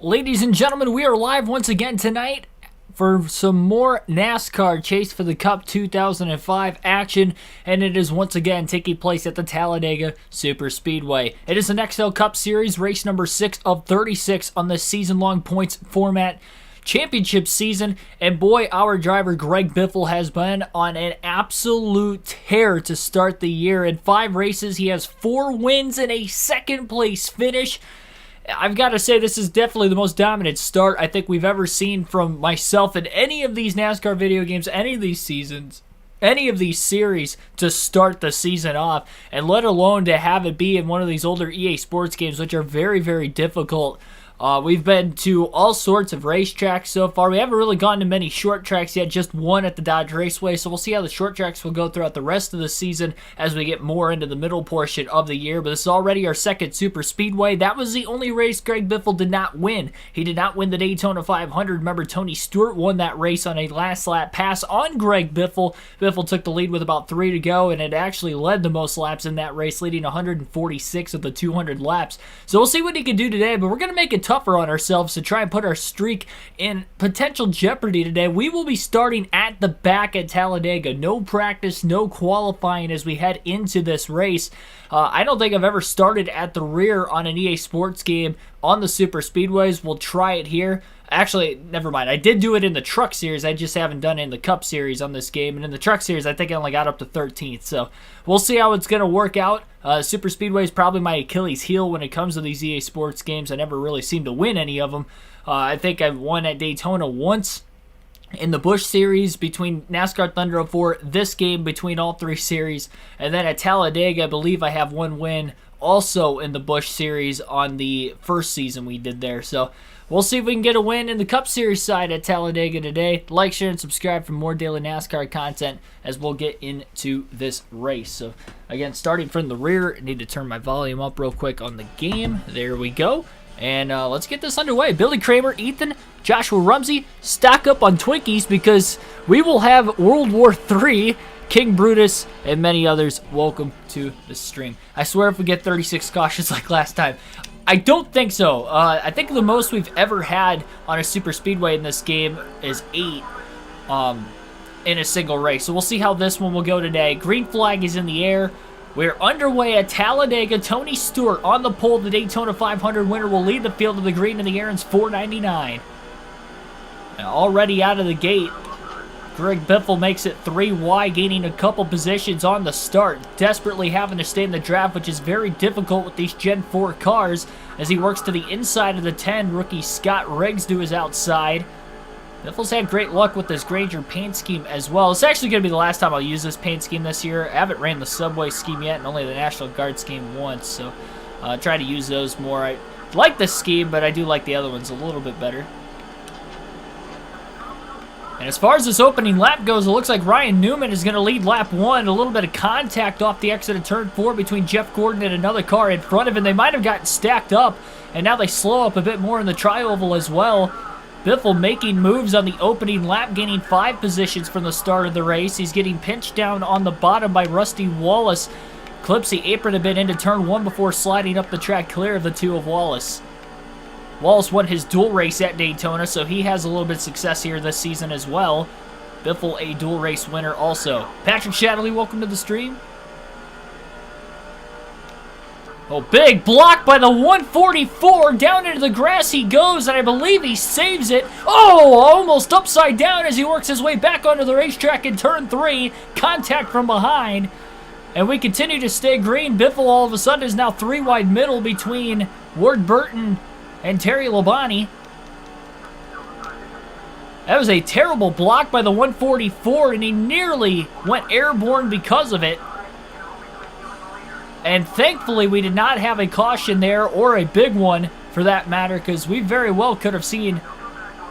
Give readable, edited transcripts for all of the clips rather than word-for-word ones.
Ladies and gentlemen, we are live once again tonight for some more NASCAR Chase for the Cup 2005 action, and it is once again taking place at the Talladega Superspeedway. It is the Nextel Cup Series, race number 6 of 36 on the season-long points format championship season, and boy, our driver Greg Biffle has been on an absolute tear to start the year. In 5 races, he has 4 wins and a second-place finish. I've got to say, this is definitely the most dominant start I think we've ever seen from myself in any of these NASCAR video games, any of these seasons, any of these series to start the season off, and let alone to have it be in one of these older EA Sports games, which are very, very difficult. We've been to all sorts of racetracks so far. We haven't really gone to many short tracks yet, just one at the Dodge Raceway, so we'll see how the short tracks will go throughout the rest of the season as we get more into the middle portion of the year. But this is already our second Super Speedway. That was the only race Greg Biffle did not win. He did not win the Daytona 500. Remember, Tony Stewart won that race on a last lap pass on Greg Biffle. Biffle took the lead with about 3 to go, and it actually led the most laps in that race, leading 146 of the 200 laps. So we'll see what he can do today, but we're going to make it tougher on ourselves to try and put our streak in potential jeopardy today. We will be starting at the back at Talladega. No practice, no qualifying as we head into this race. I don't think I've ever started at the rear on an EA Sports game on the Super Speedways. We'll try it here. Actually, never mind. I did do it in the Truck Series. I just haven't done it in the Cup Series on this game. And in the Truck Series, I think I only got up to 13th. So we'll see how it's going to work out. Super Speedway is probably my Achilles heel when it comes to these EA Sports games. I never really seem to win any of them. I think I've won at Daytona once in the Busch Series between NASCAR Thunder 04, this game between all 3 series. And then at Talladega, I believe I have 1 win also in the Busch Series on the first season we did there. So we'll see if we can get a win in the Cup Series side at Talladega today. Like, share, and subscribe for more daily NASCAR content as we'll get into this race. So, again, starting from the rear, I need to turn my volume up real quick on the game. There we go. And let's get this underway. Billy Kramer, Ethan, Joshua Rumsey, stock up on Twinkies because we will have World War III, King Brutus, and many others. Welcome to the stream. I swear if we get 36 cautions like last time. I don't think so. I think the most we've ever had on a Super Speedway in this game is 8 in a single race. So we'll see how this one will go today. Green flag is in the air. We're underway at Talladega. Tony Stewart on the pole. The Daytona 500 winner will lead the field to the green, and the Aaron's 499. And already out of the gate, Greg Biffle makes it 3 wide, gaining a couple positions on the start. Desperately having to stay in the draft, which is very difficult with these Gen 4 cars. As he works to the inside of the 10, rookie Scott Riggs to his outside. Biffle's had great luck with this Granger paint scheme as well. It's actually going to be the last time I'll use this paint scheme this year. I haven't ran the Subway scheme yet and only the National Guard scheme once, so try to use those more. I like this scheme, but I do like the other ones a little bit better. And as far as this opening lap goes, it looks like Ryan Newman is going to lead lap 1. A little bit of contact off the exit of turn 4 between Jeff Gordon and another car in front of him. They might have gotten stacked up, and now they slow up a bit more in the tri-oval as well. Biffle making moves on the opening lap, gaining 5 positions from the start of the race. He's getting pinched down on the bottom by Rusty Wallace. Clips the apron a bit into turn 1 before sliding up the track clear of the 2 of Wallace. Wallace won his dual race at Daytona, so he has a little bit of success here this season as well. Biffle, a dual race winner also. Patrick Shadley, welcome to the stream. Oh, big block by the 144. Down into the grass he goes, and I believe he saves it. Oh, almost upside down as he works his way back onto the racetrack in turn 3. Contact from behind. And we continue to stay green. Biffle all of a sudden is now 3 wide middle between Ward Burton and Terry Labonte. That was a terrible block by the 144, and he nearly went airborne because of it. And thankfully, we did not have a caution there, or a big one for that matter, because we very well could have seen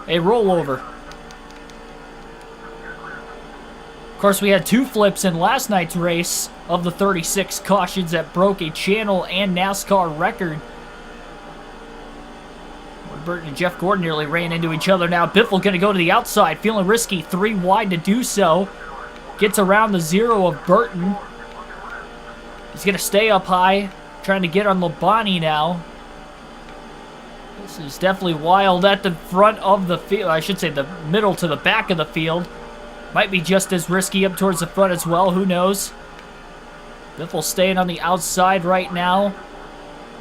a rollover. Of course, we had 2 flips in last night's race of the 36 cautions that broke a channel and NASCAR record. Burton and Jeff Gordon nearly ran into each other now. Biffle going to go to the outside, feeling risky, 3 wide to do so. Gets around the 0 of Burton. He's going to stay up high, trying to get on Labonte now. This is definitely wild at the front of the field. I should say the middle to the back of the field. Might be just as risky up towards the front as well. Who knows? Biffle staying on the outside right now.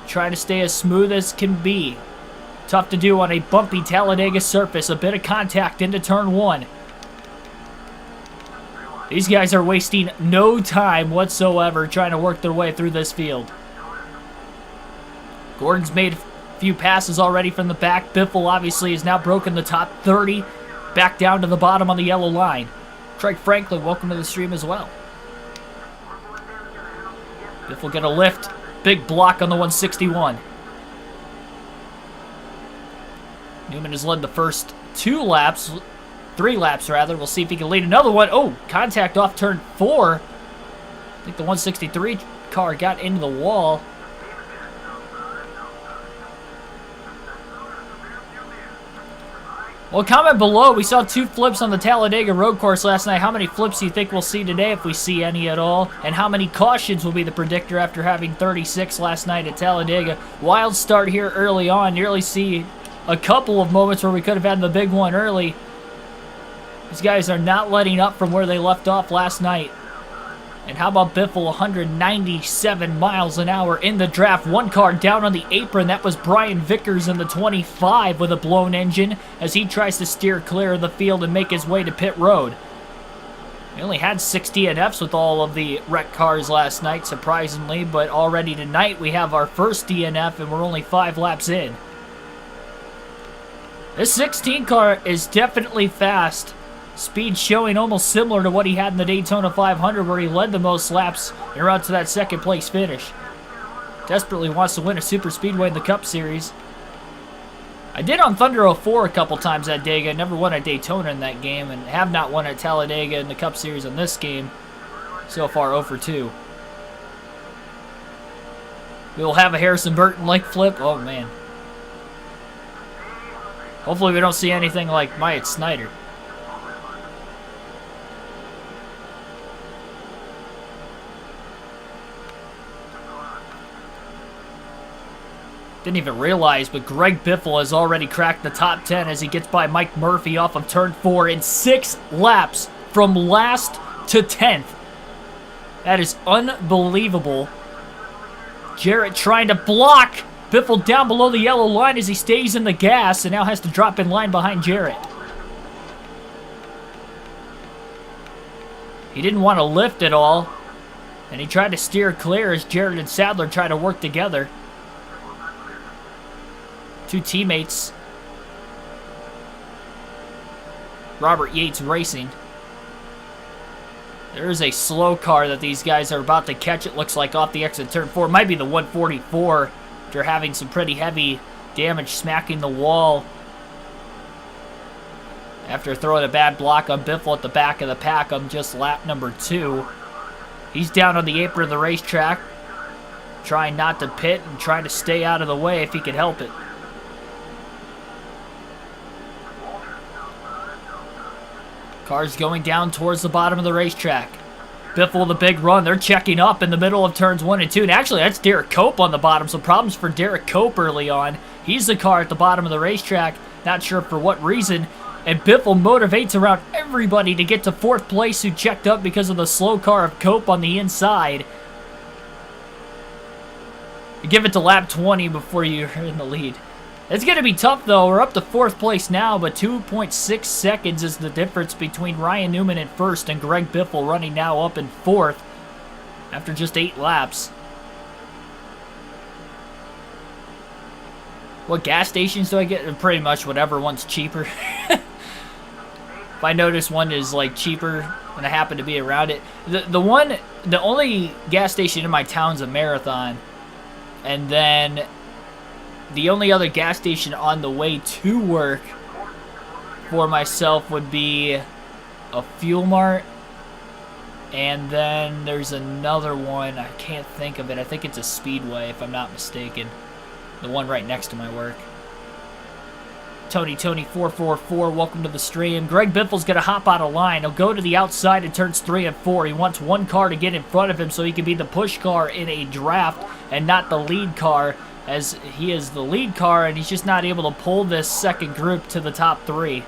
Trying to stay as smooth as can be. Tough to do on a bumpy Talladega surface. A bit of contact into turn one. These guys are wasting no time whatsoever trying to work their way through this field. Gordon's made a few passes already from the back. Biffle obviously has now broken the top 30. Back down to the bottom on the yellow line. Craig Franklin, welcome to the stream as well. Biffle get a lift. Big block on the 161. Newman has led the first 3 laps rather. We'll see if he can lead another one. Oh, contact off turn 4. I think the 163 car got into the wall. Well, comment below. We saw 2 flips on the Talladega road course last night. How many flips do you think we'll see today, if we see any at all? And how many cautions will be the predictor after having 36 last night at Talladega? Wild start here early on. Nearly see a couple of moments where we could have had the big one early. These guys are not letting up from where they left off last night. And how about Biffle, 197 miles an hour in the draft. 1 car down on the apron. That was Brian Vickers in the 25 with a blown engine as he tries to steer clear of the field and make his way to pit road. We only had 6 DNFs with all of the wrecked cars last night, surprisingly, but already tonight we have our first DNF and we're only 5 laps in. This 16 car is definitely fast. Speed showing almost similar to what he had in the Daytona 500 where he led the most laps and around to that second place finish. Desperately wants to win a super speedway in the Cup Series. I did on Thunder 04 a couple times at Dega. Never won at Daytona in that game and have not won at Talladega in the Cup Series in this game. So far 0 for 2. We will have a Harrison Burton-like flip. Oh man. Hopefully we don't see anything like Myatt Snyder. Didn't even realize, but Greg Biffle has already cracked the top 10 as he gets by Mike Murphy off of turn 4 in 6 laps from last to 10th. That is unbelievable. Jarrett trying to block Biffle down below the yellow line as he stays in the gas and now has to drop in line behind Jarrett. He didn't want to lift at all, and he tried to steer clear as Jarrett and Sadler tried to work together. 2 teammates. Robert Yates Racing. There is a slow car that these guys are about to catch, it looks like, off the exit turn 4. It might be the 144. They're having some pretty heavy damage smacking the wall after throwing a bad block on Biffle at the back of the pack on just lap number 2. He's down on the apron of the racetrack, trying not to pit and trying to stay out of the way if he could help it. Cars going down towards the bottom of the racetrack. Biffle the big run. They're checking up in the middle of turns 1 and 2. And actually, that's Derek Cope on the bottom. Some problems for Derek Cope early on. He's the car at the bottom of the racetrack. Not sure for what reason. And Biffle motivates around everybody to get to 4th place who checked up because of the slow car of Cope on the inside. You give it to lap 20 before you're in the lead. It's going to be tough, though. We're up to 4th place now, but 2.6 seconds is the difference between Ryan Newman in 1st and Greg Biffle running now up in 4th after just 8 laps. What gas stations do I get? Pretty much whatever one's cheaper. If I notice one is like cheaper and I happen to be around it. The only gas station in my town's a Marathon. And then the only other gas station on the way to work for myself would be a Fuel Mart. And then there's another one. I can't think of it. I think it's a Speedway, if I'm not mistaken. The one right next to my work. Tony444, welcome to the stream. Greg Biffle's going to hop out of line. He'll go to the outside in turns 3 and 4. He wants one car to get in front of him so he can be the push car in a draft and not the lead car, as he is the lead car and he's just not able to pull this second group to the top 3.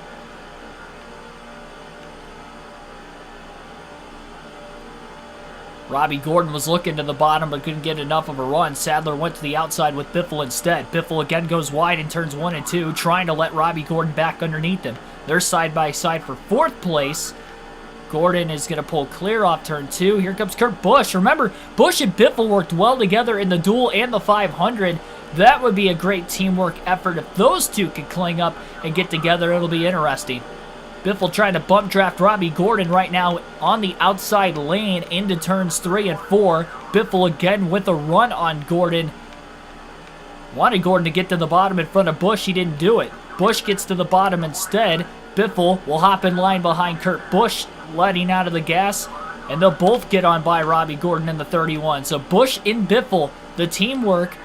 Robbie Gordon was looking to the bottom but couldn't get enough of a run. Sadler went to the outside with Biffle instead. Biffle again goes wide in turns 1 and 2, trying to let Robbie Gordon back underneath him. They're side by side for 4th place. Gordon is going to pull clear off turn 2. Here comes Kurt Busch. Remember, Busch and Biffle worked well together in the duel and the 500. That would be a great teamwork effort. If those two could cling up and get together, it'll be interesting. Biffle trying to bump draft Robbie Gordon right now on the outside lane into turns 3 and 4. Biffle again with a run on Gordon. Wanted Gordon to get to the bottom in front of Busch. He didn't do it. Busch gets to the bottom instead. Biffle will hop in line behind Kurt Busch, letting out of the gas. And they'll both get on by Robbie Gordon in the 31. So Busch and Biffle, the teamwork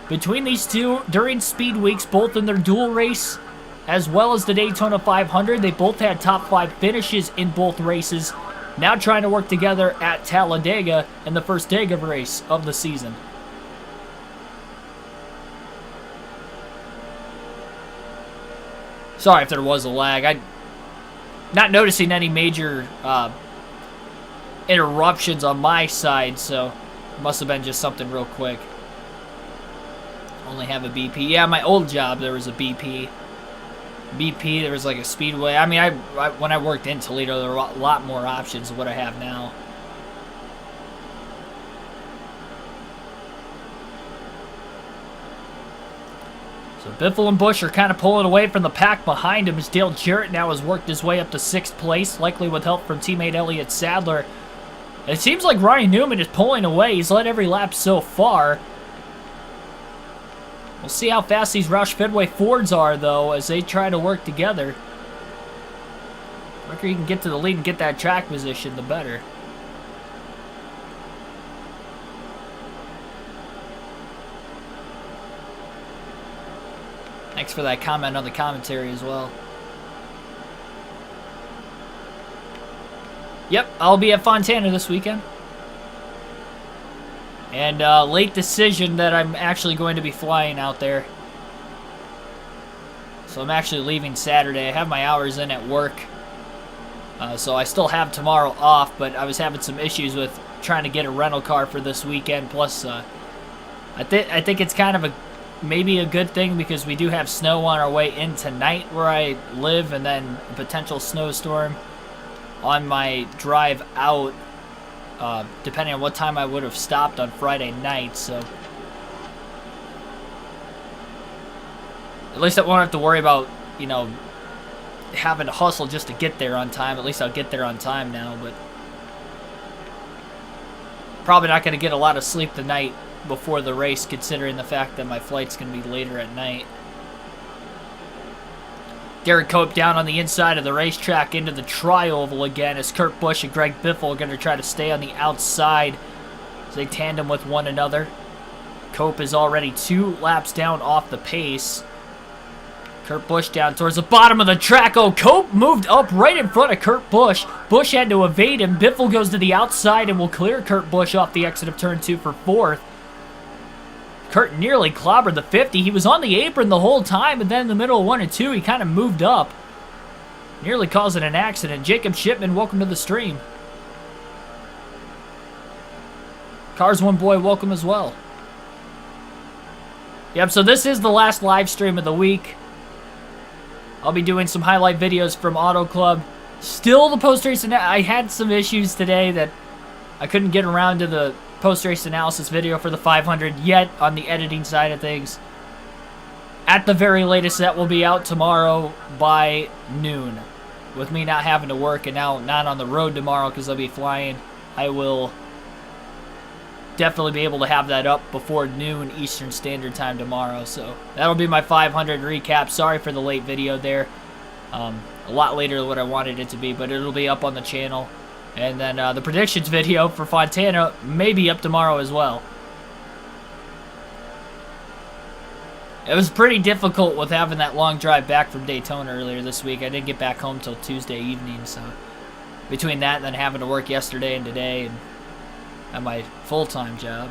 between these two during speed weeks, both in their dual race as well as the Daytona 500. They both had top 5 finishes in both races. Now trying to work together at Talladega in the first Dega race of the season. Sorry if there was a lag. I'm not noticing any major interruptions on my side, so it must have been just something real quick. Only have a BP. Yeah, my old job there was a BP. There was like a speedway. I mean, when I worked in Toledo, there were a lot more options than what I have now. So Biffle and Busch are kind of pulling away from the pack behind him as Dale Jarrett now has worked his way up to 6th place, likely with help from teammate Elliott Sadler. It seems like Ryan Newman is pulling away. He's led every lap so far. We'll see how fast these Roush Fenway Fords are, though, as they try to work together. The quicker you can get to the lead and get that track position, the better. Thanks for that comment on the commentary as well. Yep, I'll be at Fontana this weekend. And late decision that I'm actually going to be flying out there. So I'm actually leaving Saturday. I have my hours in at work. So I still have tomorrow off, but I was having some issues with trying to get a rental car for this weekend. Plus, I think it's kind of maybe a good thing because we do have snow on our way in tonight where I live, and then a potential snowstorm on my drive out. Depending on what time I would have stopped on Friday night, so at least I won't have to worry about, you know, having to hustle just to get there on time. At least I'll get there on time now, but probably not going to get a lot of sleep the night before the race, considering the fact that my flight's going to be later at night. Derek Cope down on the inside of the racetrack into the tri-oval again as Kurt Busch and Greg Biffle are going to try to stay on the outside as they tandem with one another. Cope is already 2 laps down off the pace. Kurt Busch down towards the bottom of the track. Oh, Cope moved up right in front of Kurt Busch. Busch had to evade him. Biffle goes to the outside and will clear Kurt Busch off the exit of turn 2 for 4th. Kurt nearly clobbered the 50. He was on the apron the whole time, and then in the middle of 1 and 2, he kind of moved up. Nearly causing an accident. Jacob Shipman, welcome to the stream. Cars One Boy, welcome as well. Yep, so this is the last live stream of the week. I'll be doing some highlight videos from Auto Club. Still the post-race, I had some issues today that I couldn't get around to the post-race analysis video for the 500 yet on the editing side of things. At the very latest, that will be out tomorrow by noon. With me not having to work and now not on the road tomorrow because I'll be flying, I will definitely be able to have that up before noon Eastern Standard Time tomorrow. So that'll be my 500 recap. Sorry for the late video there. A lot later than what I wanted it to be, but it'll be up on the channel. And then the predictions video for Fontana may be up tomorrow as well. It was pretty difficult with having that long drive back from Daytona earlier this week. I didn't get back home till Tuesday evening, so between that and then having to work yesterday and today and at my full-time job.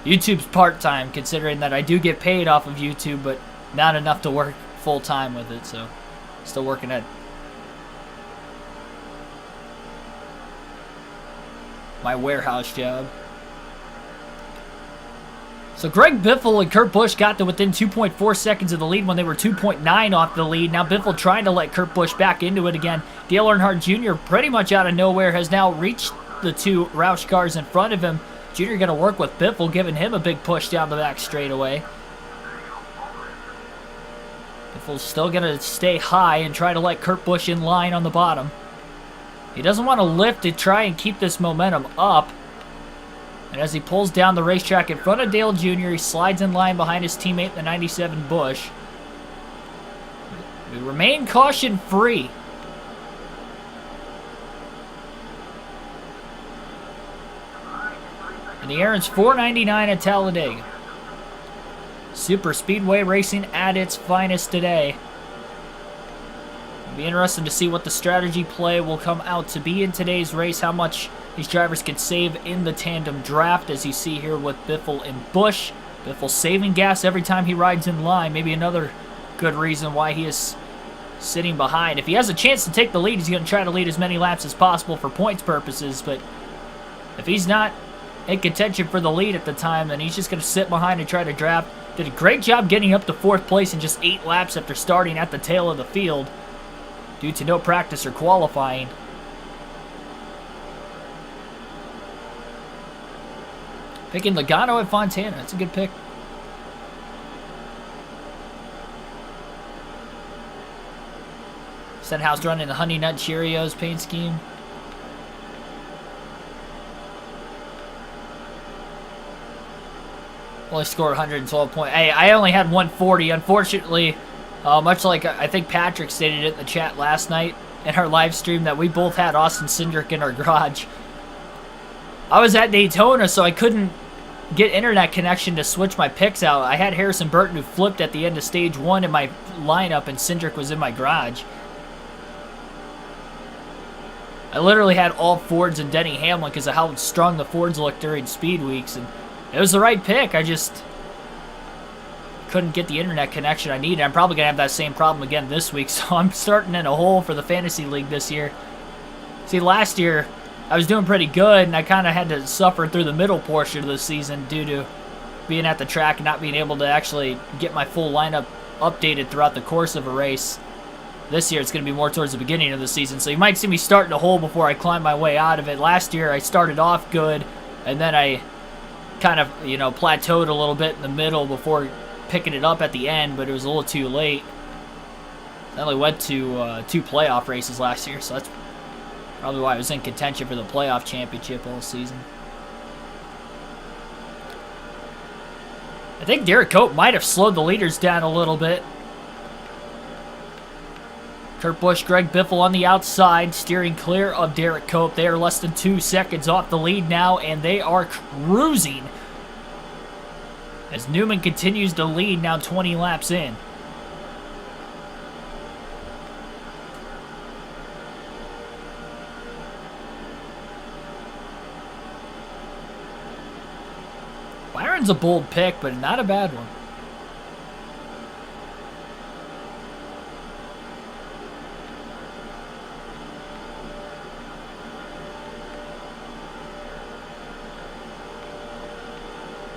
YouTube's part-time, considering that I do get paid off of YouTube, but not enough to work full-time with it, so still working at my warehouse job. So Greg Biffle and Kurt Busch got to within 2.4 seconds of the lead when they were 2.9 off the lead. Now Biffle trying to let Kurt Busch back into it again. Dale Earnhardt Jr. pretty much out of nowhere has now reached the two Roush cars in front of him. Jr. going to work with Biffle, giving him a big push down the back straightaway. Biffle's still going to stay high and try to let Kurt Busch in line on the bottom. He doesn't want to lift to try and keep this momentum up. And as he pulls down the racetrack in front of Dale Jr., he slides in line behind his teammate, the 97 Busch. We remain caution-free. And the Aaron's 499 at Talladega. Super Speedway racing at its finest today. It'll be interesting to see what the strategy play will come out to be in today's race, how much these drivers can save in the tandem draft, as you see here with Biffle and Busch. Biffle saving gas every time he rides in line. Maybe another good reason why he is sitting behind. If he has a chance to take the lead, he's going to try to lead as many laps as possible for points purposes, but if he's not in contention for the lead at the time, then he's just going to sit behind and try to draft. Did a great job getting up to 4th place in just 8 laps after starting at the tail of the field due to no practice or qualifying. Picking Logano at Fontana. That's a good pick. Stenhouse running the Honey Nut Cheerios paint scheme. Only scored 112 points. Hey, I only had 140. Unfortunately, much like I think Patrick stated it in the chat last night in our live stream, that we both had Austin Cindric in our garage. I was at Daytona, so I couldn't get internet connection to switch my picks out. I had Harrison Burton, who flipped at the end of stage 1 in my lineup, and Cindric was in my garage. I literally had all Fords and Denny Hamlin because of how strong the Fords looked during speed weeks, and it was the right pick. I just couldn't get the internet connection I needed. I'm probably going to have that same problem again this week, so I'm starting in a hole for the Fantasy League this year. See, last year, I was doing pretty good, and I kind of had to suffer through the middle portion of the season due to being at the track and not being able to actually get my full lineup updated throughout the course of a race. This year, it's going to be more towards the beginning of the season, so you might see me start in a hole before I climb my way out of it. Last year, I started off good, and then I kind of, plateaued a little bit in the middle before picking it up at the end, but it was a little too late. I only went to 2 playoff races last year, so that's probably why I was in contention for the playoff championship all season. I think Derek Cope might have slowed the leaders down a little bit. Kurt Busch, Greg Biffle on the outside, steering clear of Derek Cope. They are less than 2 seconds off the lead now, and they are cruising as Newman continues to lead now 20 laps in. Byron's a bold pick, but not a bad one.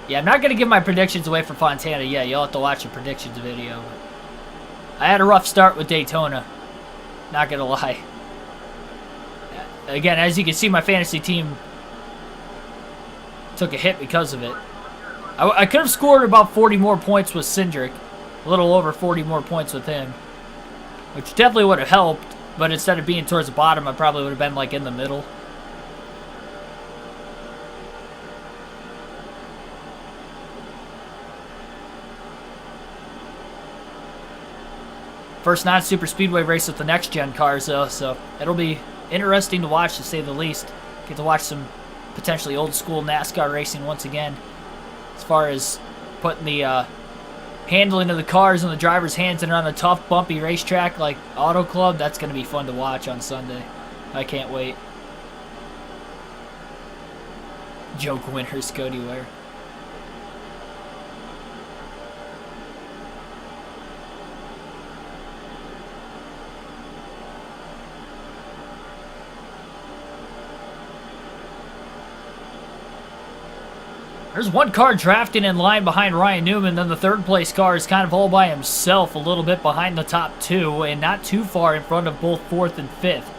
Yeah, I'm not going to give my predictions away for Fontana yet. You'll have to watch the predictions video. I had a rough start with Daytona. Not going to lie. Again, as you can see, my fantasy team took a hit because of it. I could have scored about 40 more points with Cindric. A little over 40 more points with him. Which definitely would have helped. But instead of being towards the bottom, I probably would have been like in the middle. First non-super speedway race with the next-gen cars, though, so it'll be interesting to watch, to say the least. Get to watch some potentially old-school NASCAR racing once again, as far as putting the handling of the cars in the driver's hands and on a tough, bumpy racetrack like Auto Club, that's going to be fun to watch on Sunday. I can't wait. Joke winners, Cody Ware. There's one car drafting in line behind Ryan Newman, then the third place car is kind of all by himself, a little bit behind the top two, and not too far in front of both fourth and fifth.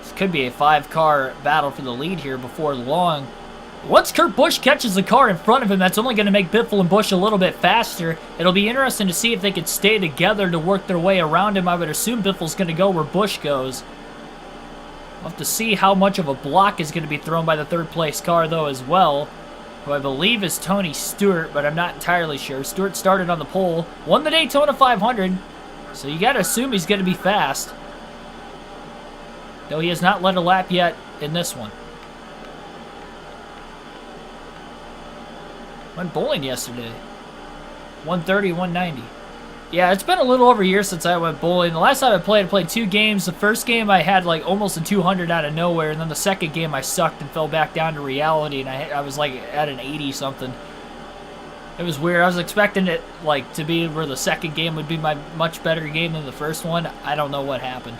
This could be a 5-car battle for the lead here before long. Once Kurt Busch catches the car in front of him, that's only going to make Biffle and Busch a little bit faster. It'll be interesting to see if they can stay together to work their way around him. I would assume Biffle's going to go where Busch goes. We'll have to see how much of a block is going to be thrown by the third place car, though, as well, who I believe is Tony Stewart, but I'm not entirely sure. Stewart started on the pole, won the Daytona 500, so you got to assume he's going to be fast, though he has not led a lap yet in this one. Went bowling yesterday. 130, 190. Yeah, it's been a little over a year since I went bowling. The last time I played 2 games. The first game I had like almost a 200 out of nowhere, and then the second game I sucked and fell back down to reality, and I was like at an 80 something. It was weird. I was expecting it like to be where the second game would be my much better game than the first one. I don't know what happened.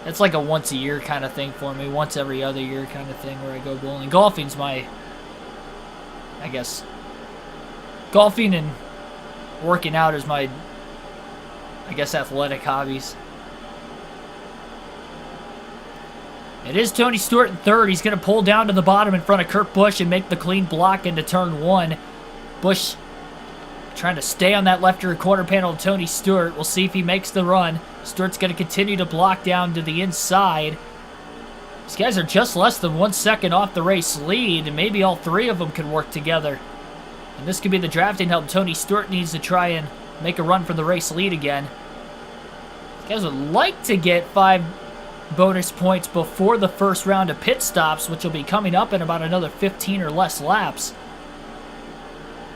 It's like a once a year kind of thing for me, once every other year kind of thing where I go bowling. Golfing's my, I guess, golfing and working out is my, I guess, athletic hobbies. It is Tony Stewart in third. He's going to pull down to the bottom in front of Kurt Busch and make the clean block into turn 1. Busch trying to stay on that left rear quarter panel of Tony Stewart. We'll see if he makes the run. Stewart's going to continue to block down to the inside. These guys are just less than 1 second off the race lead, and maybe all 3 of them can work together. And this could be the drafting help Tony Stewart needs to try and make a run for the race lead again. These guys would like to get 5 bonus points before the first round of pit stops, which will be coming up in about another 15 or less laps.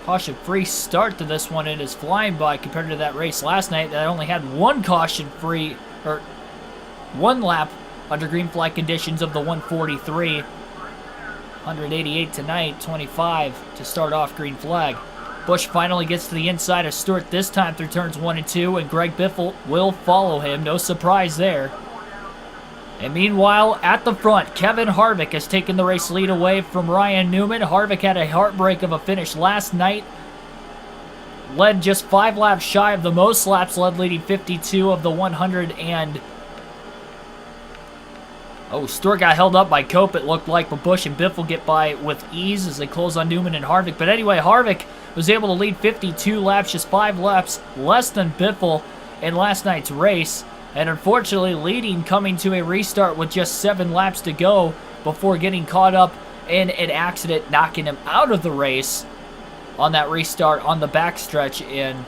Caution-free start to this one. It is flying by compared to that race last night that only had 1 caution-free, or 1 lap under green flag conditions of the 143. 188 tonight, 25 to start off green flag. Busch finally gets to the inside of Stewart this time through turns 1 and 2, and Greg Biffle will follow him. No surprise there. And meanwhile, at the front, Kevin Harvick has taken the race lead away from Ryan Newman. Harvick had a heartbreak of a finish last night. Led just 5 laps shy of the most laps led, leading 52 of the 100 and... Oh, Stewart got held up by Cope, it looked like, but Busch and Biffle get by with ease as they close on Newman and Harvick. But anyway, Harvick was able to lead 52 laps, just 5 laps less than Biffle in last night's race. And unfortunately, leading coming to a restart with just 7 laps to go before getting caught up in an accident, knocking him out of the race on that restart on the backstretch. In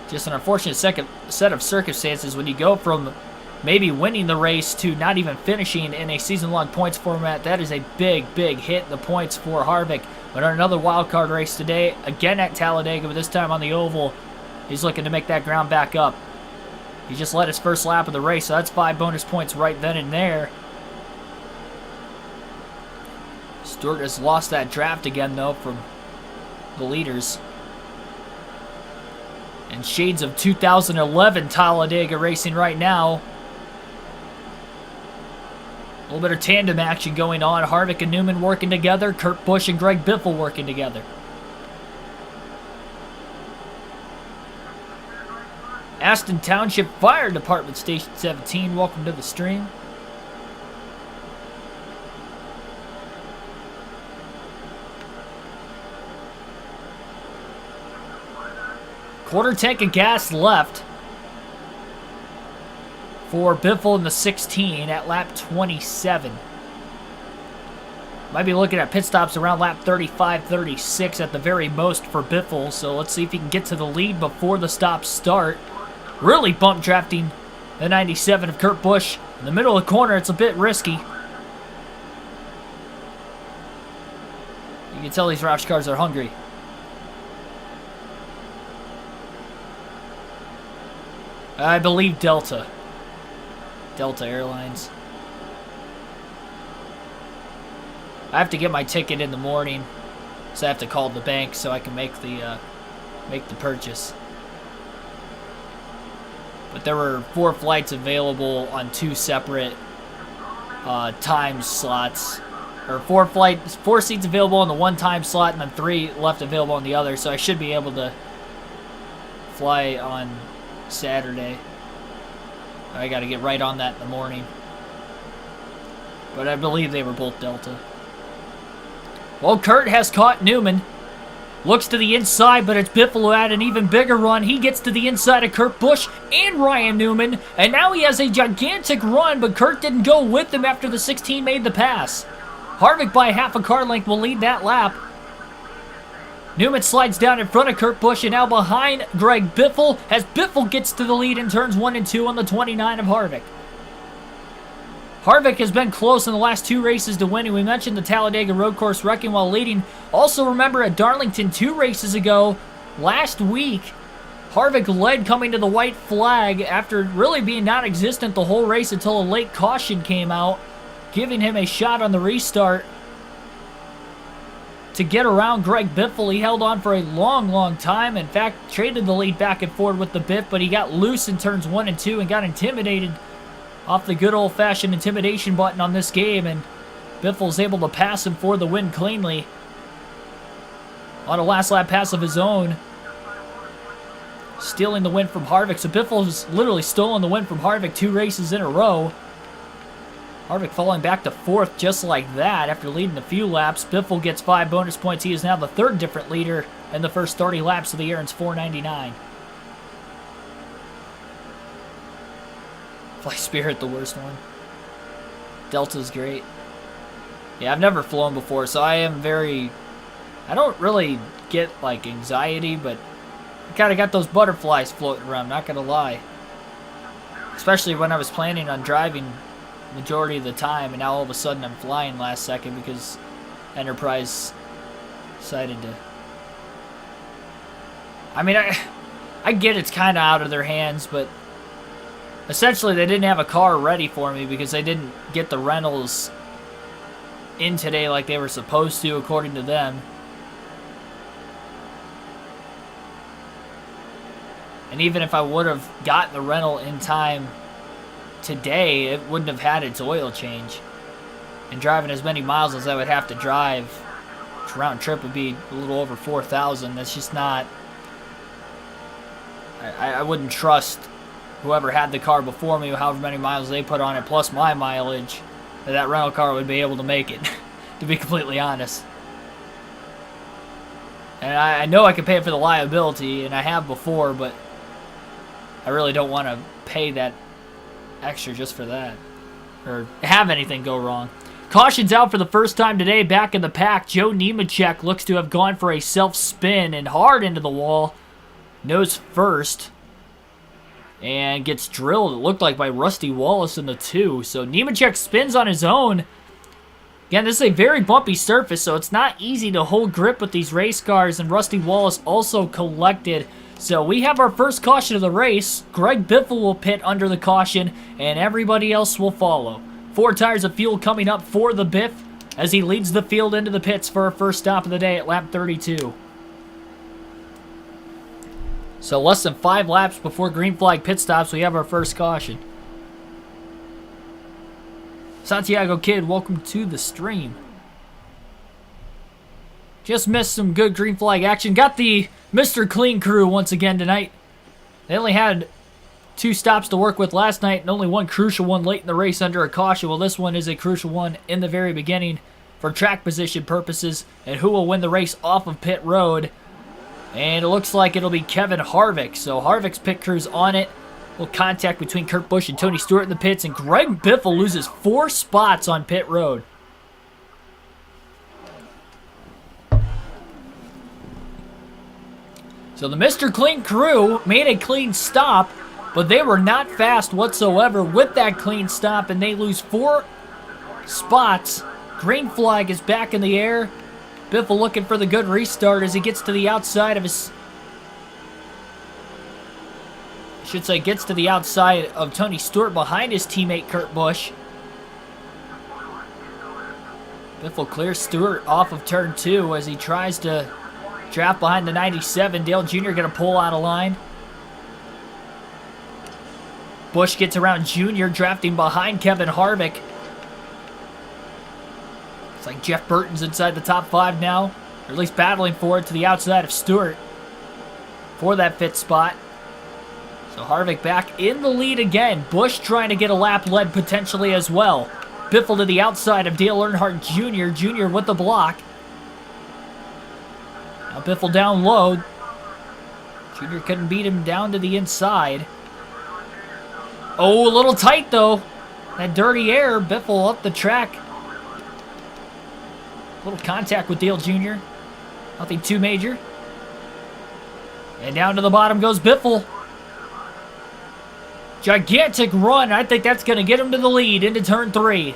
just an unfortunate second set of circumstances when you go from maybe winning the race to not even finishing in a season-long points format. That is a big, big hit in the points for Harvick. But on another wild-card race today, again at Talladega, but this time on the oval, he's looking to make that ground back up. He just led his first lap of the race, so that's 5 bonus points right then and there. Stewart has lost that draft again, though, from the leaders. And shades of 2011 Talladega racing right now. A little bit of tandem action going on. Harvick and Newman working together. Kurt Busch and Greg Biffle working together. Aston Township Fire Department, Station 17. Welcome to the stream. Quarter tank of gas left for Biffle in the 16 at lap 27. Might be looking at pit stops around lap 35, 36 at the very most for Biffle. So let's see if he can get to the lead before the stops start. Really bump drafting the 97 of Kurt Busch. In the middle of the corner, it's a bit risky. You can tell these Roush cars are hungry. I believe Delta. Delta Airlines. I have to get my ticket in the morning, so I have to call the bank so I can make the purchase. But there were 4 flights available on 2 separate time slots, or 4 seats available on the one time slot, and then 3 left available on the other. So I should be able to fly on Saturday. I got to get right on that in the morning. But I believe they were both Delta. Well, Kurt has caught Newman. Looks to the inside, but it's Biffle who had an even bigger run. He gets to the inside of Kurt Busch and Ryan Newman, and now he has a gigantic run, but Kurt didn't go with him after the 16 made the pass. Harvick by half a car length will lead that lap. Newman slides down in front of Kurt Busch and now behind Greg Biffle as Biffle gets to the lead in turns 1 and 2 on the 29 of Harvick. Harvick has been close in the last 2 races to winning. We mentioned the Talladega road course wrecking while leading. Also remember at Darlington 2 races ago, last week, Harvick led coming to the white flag after really being non-existent the whole race until a late caution came out, giving him a shot on the restart to get around Greg Biffle. He held on for a long time. In fact, traded the lead back and forth with the Biff, but he got loose in turns 1 and 2 and got intimidated off the good old-fashioned intimidation button on this game, and Biffle's able to pass him for the win cleanly on a last lap pass of his own, stealing the win from Harvick. So Biffle's literally stolen the win from Harvick 2 races in a row. Harvick falling back to 4th just like that after leading a few laps. Biffle gets 5 bonus points. He is now the 3rd different leader in the first 30 laps of the year, and it's $4.99. Fly Spirit, the worst one. Delta's great. Yeah, I've never flown before, so I don't really get, like, anxiety, but I kind of got those butterflies floating around, not gonna lie. Especially when I was planning on driving majority of the time, and now all of a sudden I'm flying last second because Enterprise decided to... I mean, I get it's kind of out of their hands, but essentially they didn't have a car ready for me because they didn't get the rentals in today like they were supposed to, according to them. And even if I would have gotten the rental in time today, it wouldn't have had its oil change. And driving as many miles as I would have to drive, which round trip would be a little over 4,000. That's just not... I wouldn't trust whoever had the car before me, however many miles they put on it, plus my mileage, that rental car would be able to make it, to be completely honest. And I know I can pay for the liability, and I have before, but I really don't want to pay that extra just for that, or have anything go wrong. Caution's out for the first time today. Back in the pack, Joe Nemechek looks to have gone for a self-spin and hard into the wall. Nose first. And gets drilled, it looked like, by Rusty Wallace in the 2. So Nemechek spins on his own. Again, this is a very bumpy surface, so it's not easy to hold grip with these race cars. And Rusty Wallace also collected. So we have our first caution of the race. Greg Biffle will pit under the caution, and everybody else will follow. 4 tires of fuel coming up for the Biff as he leads the field into the pits for our first stop of the day at lap 32. So less than 5 laps before green flag pit stops, we have our first caution. Santiago Kid, welcome to the stream. Just missed some good green flag action. Got the Mr. Clean crew once again tonight. They only had 2 stops to work with last night and only 1 crucial one late in the race under a caution. Well, this one is a crucial one in the very beginning for track position purposes and who will win the race off of pit road. And it looks like it'll be Kevin Harvick. So Harvick's pit crew's on it. Little contact between Kurt Busch and Tony Stewart in the pits. And Greg Biffle loses 4 spots on pit road. So the Mr. Clean crew made a clean stop, but they were not fast whatsoever with that clean stop, and they lose 4 spots. Green flag is back in the air. Biffle looking for the good restart as he gets to the outside of his... I should say gets to the outside of Tony Stewart behind his teammate Kurt Busch. Biffle clears Stewart off of turn 2 as he tries to draft behind the 97. Dale Jr. going to pull out of line. Busch gets around Jr. drafting behind Kevin Harvick. It's like Jeff Burton's inside the top 5 now, or at least battling for it to the outside of Stewart for that 5th spot. So Harvick back in the lead again. Busch trying to get a lap lead potentially as well. Biffle to the outside of Dale Earnhardt Jr. Jr. with the block. Now Biffle down low. Jr. couldn't beat him down to the inside. Oh, a little tight though. That dirty air. Biffle up the track. Little contact with Dale Jr. Nothing too major. And down to the bottom goes Biffle. Gigantic run. I think that's going to get him to the lead into turn 3.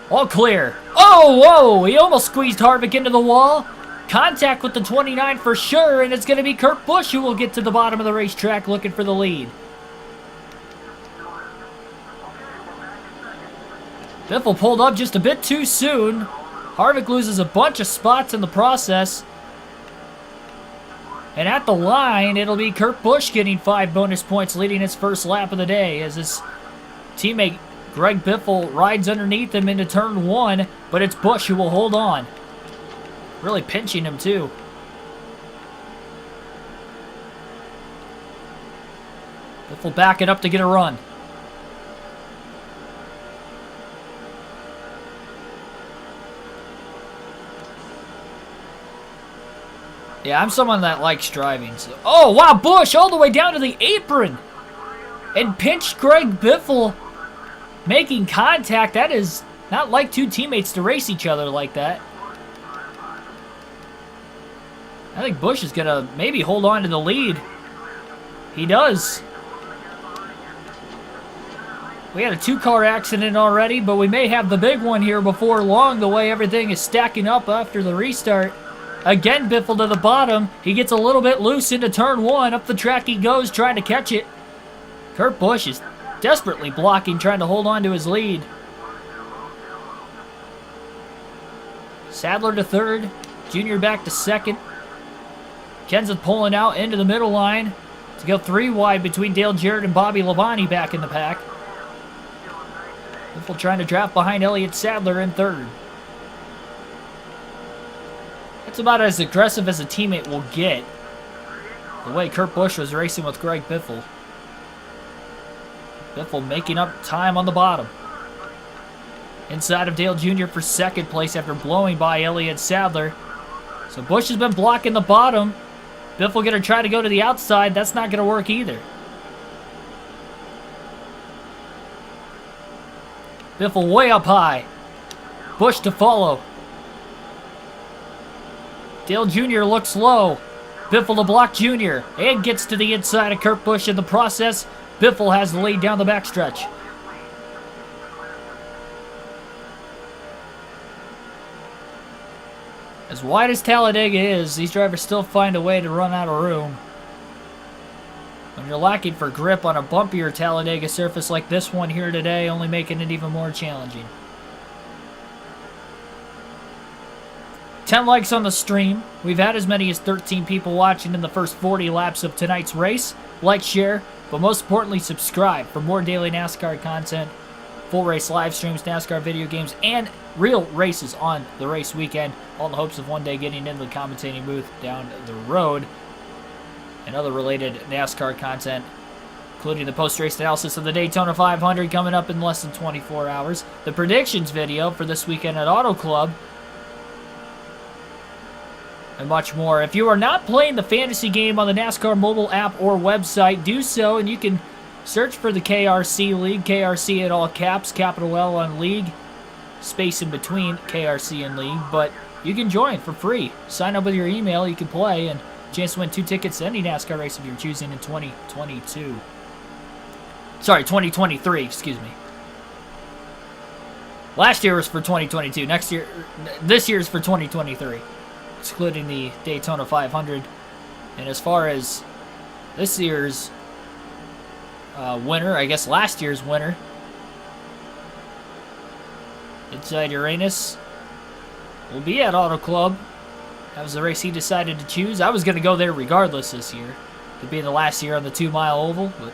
All clear. Oh, whoa. He almost squeezed Harvick into the wall. Contact with the 29 for sure, and it's going to be Kurt Busch who will get to the bottom of the racetrack looking for the lead. Biffle pulled up just a bit too soon. Harvick loses a bunch of spots in the process. And at the line, it'll be Kurt Busch getting 5 bonus points, leading his first lap of the day as his teammate Greg Biffle rides underneath him into turn 1, but it's Busch who will hold on. Really pinching him too. Biffle backing up to get a run. Yeah, I'm someone that likes driving. So. Oh, wow, Busch all the way down to the apron. And pinched Greg Biffle, making contact. That is not like two teammates to race each other like that. I think Busch is going to maybe hold on to the lead. He does. We had a 2-car accident already, but we may have the big one here before long, the way everything is stacking up after the restart. Again, Biffle to the bottom. He gets a little bit loose into turn 1. Up the track he goes, trying to catch it. Kurt Busch is desperately blocking, trying to hold on to his lead. Sadler to 3rd. Jr. back to 2nd. Kenseth pulling out into the middle line to go 3 wide between Dale Jarrett and Bobby Labonte back in the pack. Biffle trying to draft behind Elliott Sadler in 3rd. That's about as aggressive as a teammate will get. The way Kurt Busch was racing with Greg Biffle. Biffle making up time on the bottom. Inside of Dale Jr. for 2nd place after blowing by Elliott Sadler. So Busch has been blocking the bottom. Biffle going to try to go to the outside. That's not going to work either. Biffle way up high. Busch to follow. Dale Jr. looks low. Biffle to block Jr. and gets to the inside of Kurt Busch in the process. Biffle has the lead down the backstretch. As wide as Talladega is, these drivers still find a way to run out of room. When you're lacking for grip on a bumpier Talladega surface like this one here today, only making it even more challenging. 10 likes on the stream. We've had as many as 13 people watching in the first 40 laps of tonight's race. Like, share, but most importantly, subscribe for more daily NASCAR content, full race live streams, NASCAR video games, and real races on the race weekend, all in the hopes of one day getting into the commentating booth down the road, and other related NASCAR content, including the post-race analysis of the Daytona 500 coming up in less than 24 hours, the predictions video for this weekend at Auto Club, and much more. If you are not playing the fantasy game on the NASCAR mobile app or website, do so, and you can search for the KRC League, KRC at all caps, capital L on League, space in between KRC and League, but you can join for free. Sign up with your email, you can play, and chance to win 2 tickets to any NASCAR race of your choosing in 2022. Sorry, 2023, excuse me. Last year was for 2022. This year is for 2023. excluding the Daytona 500. And as far as this year's winner, I guess last year's winner, Inside Uranus will be at Auto Club. That was the race he decided to choose. I was going to go there regardless this year. It being the last year on the 2-mile oval, but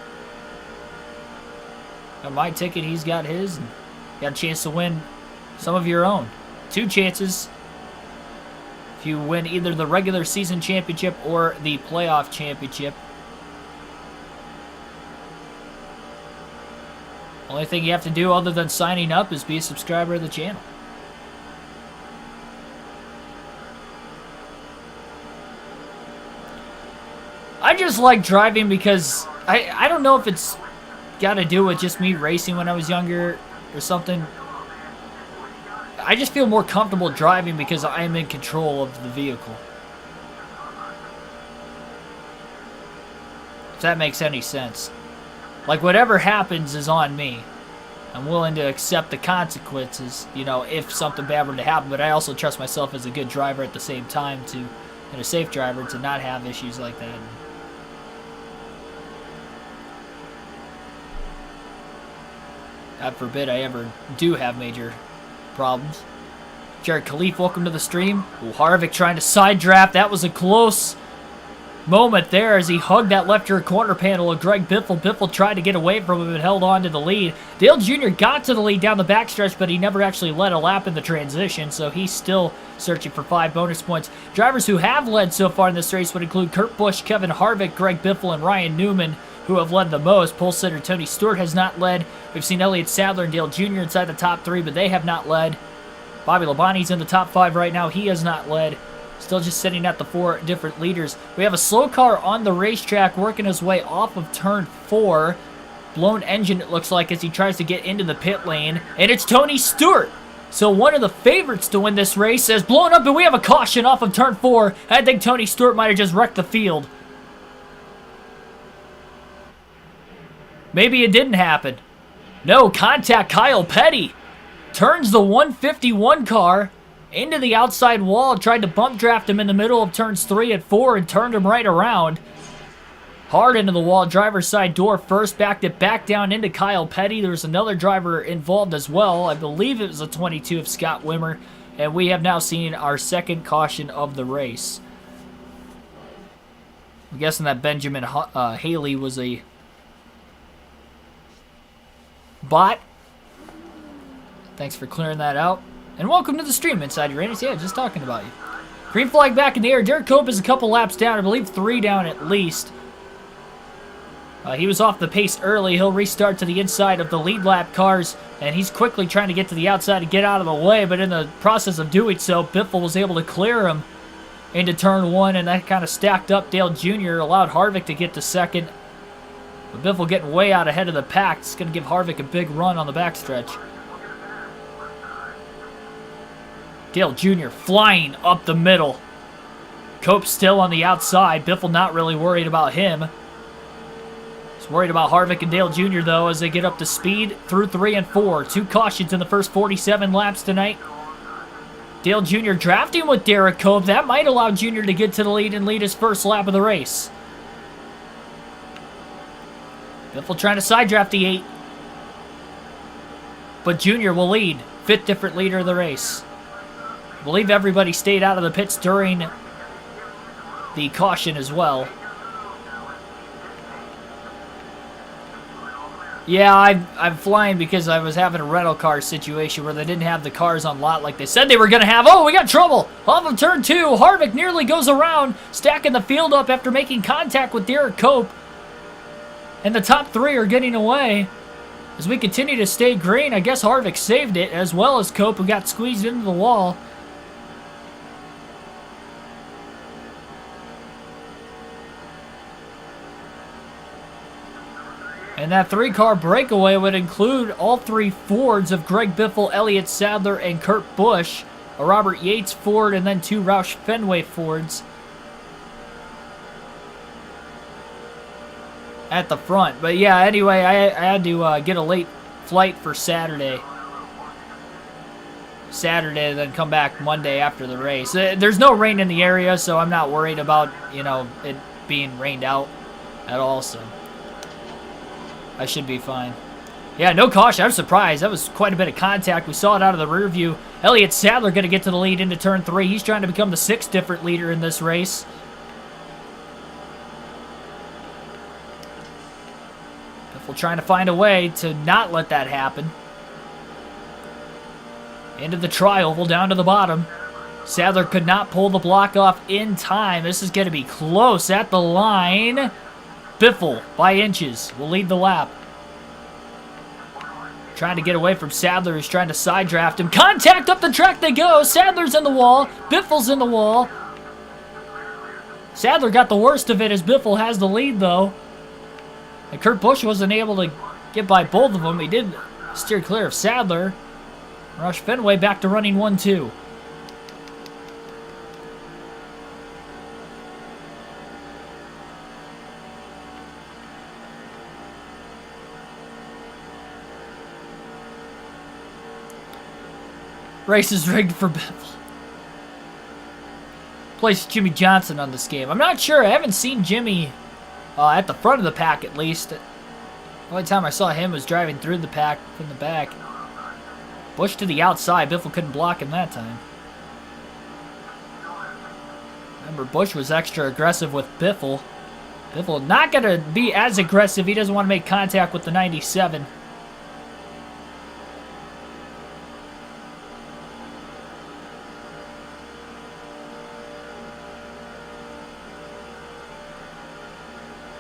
got my ticket, he's got his, and got a chance to win some of your own. 2 chances if you win either the regular season championship or the playoff championship. Only thing you have to do other than signing up is be a subscriber of the channel. I just like driving because I don't know if it's got to do with just me racing when I was younger or something. I just feel more comfortable driving because I am in control of the vehicle. If that makes any sense. Like, whatever happens is on me. I'm willing to accept the consequences, you know, if something bad were to happen, but I also trust myself as a good driver at the same time to, and a safe driver, to not have issues like that. God forbid I ever do have major problems. Jared Khalif, welcome to the stream. Ooh, Harvick trying to side draft. That was a close moment there as he hugged that left rear corner panel of Greg Biffle. Biffle tried to get away from him and held on to the lead. Dale Jr. got to the lead down the backstretch, but he never actually led a lap in the transition, so he's still searching for 5 bonus points. Drivers who have led so far in this race would include Kurt Busch, Kevin Harvick, Greg Biffle, and Ryan Newman, who have led the most. Pole sitter Tony Stewart has not led. We've seen Elliott Sadler and Dale Jr. inside the top 3, but they have not led. Bobby Labonte's in the top 5 right now. He has not led. Still just sitting at the 4 different leaders. We have a slow car on the racetrack working his way off of turn 4. Blown engine, it looks like, as he tries to get into the pit lane. And it's Tony Stewart. So one of the favorites to win this race has blown up, and we have a caution off of turn 4. I think Tony Stewart might have just wrecked the field. Maybe it didn't happen. No, contact Kyle Petty. Turns the 151 car into the outside wall, tried to bump draft him in the middle of turns 3 and 4 and turned him right around. Hard into the wall, driver's side door first, backed it back down into Kyle Petty. There was another driver involved as well. I believe it was a 22 of Scott Wimmer, and we have now seen our second caution of the race. I'm guessing that Benjamin Haley was a bot. Thanks for clearing that out. And welcome to the stream, Inside Uranus. Yeah, just talking about you. Green flag back in the air. Derek Cope is a couple laps down. I believe 3 down at least. He was off the pace early. He'll restart to the inside of the lead lap cars, and he's quickly trying to get to the outside to get out of the way, but in the process of doing so, Biffle was able to clear him into turn 1, and that kind of stacked up Dale Jr., allowed Harvick to get to second. But Biffle getting way out ahead of the pack. It's going to give Harvick a big run on the backstretch. Dale Jr. flying up the middle. Cope still on the outside. Biffle not really worried about him. He's worried about Harvick and Dale Jr. though as they get up to speed through 3 and 4. 2 cautions in the first 47 laps tonight. Dale Jr. drafting with Derek Cope. That might allow Jr. to get to the lead and lead his first lap of the race. Biffle trying to side draft the 8. But Jr. will lead. 5th different leader of the race. I believe everybody stayed out of the pits during the caution as well. Yeah, I'm flying because I was having a rental car situation where they didn't have the cars on lot like they said they were going to have. Oh, we got trouble! Off of turn 2, Harvick nearly goes around, stacking the field up after making contact with Derek Cope. And the top 3 are getting away. As we continue to stay green, I guess Harvick saved it, as well as Cope, who got squeezed into the wall. And that 3-car breakaway would include all 3 Fords of Greg Biffle, Elliott Sadler, and Kurt Busch. A Robert Yates Ford, and then 2 Roush Fenway Fords at the front. But yeah, anyway, I had to get a late flight for Saturday. Saturday, then come back Monday after the race. There's no rain in the area, so I'm not worried about, you know, it being rained out at all, so I should be fine. Yeah, no caution. I was surprised. That was quite a bit of contact. We saw it out of the rear view. Elliott Sadler going to get to the lead into turn 3. He's trying to become the 6th different leader in this race. Biffle trying to find a way to not let that happen. Into the tri-oval, down to the bottom. Sadler could not pull the block off in time. This is going to be close at the line. Biffle, by inches, will lead the lap. Trying to get away from Sadler, who's trying to side draft him. Contact up the track they go. Sadler's in the wall. Biffle's in the wall. Sadler got the worst of it as Biffle has the lead, though. And Kurt Busch wasn't able to get by both of them. He did steer clear of Sadler. Roush Fenway back to running 1-2. Race is rigged for Biffle. Plays Jimmy Johnson on this game. I'm not sure. I haven't seen Jimmy at the front of the pack, at least. The only time I saw him was driving through the pack from the back. Busch to the outside. Biffle couldn't block him that time. Remember, Busch was extra aggressive with Biffle. Biffle not going to be as aggressive. He doesn't want to make contact with the 97.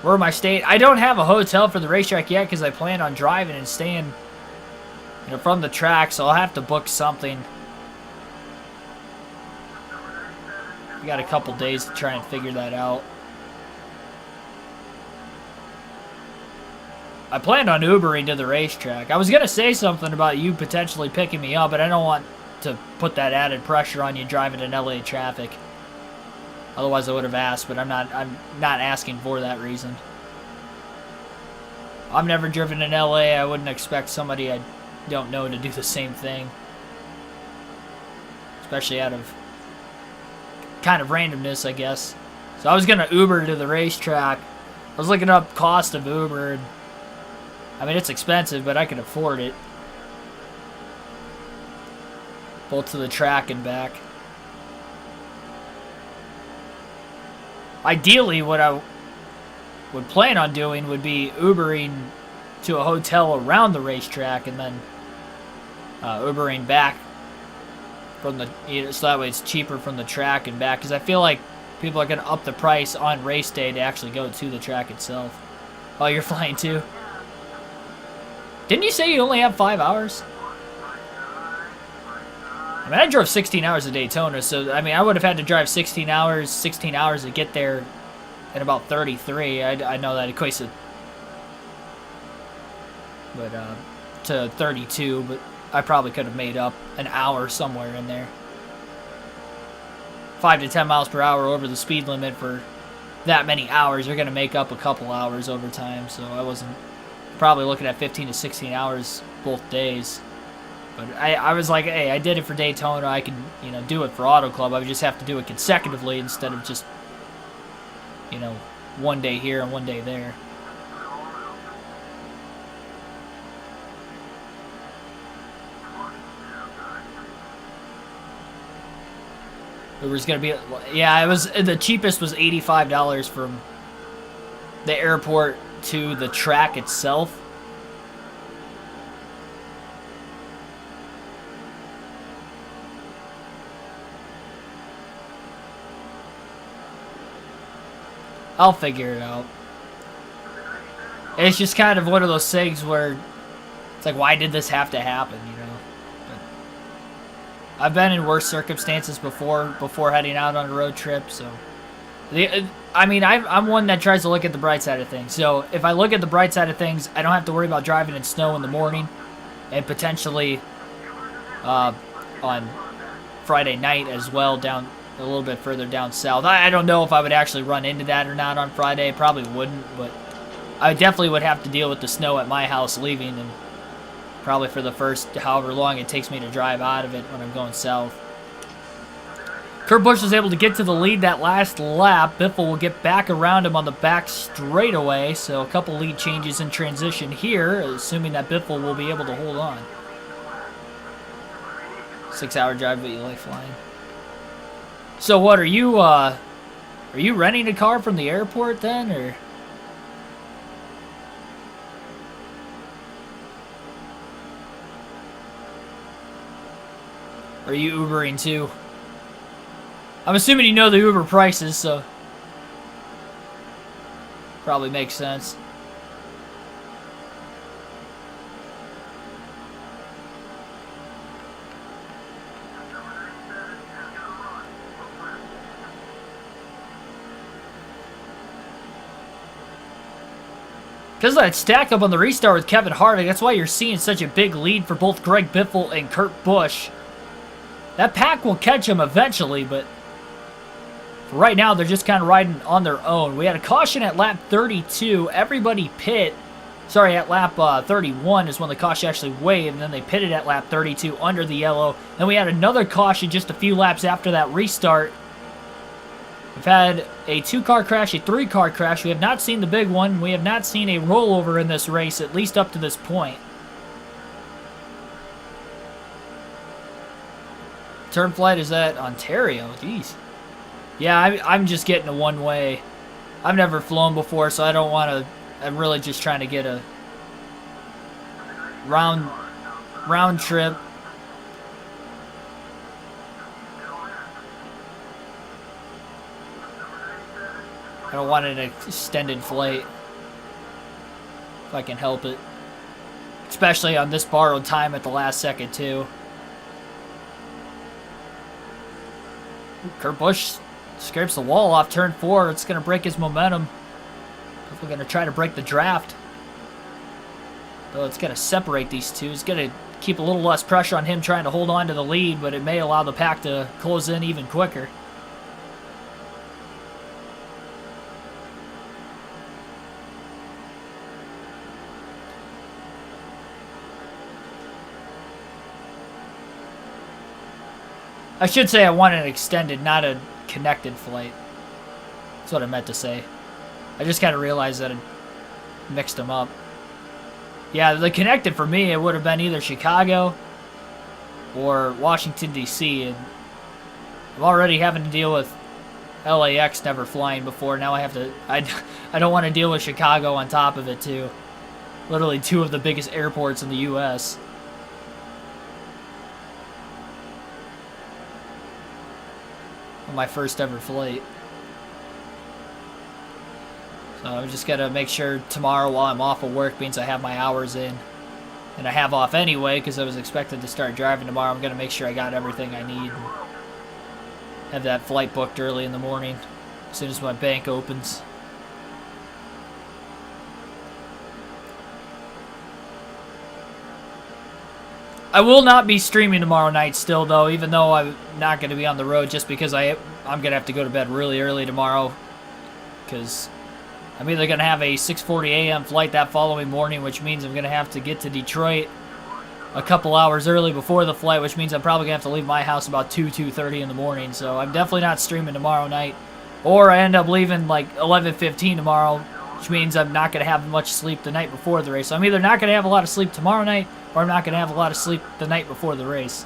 Where am I staying? I don't have a hotel for the racetrack yet because I plan on driving and staying, you know, from the track, so I'll have to book something. We got a couple days to try and figure that out. I planned on Ubering to the racetrack. I was going to say something about you potentially picking me up, but I don't want to put that added pressure on you driving in LA traffic. Otherwise, I would have asked, but I'm not asking for that reason. I've never driven in LA. I wouldn't expect somebody I don't know to do the same thing. Especially out of kind of randomness, I guess. So I was going to Uber to the racetrack. I was looking up cost of Uber. And, I mean, it's expensive, but I can afford it. Both to the track and back. Ideally, what I would plan on doing would be Ubering to a hotel around the racetrack and then Ubering back from the, so that way it's cheaper from the track and back, because I feel like people are going to up the price on race day to actually go to the track itself. Oh, you're flying too? Didn't you say you only have 5 hours? I mean, I drove 16 hours at Daytona, so, I mean, I would have had to drive 16 hours to get there in about 33. I know that equates to 32, but I probably could have made up an hour somewhere in there. 5 to 10 miles per hour over the speed limit for that many hours. You're going to make up a couple hours over time, so I wasn't probably looking at 15 to 16 hours both days. But I was like, hey, I did it for Daytona. I can, you know, do it for Auto Club. I would just have to do it consecutively instead of just, you know, one day here and one day there. It was going to be, yeah, it was, the cheapest was $85 from the airport to the track itself. I'll figure it out. It's just kind of one of those things where it's like, why did this have to happen, you know? But I've been in worse circumstances before heading out on a road trip, so... I mean, I'm one that tries to look at the bright side of things. So if I look at the bright side of things, I don't have to worry about driving in snow in the morning and potentially on Friday night as well, down a little bit further down south. I don't know if I would actually run into that or not on Friday. Probably wouldn't, but I definitely would have to deal with the snow at my house leaving and Probably for the first however long it takes me to drive out of it when I'm going south. Kurt Busch was able to get to the lead that last lap. Biffle will get back around him on the back straightaway, so a couple lead changes in transition here, assuming that Biffle will be able to hold on. 6-hour drive, but you like flying. So what, are you renting a car from the airport then, or? Or are you Ubering too? I'm assuming you know the Uber prices, so probably makes sense. Because of that stack up on the restart with Kevin Harvick, that's why you're seeing such a big lead for both Greg Biffle and Kurt Busch. That pack will catch him eventually, but for right now, they're just kind of riding on their own. We had a caution at lap 32. Everybody pit. Sorry, at lap 31 is when the caution actually waved, and then they pitted at lap 32 under the yellow. Then we had another caution just a few laps after that restart. We've had a 2-car crash, a 3-car crash. We have not seen the big one. We have not seen a rollover in this race, at least up to this point. Turn flight is at Ontario. Jeez. Yeah, I'm just getting a one-way. I've never flown before, so I don't want to. I'm really just trying to get a round trip. I don't want an extended flight if I can help it. Especially on this borrowed time at the last second, too. Kurt Busch scrapes the wall off turn 4. It's going to break his momentum. We're going to try to break the draft. Though it's going to separate these two. It's going to keep a little less pressure on him trying to hold on to the lead, but it may allow the pack to close in even quicker. I should say I want an extended, not a connected flight. That's what I meant to say. I just kind of realized that I mixed them up. Yeah, the connected for me, it would have been either Chicago or Washington, D.C. And I'm already having to deal with LAX never flying before. Now I have to... I don't want to deal with Chicago on top of it, too. Literally 2 of the biggest airports in the U.S. On my first ever flight. So I'm just going to make sure tomorrow while I'm off of work means I have my hours in. And I have off anyway because I was expected to start driving tomorrow. I'm going to make sure I got everything I need. And have that flight booked early in the morning as soon as my bank opens. I will not be streaming tomorrow night still, though, even though I'm not going to be on the road, just because I'm going to have to go to bed really early tomorrow. Because I'm either going to have a 6:40 a.m. flight that following morning, which means I'm going to have to get to Detroit a couple hours early before the flight, which means I'm probably going to have to leave my house about 2:30 in the morning. So I'm definitely not streaming tomorrow night. Or I end up leaving like 11:15 tomorrow, which means I'm not going to have much sleep the night before the race. So I'm either not going to have a lot of sleep tomorrow night, or I'm not going to have a lot of sleep the night before the race.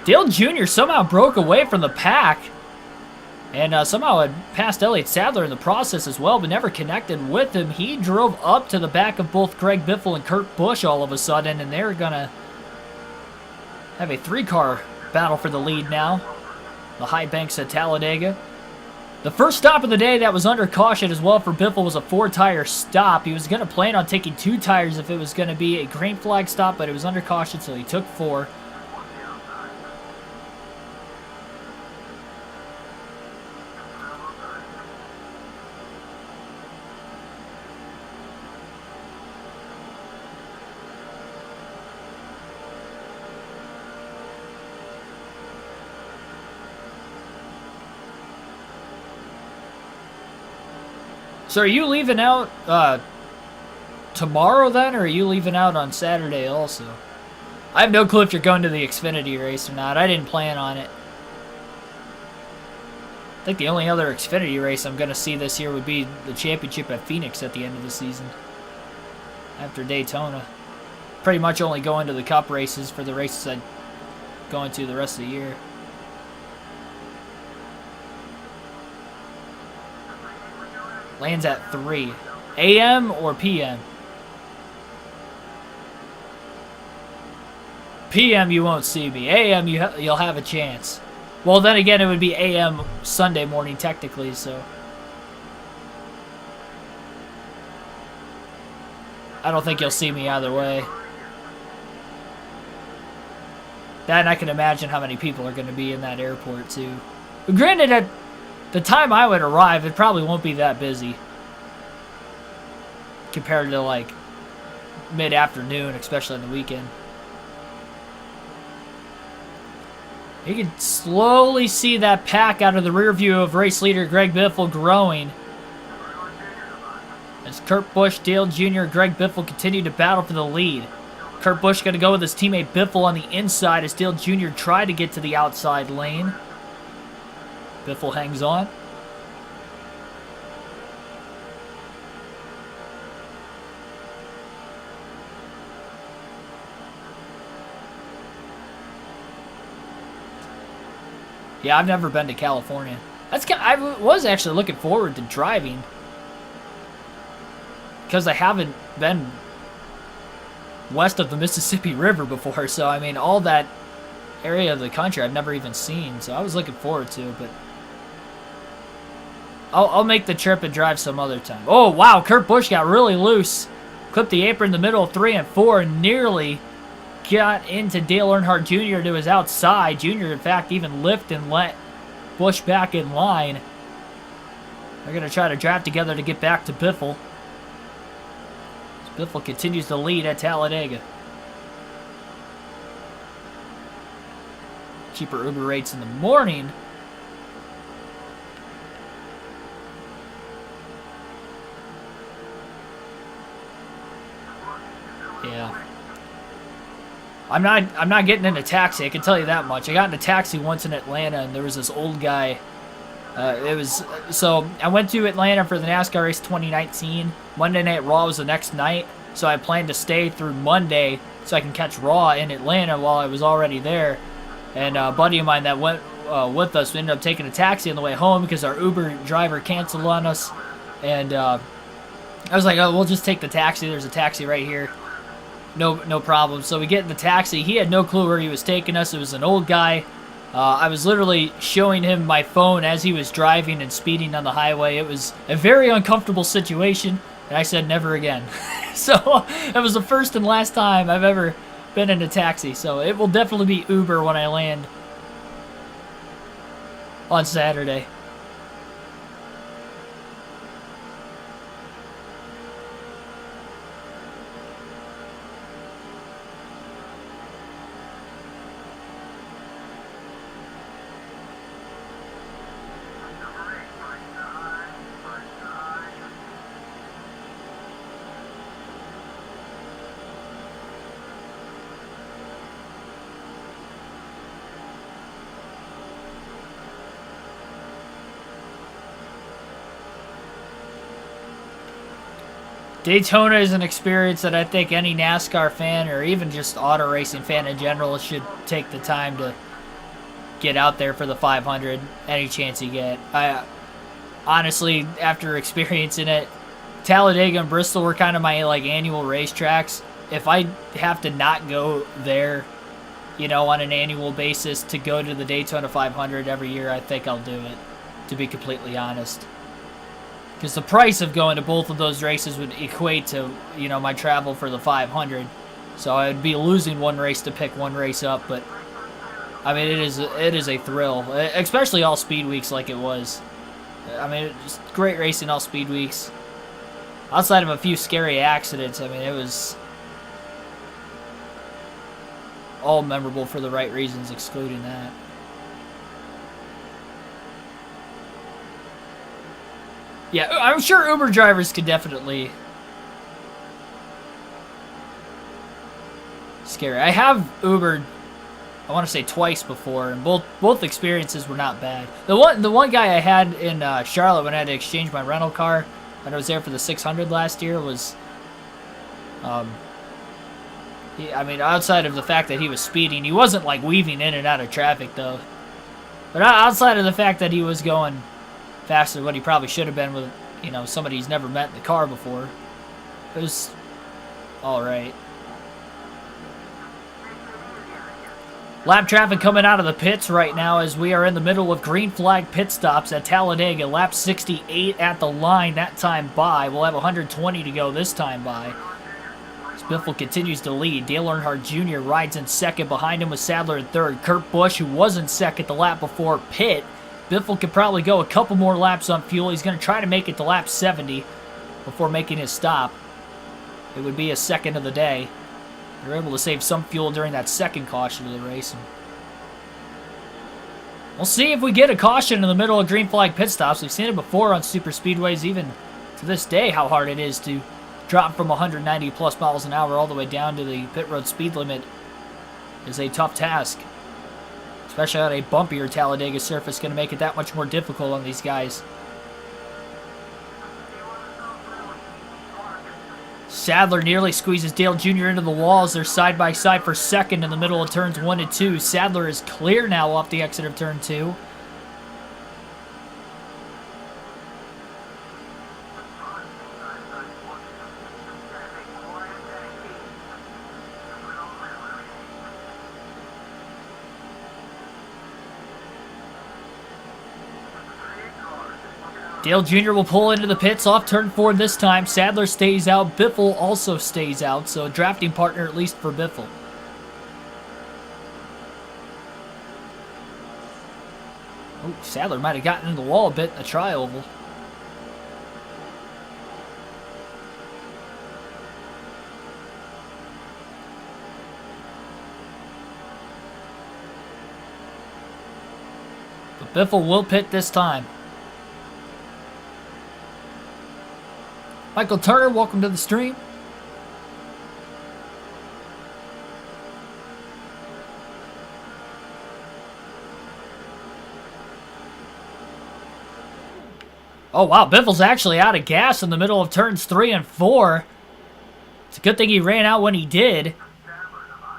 Dale Jr. somehow broke away from the pack. And somehow had passed Elliott Sadler in the process as well, but never connected with him. He drove up to the back of both Greg Biffle and Kurt Busch all of a sudden, and they're going to have a 3-car battle for the lead now. The high banks at Talladega. The first stop of the day that was under caution as well for Biffle was a 4-tire stop. He was going to plan on taking 2 tires if it was going to be a green flag stop, but it was under caution, so he took 4. So are you leaving out tomorrow then, or are you leaving out on Saturday also? I have no clue if you're going to the Xfinity race or not. I didn't plan on it. I think the only other Xfinity race I'm going to see this year would be the championship at Phoenix at the end of the season. After Daytona. Pretty much only going to the Cup races for the races I'm going to the rest of the year. Lands at 3. AM or PM? PM you won't see me. AM you'll have a chance. Well, then again, it would be AM Sunday morning technically, so. I don't think you'll see me either way. Then I can imagine how many people are going to be in that airport too. But granted, at the time I would arrive, it probably won't be that busy. Compared to like mid-afternoon, especially on the weekend. You can slowly see that pack out of the rear view of race leader Greg Biffle growing. As Kurt Busch, Dale Jr., Greg Biffle continue to battle for the lead. Kurt Busch going to go with his teammate Biffle on the inside as Dale Jr. tried to get to the outside lane. Biffle hangs on. Yeah, I've never been to California. I was actually looking forward to driving. Because I haven't been west of the Mississippi River before. So, I mean, all that area of the country I've never even seen. So, I was looking forward to it. But I'll make the trip and drive some other time. Oh, wow. Kurt Busch got really loose. Clipped the apron in the middle of 3 and 4 and nearly got into Dale Earnhardt Jr. to his outside. Jr., in fact, even lifted and let Busch back in line. They're going to try to drive together to get back to Biffle. Biffle continues to lead at Talladega. Cheaper Uber rates in the morning. Yeah. I'm not getting in a taxi, I can tell you that much. I got in a taxi once in Atlanta and there was this old guy. So I went to Atlanta for the NASCAR race 2019. Monday Night Raw was the next night, so I planned to stay through Monday so I can catch Raw in Atlanta while I was already there. And a buddy of mine that went with us, we ended up taking a taxi on the way home because our Uber driver canceled on us. And I was like, oh, we'll just take the taxi. There's a taxi right here. No problem. So we get in the taxi. He had no clue where he was taking us. It was an old guy. I was literally showing him my phone as he was driving and speeding on the highway. It was a very uncomfortable situation, and I said never again. So that was the first and last time I've ever been in a taxi. So it will definitely be Uber when I land on Saturday. Daytona is an experience that I think any NASCAR fan or even just auto racing fan in general should take the time to get out there for the 500 any chance you get. I honestly, after experiencing it, Talladega and Bristol were kind of my like annual racetracks. If I have to not go there, you know, on an annual basis to go to the Daytona 500 every year, I think I'll do it, to be completely honest. Because the price of going to both of those races would equate to, you know, my travel for the 500. So I'd be losing one race to pick one race up, but I mean, it is a thrill, especially all speed weeks like it was. I mean, just great racing all speed weeks. Outside of a few scary accidents, I mean, it was all memorable for the right reasons, excluding that. Yeah, I'm sure Uber drivers could definitely scary. I have Ubered, I want to say twice before, and both experiences were not bad. The one guy I had in Charlotte when I had to exchange my rental car when I was there for the 600 last year was, I mean, outside of the fact that he was speeding, he wasn't like weaving in and out of traffic though. But outside of the fact that he was going faster than what he probably should have been with, you know, somebody he's never met in the car before, it was all right. Lap traffic coming out of the pits right now as we are in the middle of green flag pit stops at Talladega. Lap 68 at the line that time by. We'll have 120 to go this time by. Biffle continues to lead. Dale Earnhardt Jr. rides in second. Behind him was Sadler in third. Kurt Busch, who was in second the lap before, pit. Biffle could probably go a couple more laps on fuel. He's going to try to make it to lap 70 before making his stop. It would be a second of the day. They were able to save some fuel during that second caution of the race. We'll see if we get a caution in the middle of green flag pit stops. We've seen it before on super speedways, even to this day, how hard it is to drop from 190 plus miles an hour all the way down to the pit road speed limit is a tough task. Especially on a bumpier Talladega surface, going to make it that much more difficult on these guys. Sadler nearly squeezes Dale Jr. into the walls. They're side by side for second in the middle of turns 1 and 2. Sadler is clear now off the exit of turn 2. Dale Jr. will pull into the pits off turn 4 this time. Sadler stays out. Biffle also stays out, so a drafting partner at least for Biffle. Oh, Sadler might have gotten into the wall a bit in the tri-oval. But Biffle will pit this time. Michael Turner, welcome to the stream. Oh, wow. Biffle's actually out of gas in the middle of turns 3 and 4. It's a good thing he ran out when he did.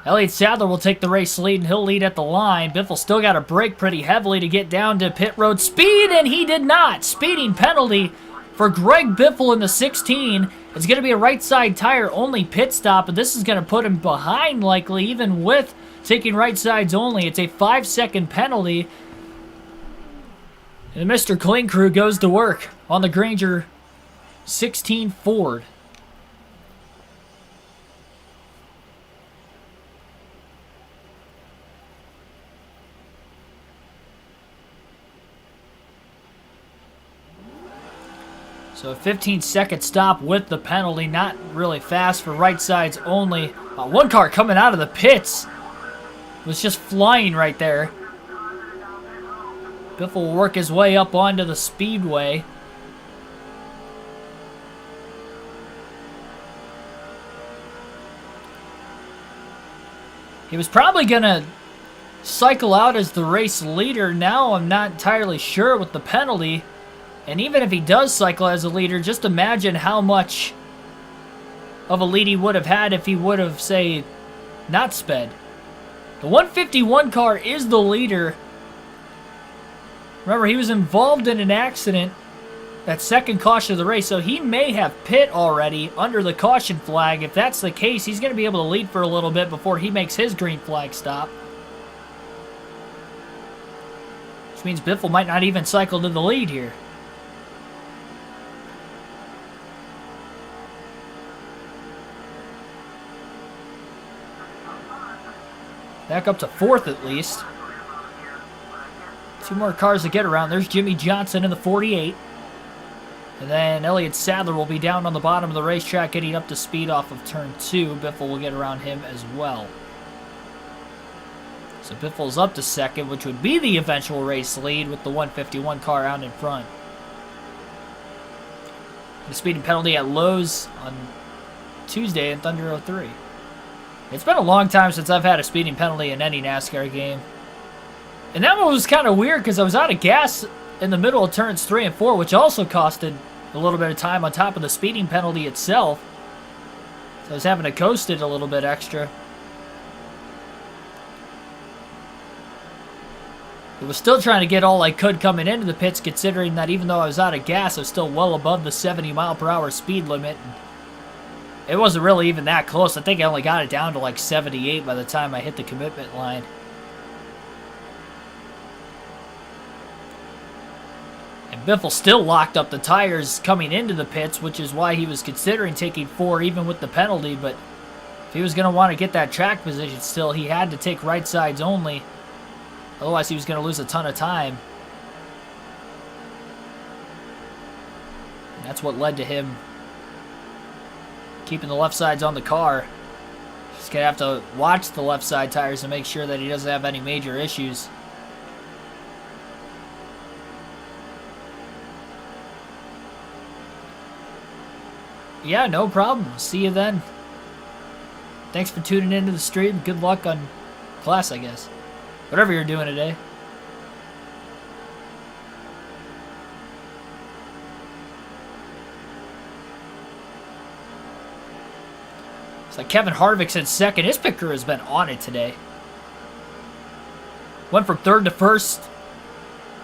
Elliott Sadler will take the race lead, and he'll lead at the line. Biffle still got to brake pretty heavily to get down to pit road speed, and he did not. Speeding penalty for Greg Biffle in the 16. It's going to be a right side tire only pit stop, and this is going to put him behind likely, even with taking right sides only. It's a 5-second penalty. And Mr. Clean Crew goes to work on the Granger 16 Ford. So a 15-second stop with the penalty. Not really fast for right sides only. One car coming out of the pits was just flying right there. Biffle will work his way up onto the speedway. He was probably going to cycle out as the race leader. Now I'm not entirely sure with the penalty. And even if he does cycle as a leader, just imagine how much of a lead he would have had if he would have, say, not sped. The 151 car is the leader. Remember, he was involved in an accident, that second caution of the race, so he may have pit already under the caution flag. If that's the case, he's going to be able to lead for a little bit before he makes his green flag stop. Which means Biffle might not even cycle to the lead here. Back up to 4th at least. 2 more cars to get around. There's Jimmy Johnson in the 48. And then Elliott Sadler will be down on the bottom of the racetrack getting up to speed off of turn 2. Biffle will get around him as well. So Biffle's up to 2nd, which would be the eventual race lead with the 151 car out in front. The speeding penalty at Lowe's on Tuesday in Thunder 03. It's been a long time since I've had a speeding penalty in any NASCAR game. And that one was kind of weird because I was out of gas in the middle of turns 3 and 4, which also costed a little bit of time on top of the speeding penalty itself. So I was having to coast it a little bit extra. I was still trying to get all I could coming into the pits, considering that even though I was out of gas, I was still well above the 70-mile-per-hour speed limit. It wasn't really even that close. I think I only got it down to like 78 by the time I hit the commitment line. And Biffle still locked up the tires coming into the pits, which is why he was considering taking 4 even with the penalty. But if he was going to want to get that track position still, he had to take right sides only. Otherwise, he was going to lose a ton of time. And that's what led to him keeping the left sides on the car. He's going to have to watch the left side tires to make sure that he doesn't have any major issues. Yeah, no problem. See you then. Thanks for tuning into the stream. Good luck on class, I guess. Whatever you're doing today. It's like Kevin Harvick's in second. His pit crew has been on it today. Went from third to first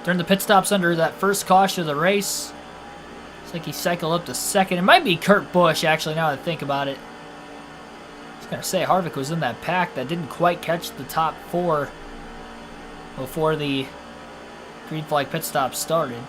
during the pit stops under that first caution of the race. It's like he cycled up to second. It might be Kurt Busch, actually, now that I think about it. I was going to say, Harvick was in that pack that didn't quite catch the top 4 before the green flag pit stop started.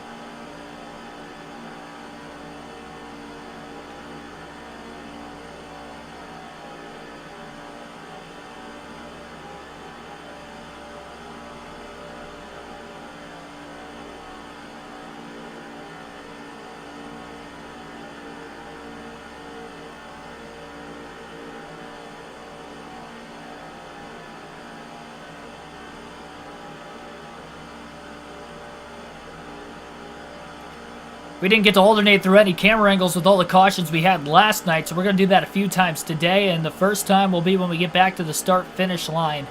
We didn't get to alternate through any camera angles with all the cautions we had last night, so we're going to do that a few times today, and the first time will be when we get back to the start-finish line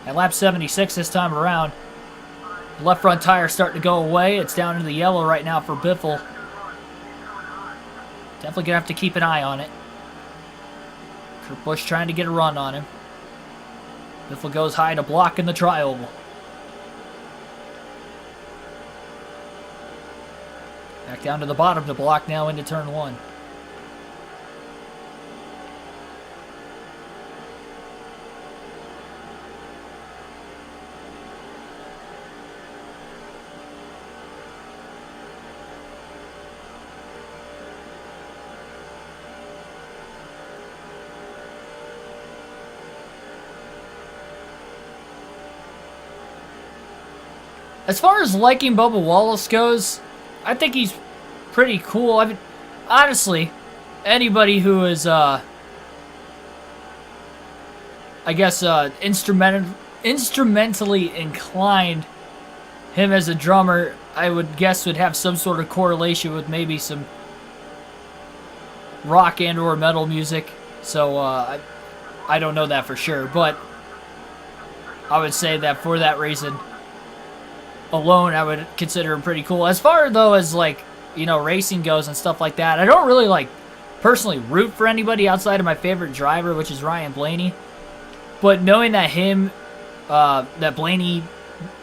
at lap 76 this time around. The left front tire starting to go away. It's down into the yellow right now for Biffle. Definitely going to have to keep an eye on it. Kurt Busch trying to get a run on him. Biffle goes high to block in the tri-oval. Back down to the bottom to block now into turn 1. As far as liking Bubba Wallace goes, I think he's pretty cool. I mean, honestly, anybody who is, I guess, instrumentally inclined, him as a drummer, I would guess would have some sort of correlation with maybe some rock and or metal music. So, I don't know that for sure, but I would say that for that reason alone, I would consider him pretty cool. As far, though, as, like, you know, racing goes and stuff like that, I don't really, like, personally root for anybody outside of my favorite driver, which is Ryan Blaney. But knowing that him, that Blaney,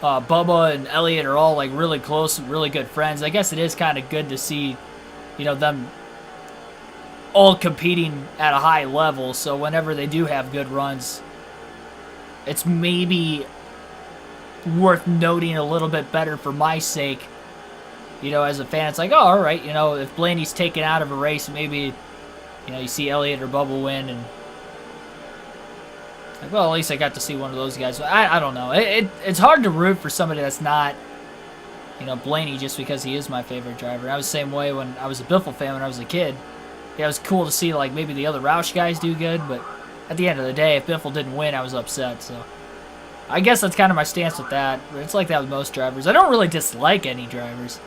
Bubba, and Elliott are all, like, really close, really good friends, I guess it is kind of good to see, you know, them all competing at a high level. So whenever they do have good runs, it's maybe worth noting a little bit better for my sake. You know, as a fan, it's like, oh, all right, you know, if Blaney's taken out of a race, maybe, you know, you see Elliott or Bubba win, and like, well, at least I got to see one of those guys. I don't know. It's hard to root for somebody that's not, you know, Blaney just because he is my favorite driver. I was the same way when I was a Biffle fan when I was a kid. Yeah, it was cool to see, like, maybe the other Roush guys do good, but at the end of the day, if Biffle didn't win, I was upset, so I guess that's kind of my stance with that. But it's like that with most drivers. I don't really dislike any drivers.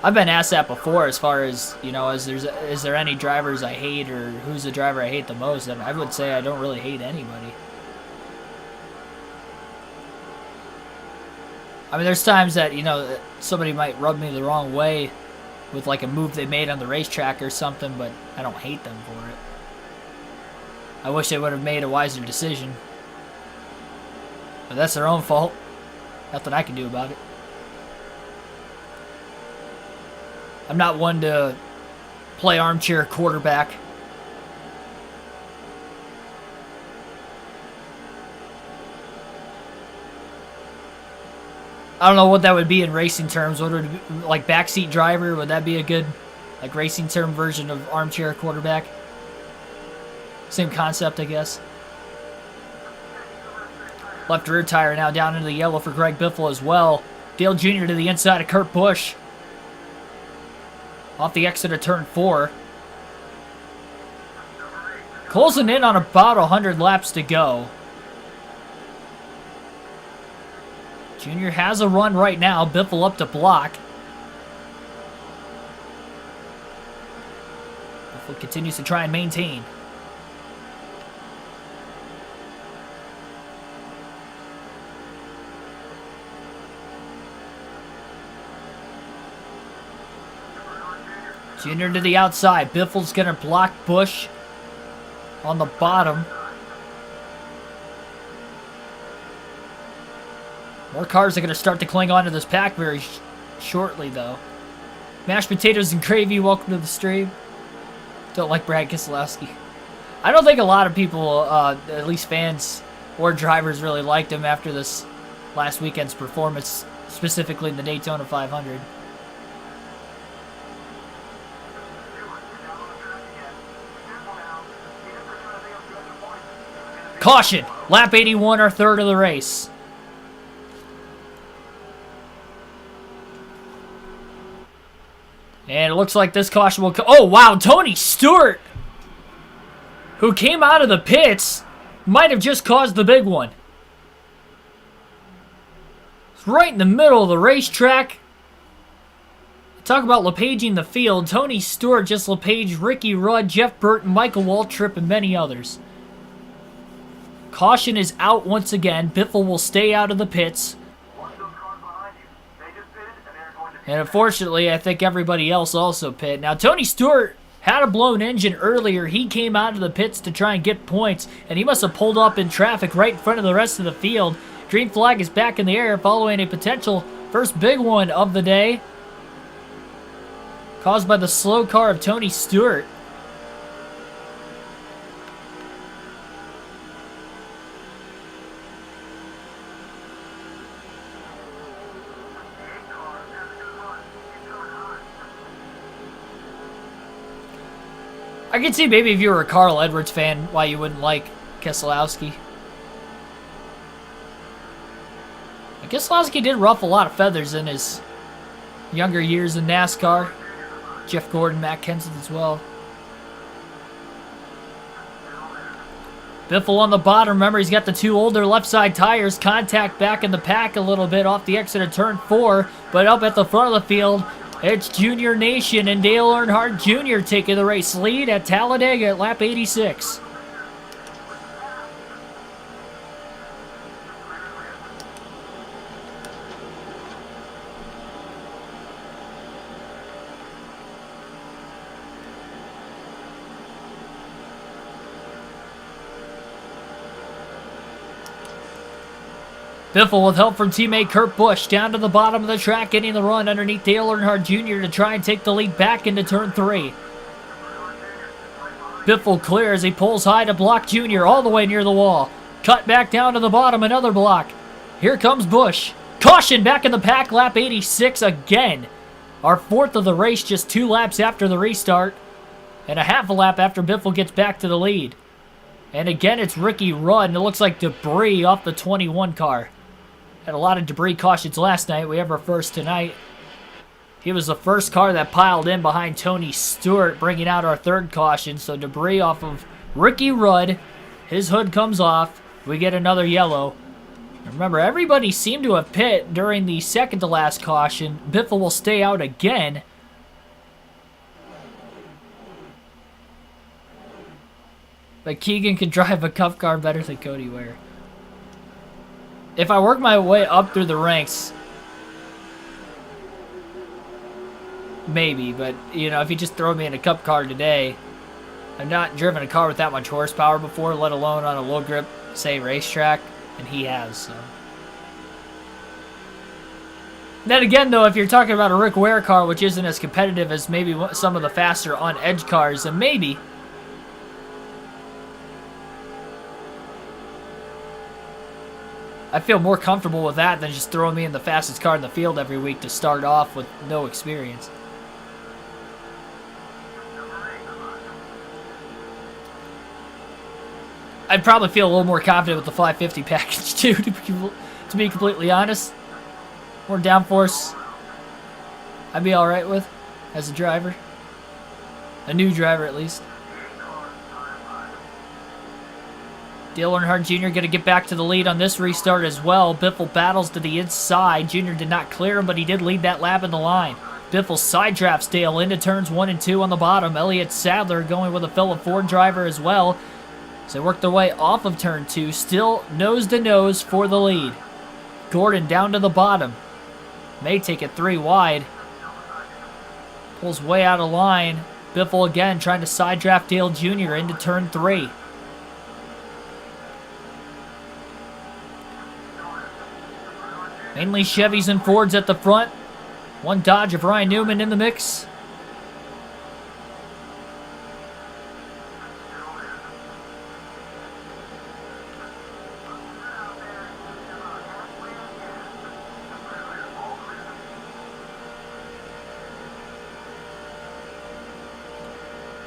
I've been asked that before as far as, you know, is there any drivers I hate or who's the driver I hate the most? And I would say I don't really hate anybody. I mean, there's times that, you know, somebody might rub me the wrong way with like a move they made on the racetrack or something, but I don't hate them for it. I wish they would have made a wiser decision. But that's their own fault. Nothing I can do about it. I'm not one to play armchair quarterback. I don't know what that would be in racing terms. What would it be, like backseat driver? Would that be a good like racing term version of armchair quarterback? Same concept, I guess. Left rear tire now down into the yellow for Greg Biffle as well. Dale Jr. to the inside of Kurt Busch. Off the exit of turn 4. Closing in on about 100 laps to go. Junior has a run right now. Biffle up to block. Biffle continues to try and maintain. Junior to the outside. Biffle's going to block Busch on the bottom. More cars are going to start to cling onto this pack very shortly, though. Mashed potatoes and gravy, welcome to the stream. Don't like Brad Keselowski. I don't think a lot of people, at least fans or drivers, really liked him after this last weekend's performance, specifically in the Daytona 500. Caution! Lap 81, our third of the race. And it looks like this caution will... Oh, wow! Tony Stewart, who came out of the pits, might have just caused the big one. It's right in the middle of the racetrack. Talk about LePaging the field. Tony Stewart just LePage, Ricky Rudd, Jeff Burton, Michael Waltrip, and many others. Caution is out once again. Biffle will stay out of the pits. And unfortunately, I think everybody else also pit. Now, Tony Stewart had a blown engine earlier. He came out of the pits to try and get points, and he must have pulled up in traffic right in front of the rest of the field. Green flag is back in the air following a potential first big one of the day, caused by the slow car of Tony Stewart. I can see maybe if you were a Carl Edwards fan why you wouldn't like Keselowski. Keselowski did ruffle a lot of feathers in his younger years in NASCAR. Jeff Gordon, Matt Kenseth as well. Biffle on the bottom. Remember, he's got the two older left side tires. Contact back in the pack a little bit off the exit of turn 4. But up at the front of the field, it's Junior Nation and Dale Earnhardt Jr. taking the race lead at Talladega at lap 86. Biffle with help from teammate Kurt Busch down to the bottom of the track, getting the run underneath Dale Earnhardt Jr. to try and take the lead back into turn 3. Biffle clears, he pulls high to block Jr. all the way near the wall. Cut back down to the bottom, another block. Here comes Busch. Caution back in the pack, lap 86 again. Our fourth of the race, just 2 laps after the restart. And a half a lap after Biffle gets back to the lead. And again, it's Ricky Rudd, and it looks like debris off the 21 car. Had a lot of debris cautions last night. We have our first tonight. He was the first car that piled in behind Tony Stewart, bringing out our third caution. So debris off of Ricky Rudd. His hood comes off. We get another yellow. Remember, everybody seemed to have pit during the second to last caution. Biffle will stay out again. But Keegan can drive a Cup car better than Cody Ware. If I work my way up through the ranks, maybe. But, you know, if you just throw me in a Cup car today, I've not driven a car with that much horsepower before, let alone on a low grip, say, racetrack, and he has, so. Then again, though, if you're talking about a Rick Ware car, which isn't as competitive as maybe some of the faster on-edge cars, then maybe. I feel more comfortable with that than just throwing me in the fastest car in the field every week to start off with no experience. I'd probably feel a little more confident with the 550 package, too, to be completely honest. More downforce, I'd be alright with as a driver. A new driver, at least. Dale Earnhardt Jr. going to get back to the lead on this restart as well. Biffle battles to the inside. Jr. did not clear him, but he did lead that lap in the line. Biffle side drafts Dale into turns 1 and 2 on the bottom. Elliott Sadler going with a Phillip Ford driver as well. So they work their way off of turn 2, still nose to nose for the lead. Gordon down to the bottom. May take it 3 wide. Pulls way out of line. Biffle again trying to side draft Dale Jr. into turn 3. Mainly Chevys and Fords at the front. One Dodge of Ryan Newman in the mix.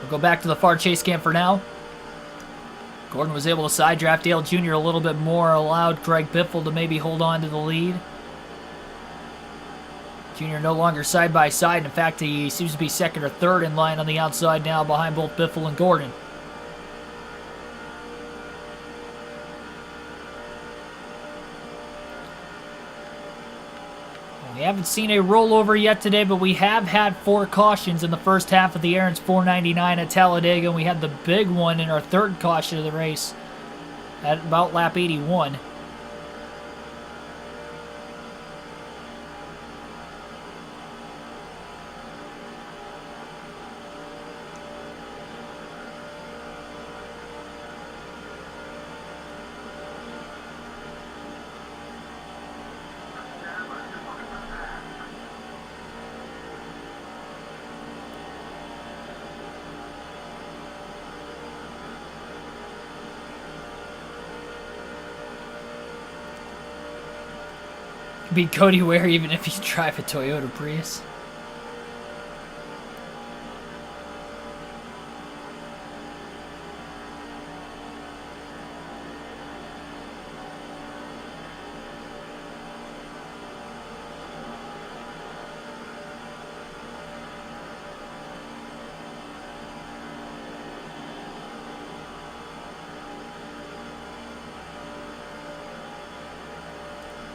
We'll go back to the far chase cam for now. Gordon was able to side draft Dale Jr. a little bit more, allowed Greg Biffle to maybe hold on to the lead. Jr. no longer side by side. In fact, he seems to be second or third in line on the outside now behind both Biffle and Gordon. We haven't seen a rollover yet today, but we have had 4 cautions in the first half of the Aaron's 499 at Talladega, and we had the big one in our third caution of the race at about lap 81. Beat Cody Ware even if he's driving a Toyota Prius.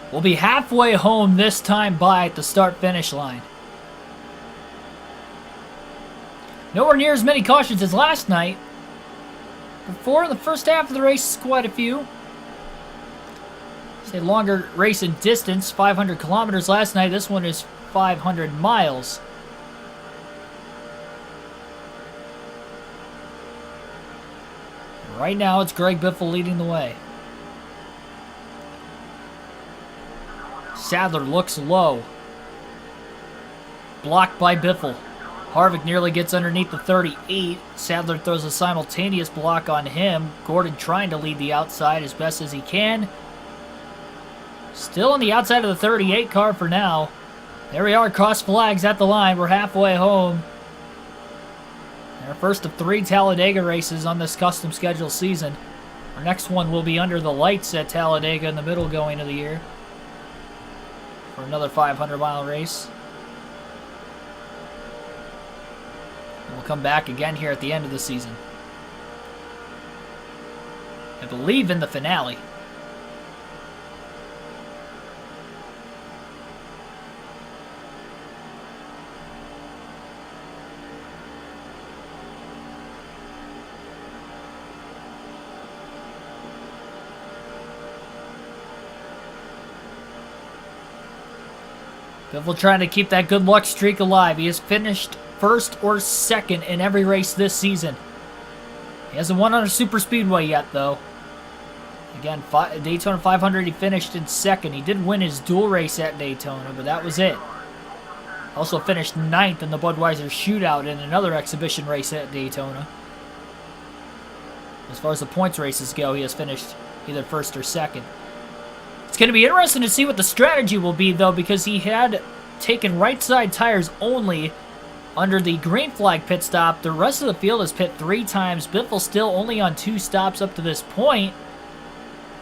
We'll be halfway home this time by at the start-finish line. Nowhere near as many cautions as last night. Before in the first half of the race, quite a few. Say longer race in distance, 500 kilometers last night. This one is 500 miles. Right now, it's Greg Biffle leading the way. Sadler looks low. Blocked by Biffle. Harvick nearly gets underneath the 38. Sadler throws a simultaneous block on him. Gordon trying to lead the outside as best as he can. Still on the outside of the 38 car for now. There we are, cross flags at the line. We're halfway home. Our first of 3 Talladega races on this custom schedule season. Our next one will be under the lights at Talladega in the middle going of the year. For another 500-mile race. And we'll come back again here at the end of the season. I believe in the finale. Biffle trying to keep that good luck streak alive. He has finished first or second in every race this season. He hasn't won on a super speedway yet, though. Again, Daytona 500, he finished in second. He did win his dual race at Daytona, but that was it. Also finished ninth in the Budweiser Shootout in another exhibition race at Daytona. As far as the points races go, he has finished either first or second. It's going to be interesting to see what the strategy will be, though, because he had taken right side tires only under the green flag pit stop. The rest of the field has pit 3 times. Biffle still only on 2 stops up to this point.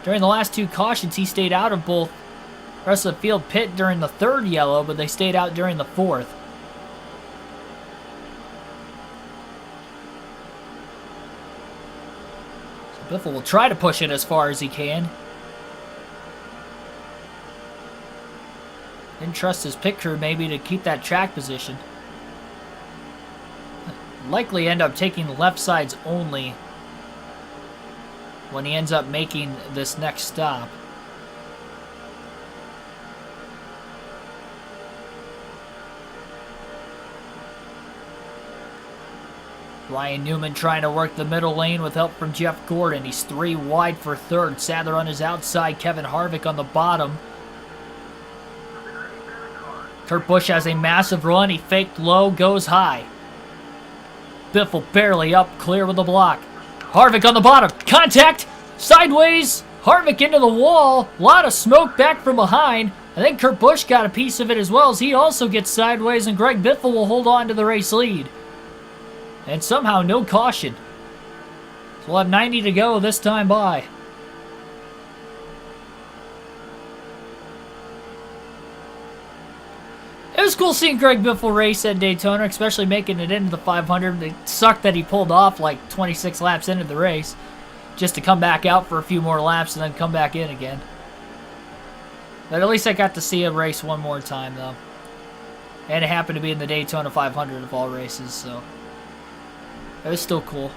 During the last 2 cautions, he stayed out of both. The rest of the field pit during the 3rd yellow, but they stayed out during the 4th. So Biffle will try to push it as far as he can. Didn't trust his pit crew maybe to keep that track position. Likely end up taking left sides only when he ends up making this next stop. Ryan Newman trying to work the middle lane with help from Jeff Gordon. He's 3 wide for 3rd. Sadler on his outside. Kevin Harvick on the bottom. Kurt Busch has a massive run. He faked low, goes high. Biffle barely up, clear with the block. Harvick on the bottom. Contact! Sideways! Harvick into the wall. A lot of smoke back from behind. I think Kurt Busch got a piece of it as well, as he also gets sideways, and Greg Biffle will hold on to the race lead. And somehow no caution. So we'll have 90 to go this time by. It was cool seeing Greg Biffle race at Daytona, especially making it into the 500. It sucked that he pulled off like 26 laps into the race, just to come back out for a few more laps and then come back in again. But at least I got to see him race one more time, though. And it happened to be in the Daytona 500 of all races, so it was still cool.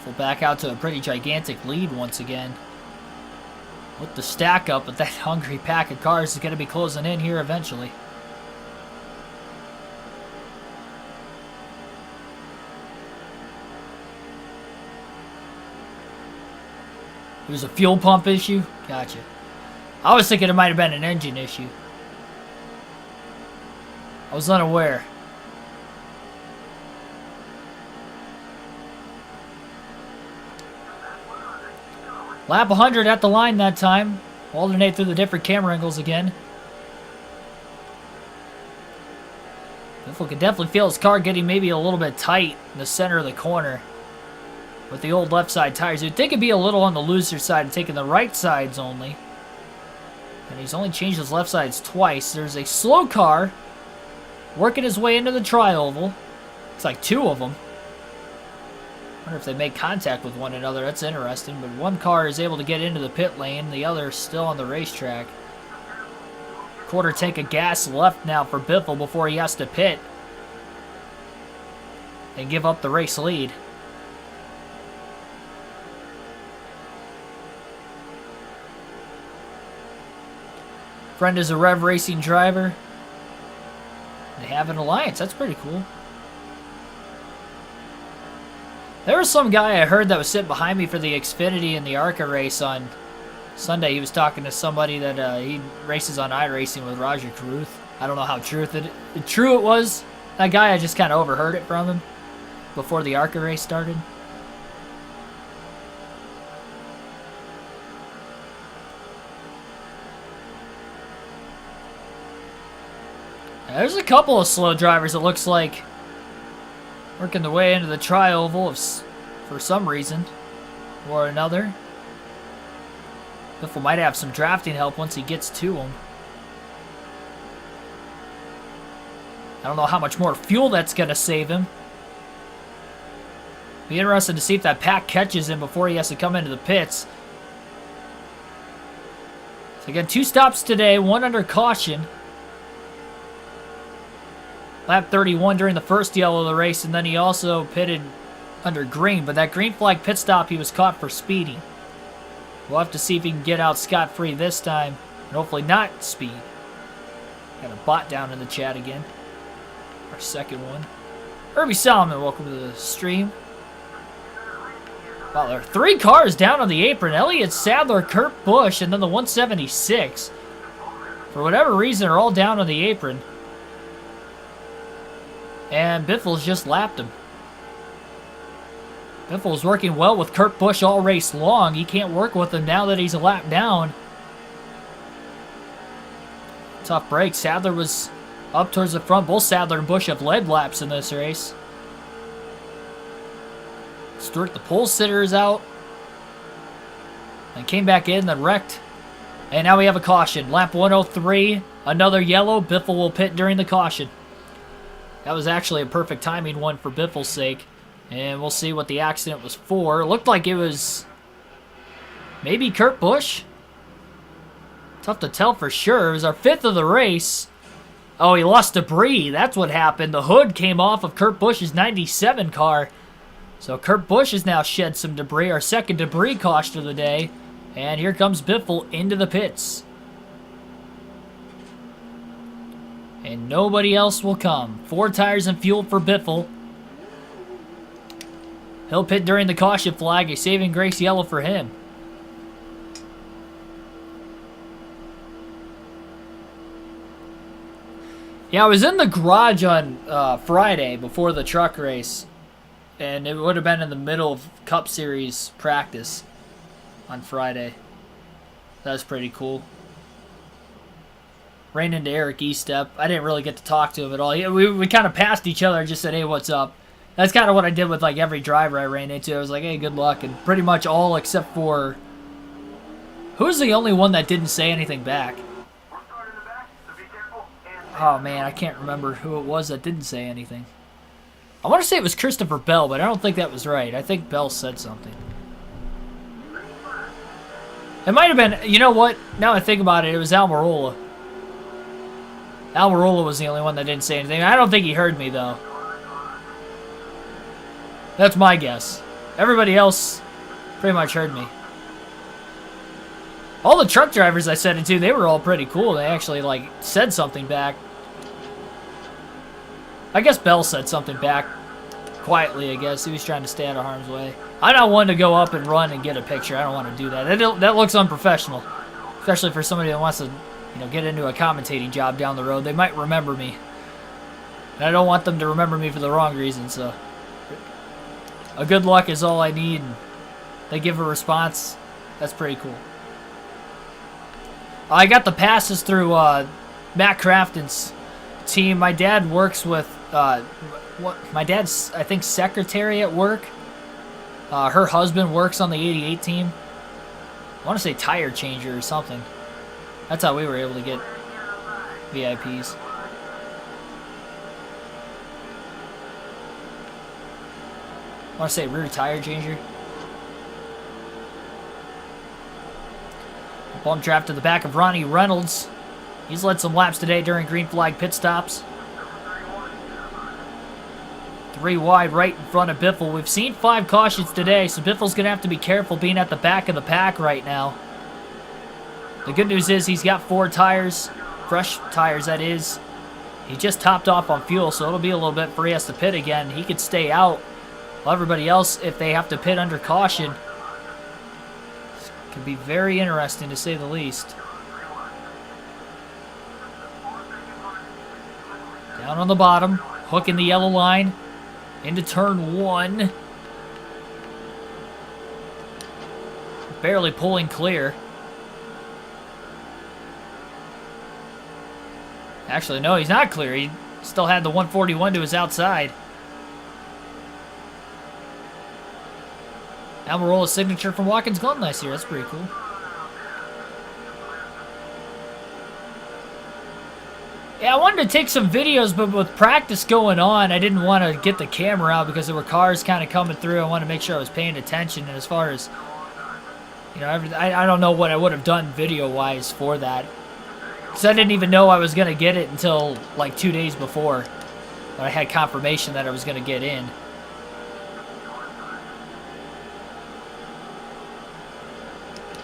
We'll back out to a pretty gigantic lead once again. With the stack up, but that hungry pack of cars is going to be closing in here eventually. It was a fuel pump issue? Gotcha. I was thinking it might have been an engine issue. I was unaware. Lap 100 at the line that time. Alternate through the different camera angles again. Biffle can definitely feel his car getting maybe a little bit tight in the center of the corner with the old left side tires. You'd think it'd be a little on the looser side and taking the right sides only. And he's only changed his left sides twice. There's a slow car working his way into the tri-oval. It's like 2 of them. I wonder if they make contact with one another. That's interesting. But one car is able to get into the pit lane. The other is still on the racetrack. Quarter tank of gas left now for Biffle before he has to pit and give up the race lead. Friend is a Rev Racing driver. They have an alliance. That's pretty cool. There was some guy I heard that was sitting behind me for the Xfinity and the ARCA race on Sunday. He was talking to somebody that he races on iRacing with Roger Carruth. I don't know how true it was. That guy, I just kind of overheard it from him before the ARCA race started. There's a couple of slow drivers, it looks like, working their way into the tri-oval for some reason or another. Biffle might have some drafting help once he gets to him. I don't know how much more fuel that's going to save him. Be interested to see if that pack catches him before he has to come into the pits. So again, 2 stops today, 1 under caution. Lap 31 during the first yellow of the race, and then he also pitted under green. But that green flag pit stop, he was caught for speeding. We'll have to see if he can get out scot-free this time, and hopefully not speed. Got a bot down in the chat again. Our second one. Herbie Solomon, welcome to the stream. Wow, there are 3 cars down on the apron. Elliott Sadler, Kurt Busch, and then the 176. For whatever reason, are all down on the apron. And Biffle's just lapped him. Biffle's working well with Kurt Busch all race long. He can't work with him now that he's a lap down. Tough break. Sadler was up towards the front. Both Sadler and Busch have led laps in this race. Stewart, the pole sitter, is out. And came back in, then wrecked. And now we have a caution. Lap 103, another yellow. Biffle will pit during the caution. That was actually a perfect timing one for Biffle's sake. And we'll see what the accident was for. It looked like it was maybe Kurt Busch. Tough to tell for sure. It was our 5th of the race. Oh, he lost debris. That's what happened. The hood came off of Kurt Busch's 97 car. So Kurt Busch has now shed some debris. Our second debris caution of the day. And here comes Biffle into the pits. And nobody else will come. 4 tires and fuel for Biffle. He'll pit during the caution flag. A saving grace yellow for him. Yeah, I was in the garage on Friday before the truck race. And it would have been in the middle of Cup Series practice on Friday. That was pretty cool. Ran into Eric Estep. I didn't really get to talk to him at all. We kind of passed each other and just said, hey, what's up? That's kind of what I did with like every driver I ran into. I was like, hey, good luck. And pretty much all except for... Who's the only one that didn't say anything back? Oh, man, I can't remember who it was that didn't say anything. I want to say it was Christopher Bell, but I don't think that was right. I think Bell said something. It might have been... You know what? Now I think about it, it was Almirola. Almirola was the only one that didn't say anything. I don't think he heard me, though. That's my guess. Everybody else pretty much heard me. All the truck drivers I said it to, they were all pretty cool. They actually, like, said something back. I guess Bell said something back quietly, I guess. He was trying to stay out of harm's way. I'm not one to go up and run and get a picture. I don't want to do that. That looks unprofessional. Especially for somebody that wants to, you know, get into a commentating job down the road. They might remember me. And I don't want them to remember me for the wrong reason, so... A good luck is all I need. They give a response. That's pretty cool. I got the passes through Matt Crafton's team. My dad works with my dad's, I think, secretary at work. Her husband works on the 88 team. I want to say tire changer or something. That's how we were able to get VIPs. I want to say rear tire changer. Bump draft to the back of Ronnie Reynolds. He's led some laps today during green flag pit stops. 3 wide right in front of Biffle. We've seen 5 cautions today, so Biffle's going to have to be careful being at the back of the pack right now. The good news is he's got 4 tires. Fresh tires, that is. He just topped off on fuel, so it'll be a little bit before he has to pit again. He could stay out. Well, everybody else, if they have to pit under caution, could be very interesting to say the least. Down on the bottom, hook in the yellow line, into turn 1. Barely pulling clear. Actually, no, he's not clear. He still had the 141 to his outside. Almirola's signature from Watkins Glen last year. That's pretty cool. Yeah, I wanted to take some videos, but with practice going on, I didn't want to get the camera out because there were cars kind of coming through. I wanted to make sure I was paying attention. And as far as, you know, I don't know what I would have done video-wise for that. Because I didn't even know I was going to get it until like 2 days before. When I had confirmation that I was going to get in.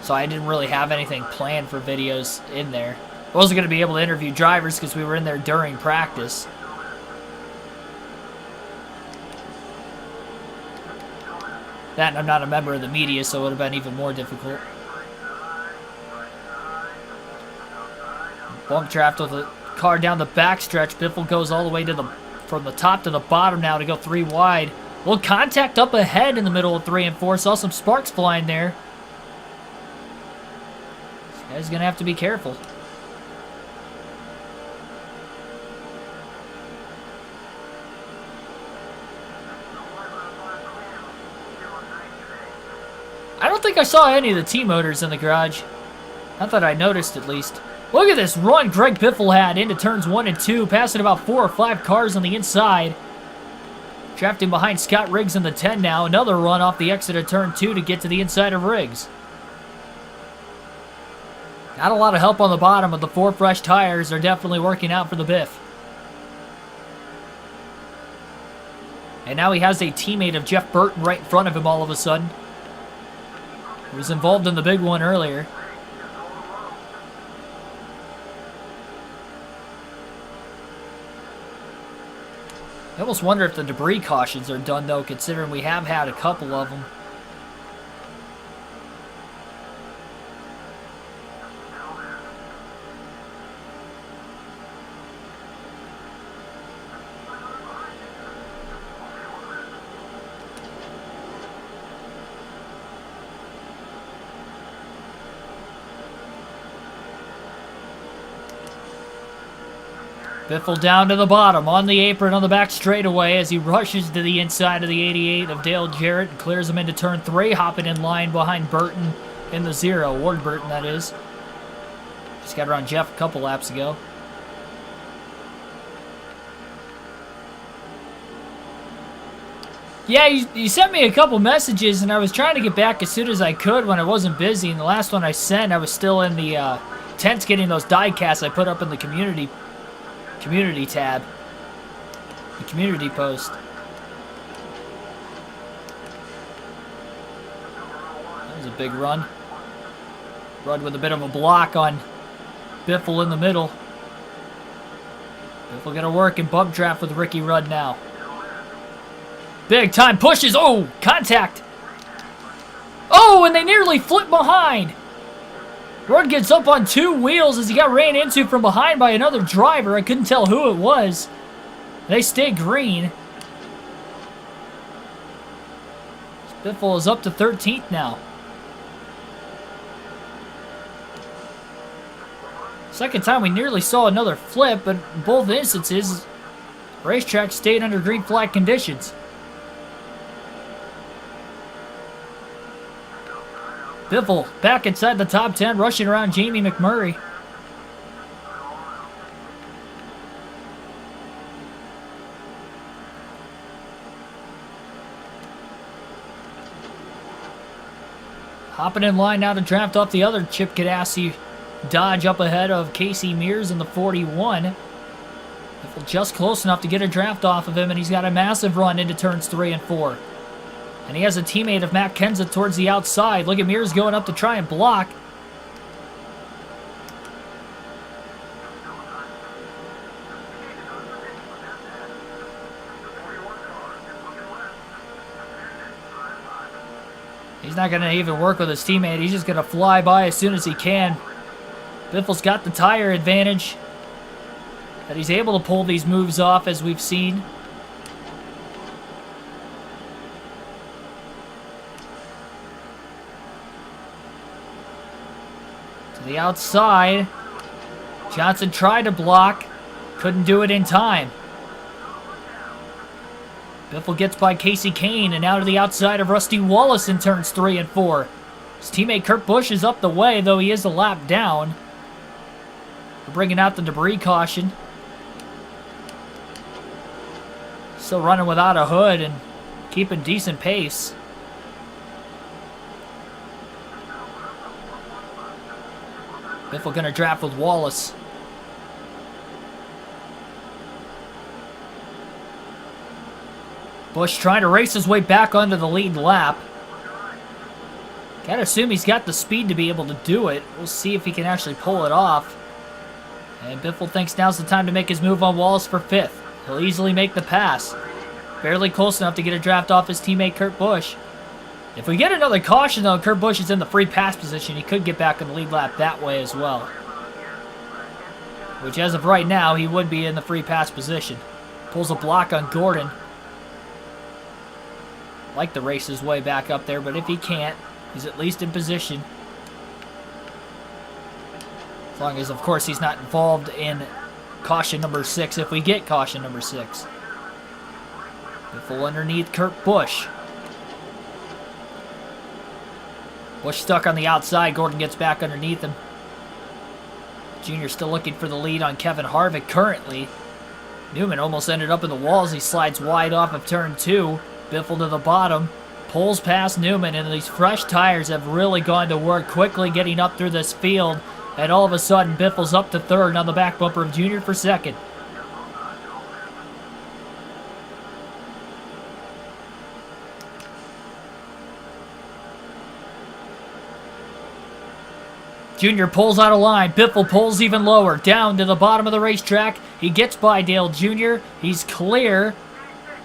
So I didn't really have anything planned for videos in there. I wasn't going to be able to interview drivers because we were in there during practice. That and I'm not a member of the media, so it would have been even more difficult. Bump draft with the car down the backstretch. Biffle goes all the way to from the top to the bottom now to go 3 wide. A little contact up ahead in the middle of 3 and 4. Saw some sparks flying there. This guy's going to have to be careful. I don't think I saw any of the T-motors in the garage. Not that I noticed, at least. Look at this run Greg Biffle had into turns 1 and 2, passing about 4 or 5 cars on the inside. Drafting behind Scott Riggs in the 10 now. Another run off the exit of turn 2 to get to the inside of Riggs. Not a lot of help on the bottom, but the 4 fresh tires are definitely working out for the Biff. And now he has a teammate of Jeff Burton right in front of him all of a sudden. He was involved in the big one earlier. I almost wonder if the debris cautions are done, though, considering we have had a couple of them. Biffle down to the bottom, on the apron on the back straightaway as he rushes to the inside of the 88 of Dale Jarrett and clears him into turn 3, hopping in line behind Burton in the 0. Ward Burton, that is. Just got around Jeff a couple laps ago. Yeah, you sent me a couple messages, and I was trying to get back as soon as I could when I wasn't busy. And the last one I sent, I was still in the tents getting those die casts I put up in the community tab. The community post. That was a big run. Run with a bit of a block on Biffle in the middle. Biffle gonna work and bump draft with Ricky Rudd now. Big time pushes. Oh, contact. Oh, and they nearly flip behind. Rudd gets up on 2 wheels as he got ran into from behind by another driver. I couldn't tell who it was. They stay green. Biffle is up to 13th now. Second time we nearly saw another flip, but in both instances, racetrack stayed under green flag conditions. Biffle back inside the top 10, rushing around Jamie McMurray. Hopping in line now to draft off the other Chip Ganassi Dodge up ahead of Casey Mears in the 41. Biffle just close enough to get a draft off of him, and he's got a massive run into turns 3 and 4. And he has a teammate of Matt Kenseth towards the outside. Look at Mears going up to try and block. He's not going to even work with his teammate. He's just going to fly by as soon as he can. Biffle's got the tire advantage. That he's able to pull these moves off, as we've seen. The outside. Johnson tried to block. Couldn't do it in time. Biffle gets by Casey Kane and out to the outside of Rusty Wallace in turns 3 and 4. His teammate Kurt Busch is up the way, though he is a lap down. We're bringing out the debris caution. Still running without a hood and keeping decent pace. Biffle gonna draft with Wallace. Busch trying to race his way back onto the lead lap. Gotta assume he's got the speed to be able to do it. We'll see if he can actually pull it off. And Biffle thinks now's the time to make his move on Wallace for 5th. He'll easily make the pass. Barely close enough to get a draft off his teammate Kurt Busch. If we get another caution though, Kurt Busch is in the free pass position. He could get back in the lead lap that way as well. Which as of right now, he would be in the free pass position. Pulls a block on Gordon. Like to race his way back up there, but if he can't, he's at least in position. As long as, of course, he's not involved in caution number 6 if we get caution number 6. Biffle underneath Kurt Busch. Busch stuck on the outside. Gordon gets back underneath him. Junior still looking for the lead on Kevin Harvick currently. Newman almost ended up in the walls. He slides wide off of turn 2. Biffle to the bottom. Pulls past Newman, and these fresh tires have really gone to work, quickly getting up through this field. And all of a sudden, Biffle's up to 3rd on the back bumper of Junior for 2nd. Junior pulls out of line. Biffle pulls even lower, down to the bottom of the racetrack. He gets by Dale Jr. He's clear.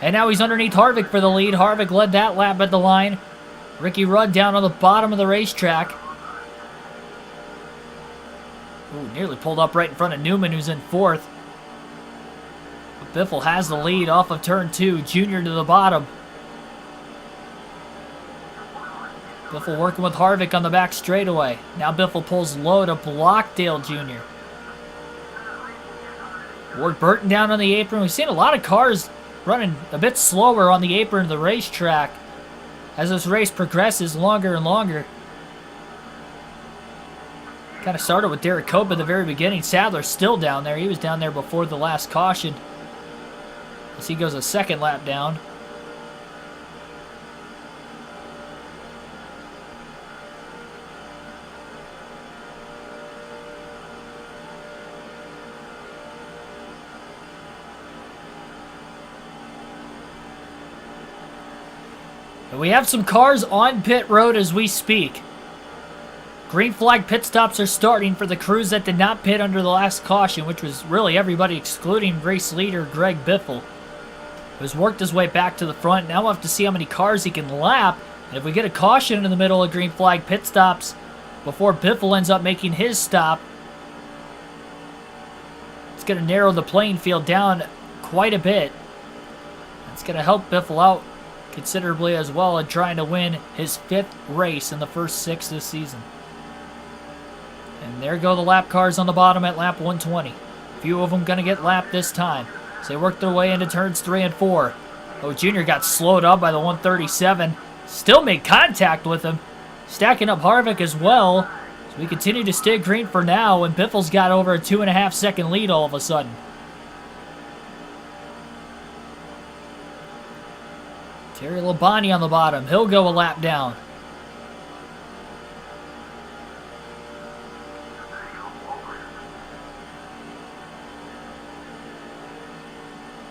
And now he's underneath Harvick for the lead. Harvick led that lap at the line. Ricky Rudd down on the bottom of the racetrack. Ooh, nearly pulled up right in front of Newman, who's in 4th. But Biffle has the lead off of turn 2. Junior to the bottom. Biffle working with Harvick on the back straightaway. Now Biffle pulls low to block Dale Jr. Ward Burton down on the apron. We've seen a lot of cars running a bit slower on the apron of the racetrack as this race progresses longer and longer. Kind of started with Derek Cope at the very beginning. Sadler's still down there. He was down there before the last caution, as he goes a 2nd lap down. And we have some cars on pit road as we speak. Green flag pit stops are starting for the crews that did not pit under the last caution, which was really everybody excluding race leader Greg Biffle, who's worked his way back to the front. Now we'll have to see how many cars he can lap. And if we get a caution in the middle of green flag pit stops before Biffle ends up making his stop, it's going to narrow the playing field down quite a bit. It's going to help Biffle out considerably as well in trying to win his 5th race in the first 6 this season. And there go the lap cars on the bottom at lap 120. A few of them going to get lapped this time as they work their way into turns 3 and 4. Oh, Junior got slowed up by the 137. Still made contact with him. Stacking up Harvick as well. So we continue to stay green for now, and Biffle's got over a 2.5 second lead all of a sudden. Terry Labonte on the bottom. He'll go a lap down.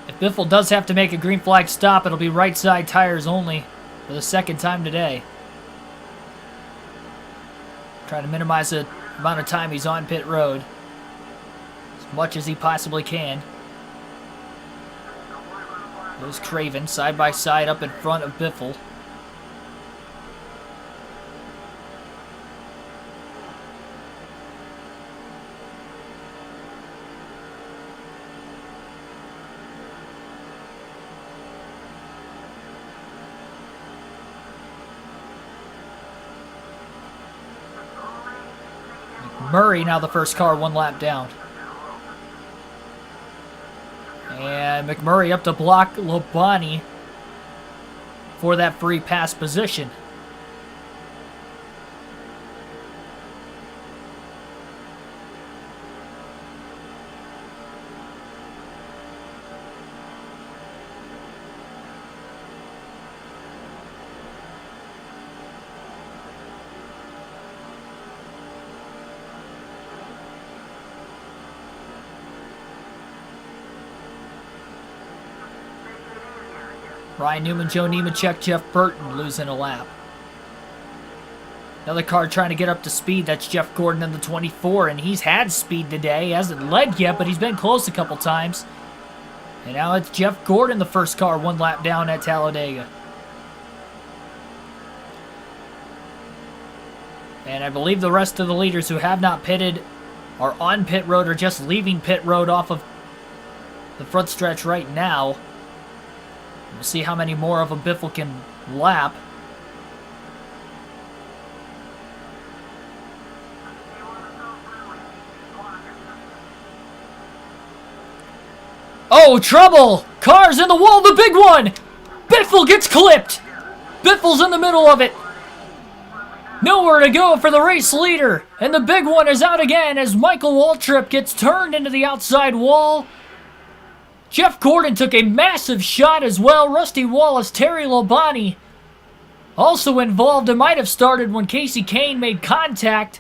If Biffle does have to make a green flag stop, it'll be right side tires only for the 2nd time today. Trying to minimize the amount of time he's on pit road as much as he possibly can. There's Craven side by side up in front of Biffle. Murray now the first car 1 lap down. And McMurray up to block Labonte for that free pass position. Ryan Newman, Joe Nemechek, Jeff Burton losing a lap. Another car trying to get up to speed. That's Jeff Gordon in the 24, and he's had speed today. He hasn't led yet, but he's been close a couple times. And now it's Jeff Gordon, the first car, one lap down at Talladega. And I believe the rest of the leaders who have not pitted are on pit road or just leaving pit road off of the front stretch right now. We'll see how many more of them Biffle can lap. Oh, trouble! Cars in the wall, the big one! Biffle gets clipped! Biffle's in the middle of it. Nowhere to go for the race leader. And the big one is out again as Michael Waltrip gets turned into the outside wall. Jeff Gordon took a massive shot as well. Rusty Wallace, Terry Labonte also involved. It might have started when Casey Kane made contact.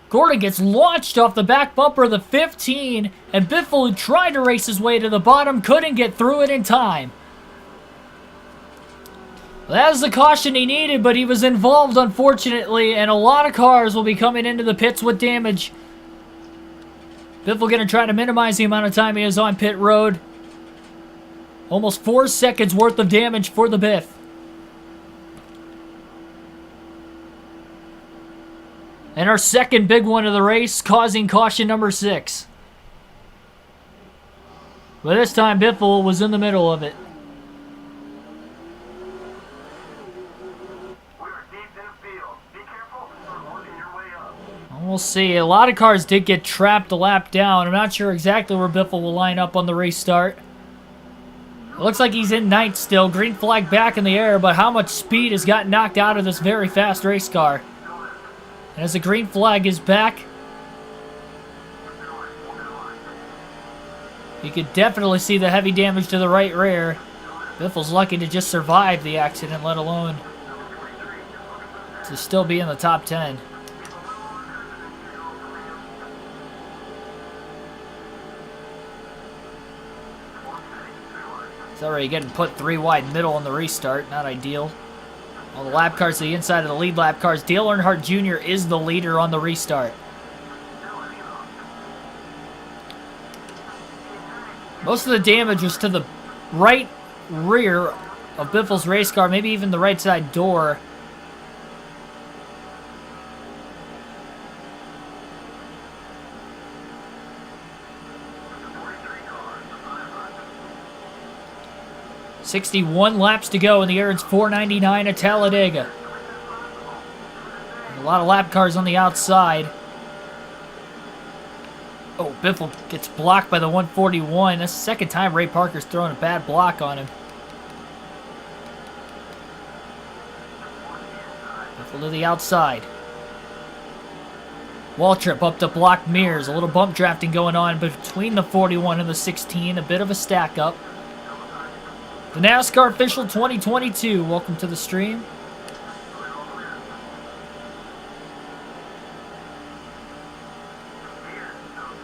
Gordon gets launched off the back bumper of the 15, and Biffle, who tried to race his way to the bottom, couldn't get through it in time. That was the caution he needed, but he was involved, unfortunately, and a lot of cars will be coming into the pits with damage. Biffle going to try to minimize the amount of time he is on pit road. Almost 4 seconds worth of damage for the Biff. And our second big one of the race, causing caution number 6. But this time, Biffle was in the middle of it. We'll see. A lot of cars did get trapped a lap down. I'm not sure exactly where Biffle will line up on the race start. It looks like he's in ninth still. Green flag back in the air, but how much speed has gotten knocked out of this very fast race car? And as the green flag is back, you could definitely see the heavy damage to the right rear. Biffle's lucky to just survive the accident, let alone to still be in the top 10. He's already getting put 3 wide middle on the restart. Not ideal. All the lap cars to the inside of the lead lap cars. Dale Earnhardt Jr. is the leader on the restart. Most of the damage was to the right rear of Biffle's race car, maybe even the right side door. "61 laps to go in the air. It's 499 at Talladega. A lot of lap cars on the outside. Oh, Biffle gets blocked by the 141. That's the second time Ray Parker's thrown a bad block on him. Biffle to the outside. Waltrip up to block Mears. A little bump drafting going on between the 41 and the 16. A bit of a stack up. The NASCAR Official 2022. Welcome to the stream.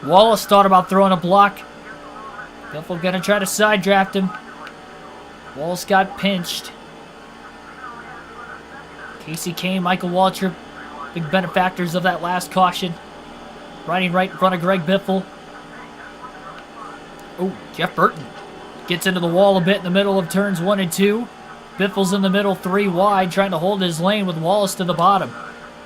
Wallace thought about throwing a block. Biffle gonna try to side draft him. Wallace got pinched. Casey Kane, Michael Waltrip, big benefactors of that last caution. Riding right in front of Greg Biffle. Oh, Jeff Burton gets into the wall a bit in the middle of turns 1 and 2. Biffle's in the middle 3 wide, trying to hold his lane with Wallace to the bottom.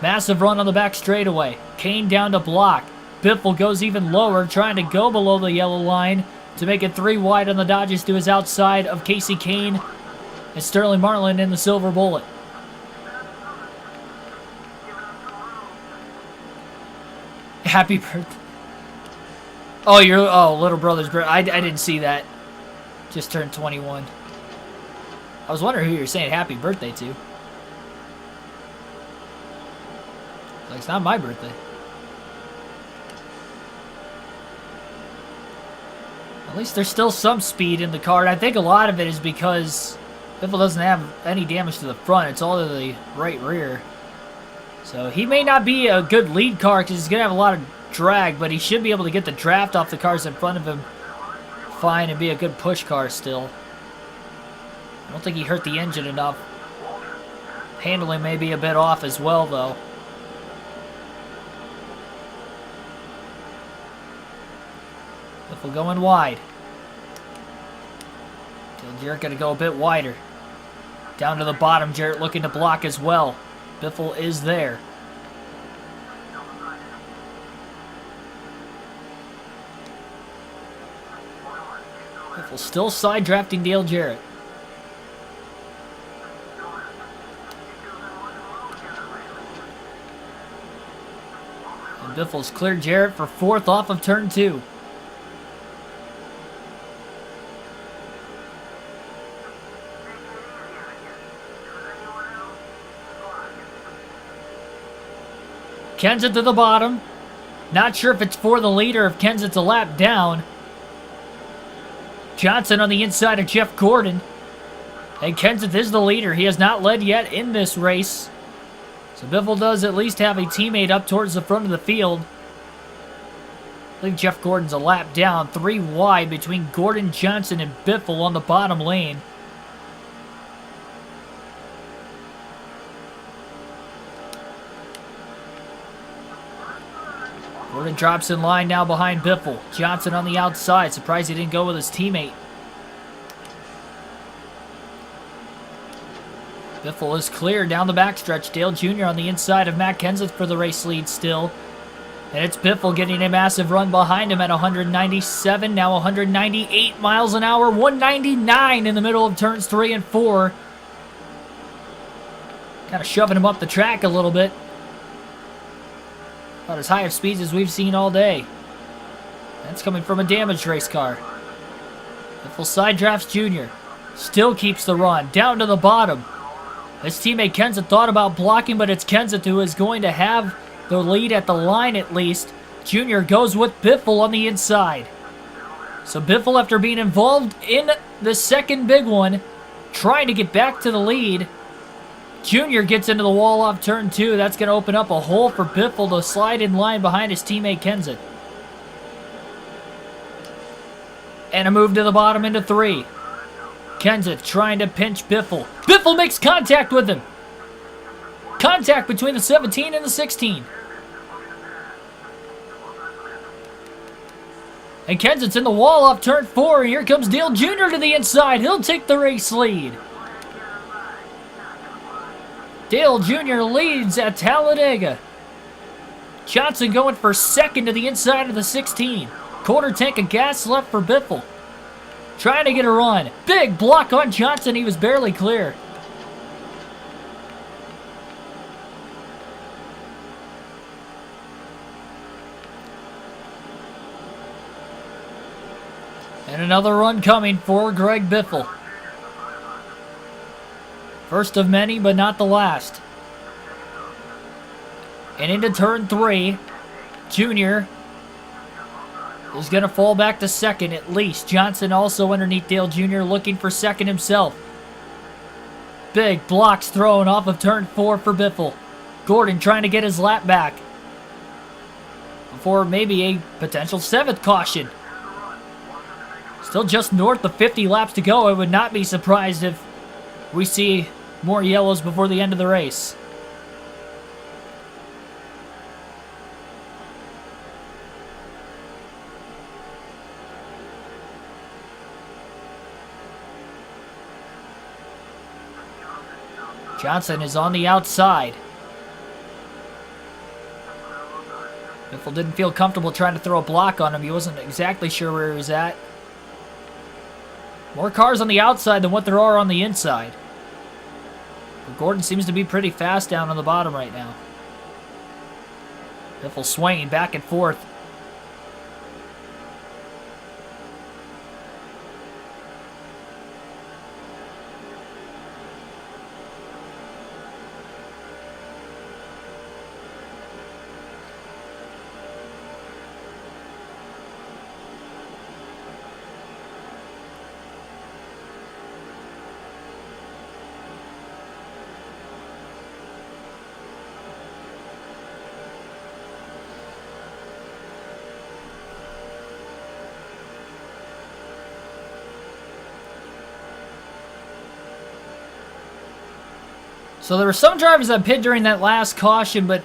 Massive run on the back straightaway. Kane down to block. Biffle goes even lower, trying to go below the yellow line to make it 3 wide on the Dodgers to his outside of Casey Kane and Sterling Marlin in the Silver Bullet. Happy birthday. Oh, little brother's birthday. I didn't see that. Just turned 21. I was wondering who you were saying happy birthday to. Like, it's not my birthday. At least there's still some speed in the car. And I think a lot of it is because Biffle doesn't have any damage to the front. It's all to the right rear. So he may not be a good lead car because he's going to have a lot of drag, but he should be able to get the draft off the cars in front of him fine and be a good push car still. I don't think he hurt the engine enough. Handling may be a bit off as well, though. Biffle going wide. Jarrett going to go a bit wider. Down to the bottom, Jarrett looking to block as well. Biffle is there. Biffle still side drafting Dale Jarrett. And Biffle's cleared Jarrett for 4th off of turn 2. Kenseth to the bottom. Not sure if it's for the lead or if Kenseth's a lap down. Johnson on the inside of Jeff Gordon. And Kenseth is the leader. He has not led yet in this race. So Biffle does at least have a teammate up towards the front of the field. I think Jeff Gordon's a lap down. 3 wide between Gordon, Johnson, and Biffle on the bottom lane. Gordon drops in line now behind Biffle. Johnson on the outside. Surprised he didn't go with his teammate. Biffle is clear down the backstretch. Dale Jr. on the inside of Matt Kenseth for the race lead still. And it's Biffle getting a massive run behind him at 197, now 198 miles an hour. 199 in the middle of turns 3 and 4. Kind of shoving him up the track a little bit. About as high of speeds as we've seen all day. That's coming from a damaged race car. Biffle side drafts Jr. Still keeps the run. Down to the bottom. His teammate Kenseth thought about blocking, but it's Kenseth who is going to have the lead at the line at least. Jr. goes with Biffle on the inside. So Biffle, after being involved in the second big one, trying to get back to the lead. Jr. gets into the wall off turn 2. That's going to open up a hole for Biffle to slide in line behind his teammate Kenseth. And a move to the bottom into 3. Kenseth trying to pinch Biffle. Biffle makes contact with him. Contact between the 17 and the 16. And Kenseth's in the wall off turn 4. And here comes Dale Jr. to the inside. He'll take the race lead. Dale Jr. leads at Talladega. Johnson going for 2nd to the inside of the 16. Quarter tank of gas left for Biffle. Trying to get a run. Big block on Johnson. He was barely clear. And another run coming for Greg Biffle. First of many, but not the last. And into turn 3, Jr. is going to fall back to 2nd at least. Johnson also underneath Dale Jr. looking for 2nd himself. Big blocks thrown off of turn 4 for Biffle. Gordon trying to get his lap back before maybe a potential 7th caution. Still just north of 50 laps to go. I would not be surprised if we see more yellows before the end of the race. Johnson is on the outside. Biffle didn't feel comfortable trying to throw a block on him. He wasn't exactly sure where he was at. More cars on the outside than what there are on the inside. But Gordon seems to be pretty fast down on the bottom right now. Biffle swinging back and forth. So there were some drivers that pit during that last caution, but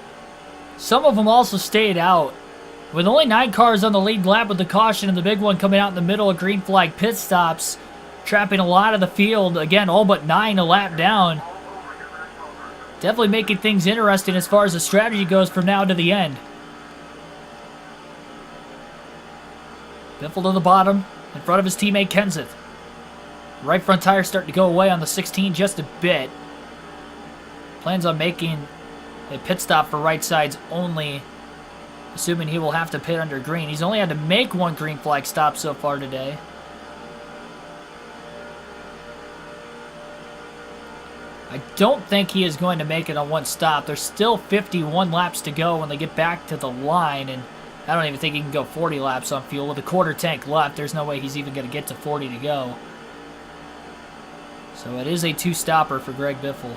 some of them also stayed out. With only 9 cars on the lead lap with the caution and the big one coming out in the middle of green flag pit stops, trapping a lot of the field, again, all but 9 a lap down. Definitely making things interesting as far as the strategy goes from now to the end. Biffle to the bottom, in front of his teammate Kenseth. Right front tire starting to go away on the 16 just a bit. Plans on making a pit stop for right sides only, assuming he will have to pit under green. He's only had to make 1 green flag stop so far today. I don't think he is going to make it on 1 stop. There's still 51 laps to go when they get back to the line, and I don't even think he can go 40 laps on fuel. With a quarter tank left, there's no way he's even going to get to 40 to go. So it is a 2-stopper for Greg Biffle.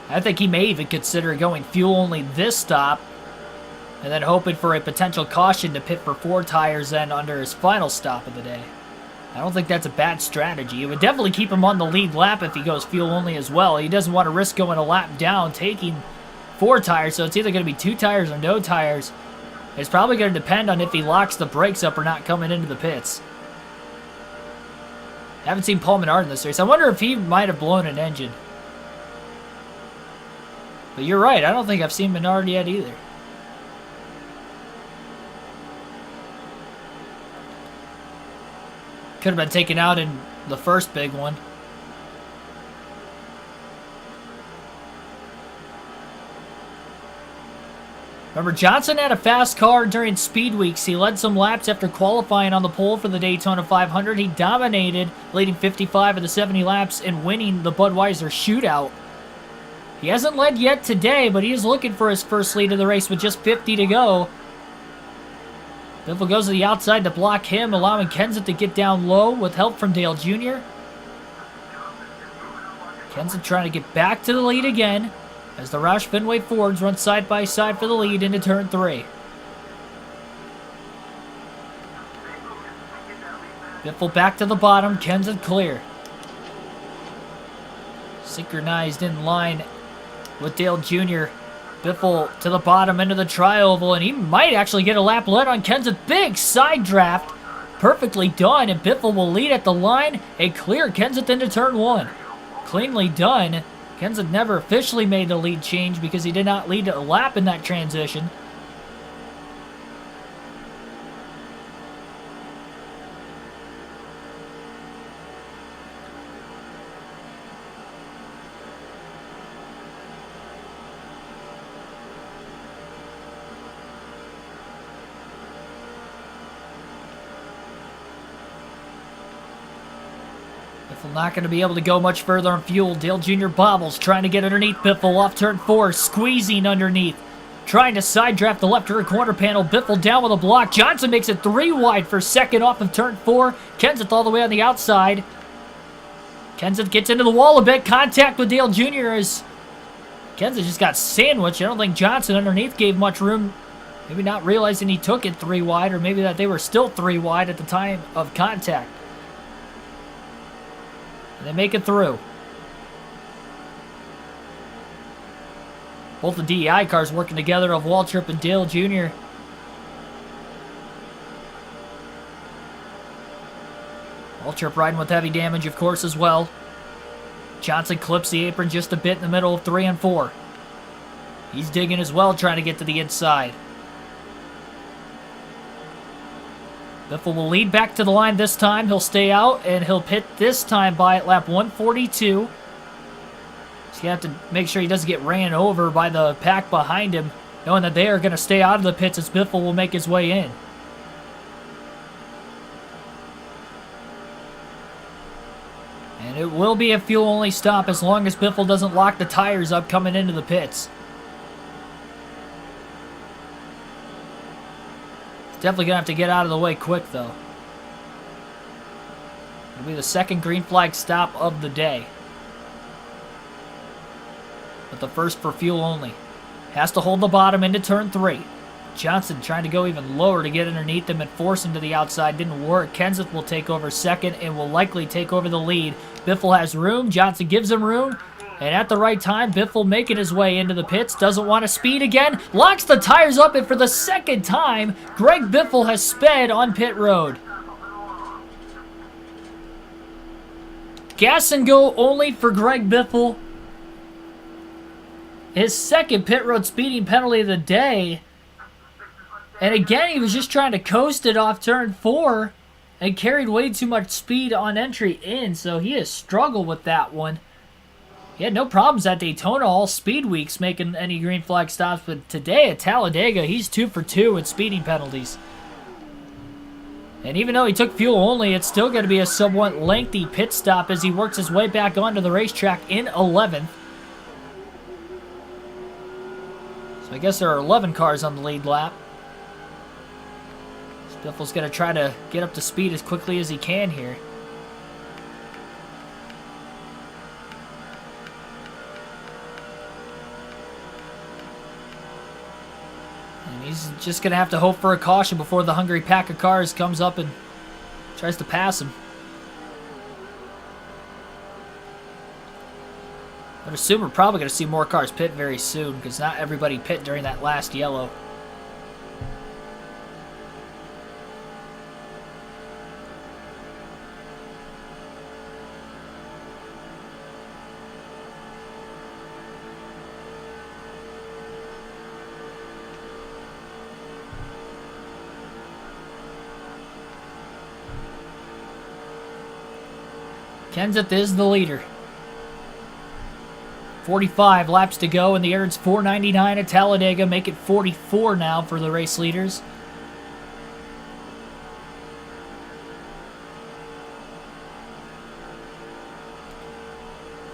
I think he may even consider going fuel only this stop, and then hoping for a potential caution to pit for 4 tires then under his final stop of the day. I don't think that's a bad strategy. It would definitely keep him on the lead lap if he goes fuel only as well. He doesn't want to risk going a lap down, taking 4 tires, so it's either going to be 2 tires or no tires. It's probably going to depend on if he locks the brakes up or not coming into the pits. I haven't seen Paul Menard in this race. I wonder if he might have blown an engine. But you're right, I don't think I've seen Menard yet either. Could have been taken out in the first big one. Remember, Johnson had a fast car during speed weeks. He led some laps after qualifying on the pole for the Daytona 500. He dominated, leading 55 of the 70 laps and winning the Budweiser shootout. He hasn't led yet today, but he is looking for his first lead of the race with just 50 to go. Biffle goes to the outside to block him, allowing Kenseth to get down low with help from Dale Jr. Kenseth trying to get back to the lead again as the Roush Fenway Fords run side by side for the lead into turn 3. Biffle back to the bottom, Kenseth clear. Synchronized in line with Dale Jr. Biffle to the bottom into the tri-oval, and he might actually get a lap led on Kenseth. Big side draft. Perfectly done, and Biffle will lead at the line and clear Kenseth into turn 1. Cleanly done. Kenseth never officially made the lead change because he did not lead a lap in that transition. Biffle not going to be able to go much further on fuel. Dale Jr. bobbles, trying to get underneath Biffle off turn 4, squeezing underneath. Trying to side draft the left rear corner panel. Biffle down with a block. Johnson makes it 3 wide for second off of turn 4. Kenseth all the way on the outside. Kenseth gets into the wall a bit. Contact with Dale Jr. as Kenseth just got sandwiched. I don't think Johnson underneath gave much room. Maybe not realizing he took it 3 wide, or maybe that they were still 3 wide at the time of contact. And they make it through. Both the DEI cars working together of Waltrip and Dale Jr. Waltrip riding with heavy damage, of course, as well. Johnson clips the apron just a bit in the middle of 3 and 4. He's digging as well, trying to get to the inside. Biffle will lead back to the line this time. He'll stay out, and he'll pit this time by at lap 142. So you have to make sure he doesn't get ran over by the pack behind him, knowing that they are going to stay out of the pits as Biffle will make his way in. And it will be a fuel-only stop as long as Biffle doesn't lock the tires up coming into the pits. Definitely going to have to get out of the way quick, though. It'll be the second green flag stop of the day. But the first for fuel only. Has to hold the bottom into turn 3. Johnson trying to go even lower to get underneath him and force him to the outside. Didn't work. Kenseth will take over second and will likely take over the lead. Biffle has room. Johnson gives him room. And at the right time, Biffle making his way into the pits. Doesn't want to speed again. Locks the tires up, and for the second time, Greg Biffle has sped on pit road. Gas and go only for Greg Biffle. His second pit road speeding penalty of the day. And again, he was just trying to coast it off turn 4 and carried way too much speed on entry in, so he has struggled with that one. He had no problems at Daytona all speed weeks making any green flag stops, but today at Talladega, he's 2 for 2 with speeding penalties. And even though he took fuel only, it's still going to be a somewhat lengthy pit stop as he works his way back onto the racetrack in 11th. So I guess there are 11 cars on the lead lap. Biffle's going to try to get up to speed as quickly as he can here. And he's just going to have to hope for a caution before the hungry pack of cars comes up and tries to pass him. I'd assume we're probably going to see more cars pit very soon because not everybody pit during that last yellow. Kenseth is the leader. 45 laps to go, and the Aaron's 499 at Talladega. Make it 44 now for the race leaders.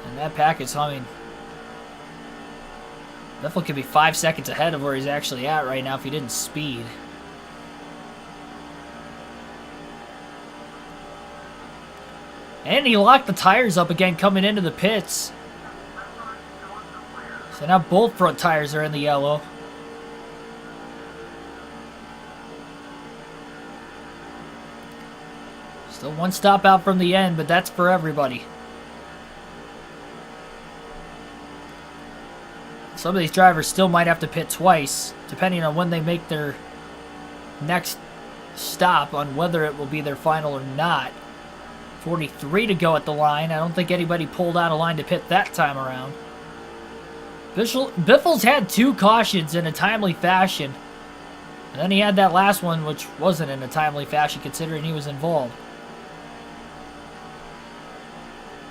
And that pack is humming. Definitely could be 5 seconds ahead of where he's actually at right now if he didn't speed. And he locked the tires up again coming into the pits. So now both front tires are in the yellow. Still one stop out from the end, but that's for everybody. Some of these drivers still might have to pit twice, depending on when they make their next stop on whether it will be their final or not. 43 to go at the line. I don't think anybody pulled out a line to pit that time around. Biffle's had 2 cautions in a timely fashion. And then he had that last one, which wasn't in a timely fashion considering he was involved.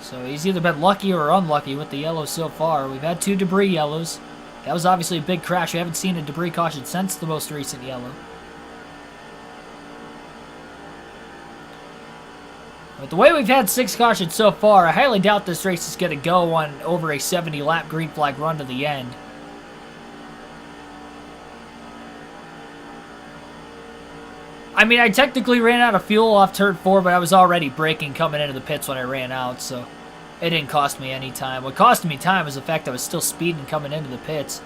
So he's either been lucky or unlucky with the yellows so far. We've had 2 debris yellows. That was obviously a big crash. We haven't seen a debris caution since the most recent yellow. But the way we've had 6 cautions so far, I highly doubt this race is going to go on over a 70-lap green flag run to the end. I mean, I technically ran out of fuel off turn 4, but I was already braking coming into the pits when I ran out, so it didn't cost me any time. What cost me time was the fact I was still speeding coming into the pits.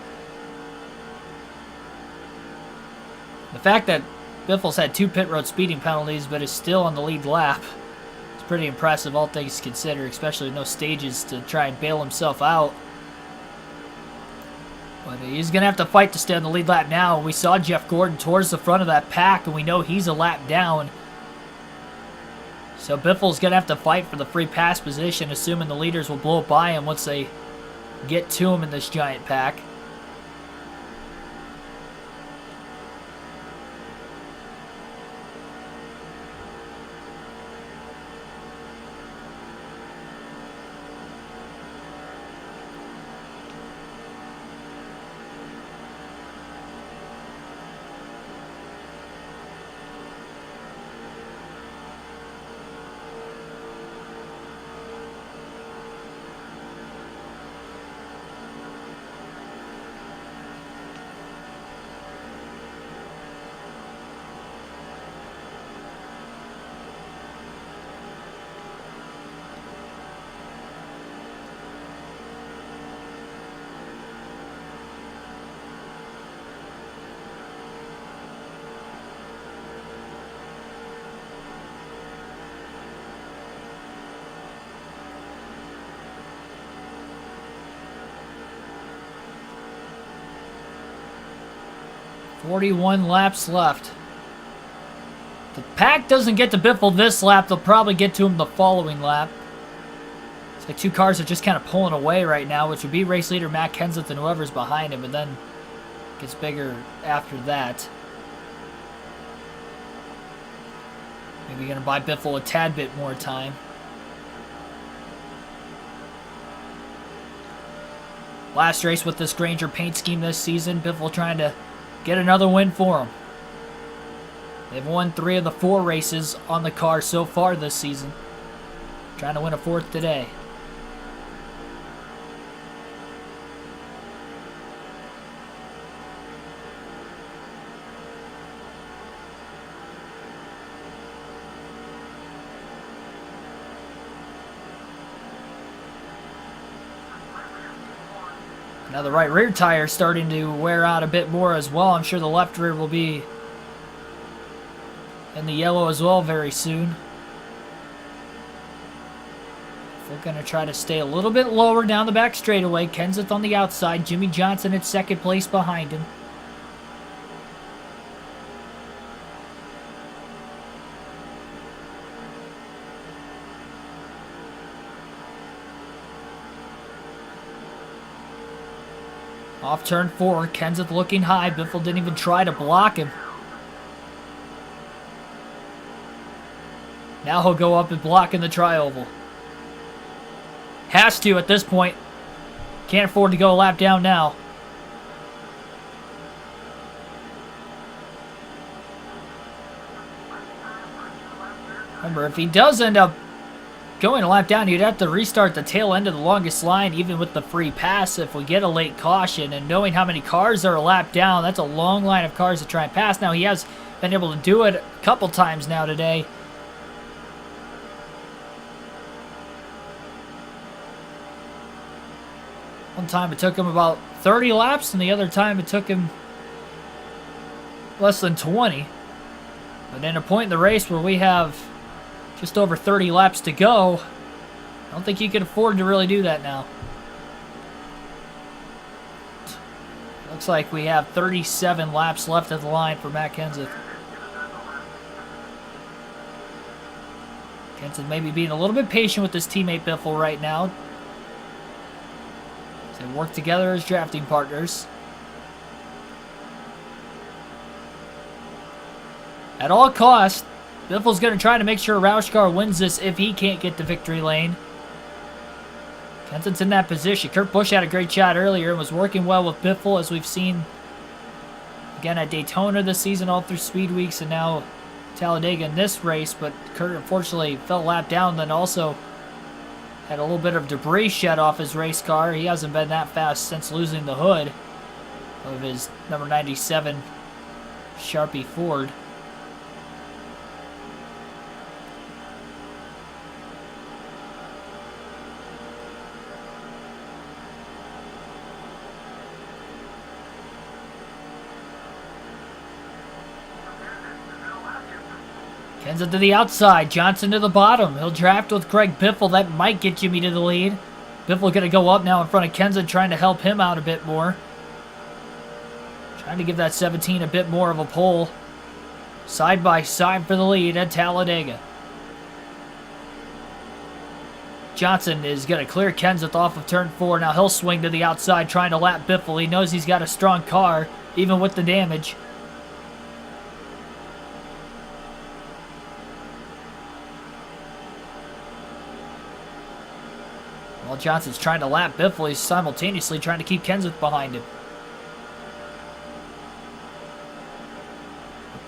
The fact that Biffle's had 2 pit road speeding penalties, but is still on the lead lap. Pretty impressive, all things considered, especially with no stages to try and bail himself out. But he's going to have to fight to stay on the lead lap now. We saw Jeff Gordon towards the front of that pack, and we know he's a lap down. So Biffle's going to have to fight for the free pass position, assuming the leaders will blow by him once they get to him in this giant pack. 41 laps left. The pack doesn't get to Biffle this lap. They'll probably get to him the following lap. It's like two cars are just kind of pulling away right now, which would be race leader Matt Kenseth and whoever's behind him, but then it gets bigger after that. Maybe going to buy Biffle a tad bit more time. Last race with this Granger paint scheme this season. Biffle trying to get another win for him. They've won 3 of the 4 races on the car so far this season. Trying to win a 4th today. Now the right rear tire is starting to wear out a bit more as well. I'm sure the left rear will be in the yellow as well very soon. We're going to try to stay a little bit lower down the back straightaway. Kenseth on the outside. Jimmy Johnson in second place behind him. Off turn 4, Kenseth looking high. Biffle didn't even try to block him. Now he'll go up and block in the tri-oval. Has to at this point. Can't afford to go a lap down now. Remember, if he does end up going a lap down, you'd have to restart the tail end of the longest line, even with the free pass if we get a late caution. And knowing how many cars are a lap down, that's a long line of cars to try and pass. Now, he has been able to do it a couple times now today. One time it took him about 30 laps, and the other time it took him less than 20. But in a point in the race where we have just over 30 laps to go, I don't think you can afford to really do that now. Looks like we have 37 laps left at the line for Matt Kenseth. Kenseth maybe being a little bit patient with his teammate Biffle right now. They work together as drafting partners. At all costs, Biffle's going to try to make sure Roushkar wins this if he can't get to victory lane. Kenseth's in that position. Kurt Busch had a great shot earlier and was working well with Biffle, as we've seen again at Daytona this season, all through Speed Weeks, and now Talladega in this race. But Kurt unfortunately fell a lap down, then also had a little bit of debris shed off his race car. He hasn't been that fast since losing the hood of his number 97 Sharpie Ford. Kenseth to the outside, Johnson to the bottom. He'll draft with Greg Biffle. That might get Jimmy to the lead. Biffle going to go up now in front of Kenseth, trying to help him out a bit more. Trying to give that 17 a bit more of a pull. Side by side for the lead at Talladega. Johnson is going to clear Kenseth off of turn 4. Now he'll swing to the outside, trying to lap Biffle. He knows he's got a strong car, even with the damage. While Johnson's trying to lap Biffle, he's simultaneously trying to keep Kenseth behind him.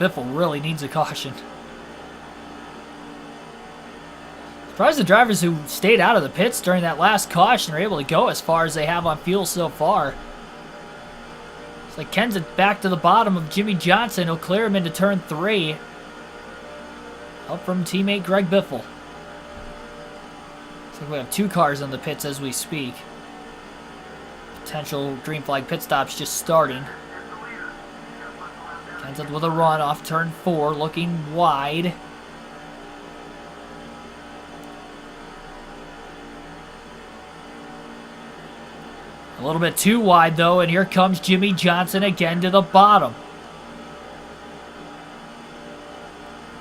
Biffle really needs a caution. Surprised the drivers who stayed out of the pits during that last caution are able to go as far as they have on fuel so far. It's like Kenseth back to the bottom of Jimmy Johnson. He'll clear him into turn 3. Help from teammate Greg Biffle. Looks like we have 2 cars on the pits as we speak. Potential green flag pit stops just starting. Kenseth with a run off turn 4, looking wide. A little bit too wide though, and here comes Jimmy Johnson again to the bottom.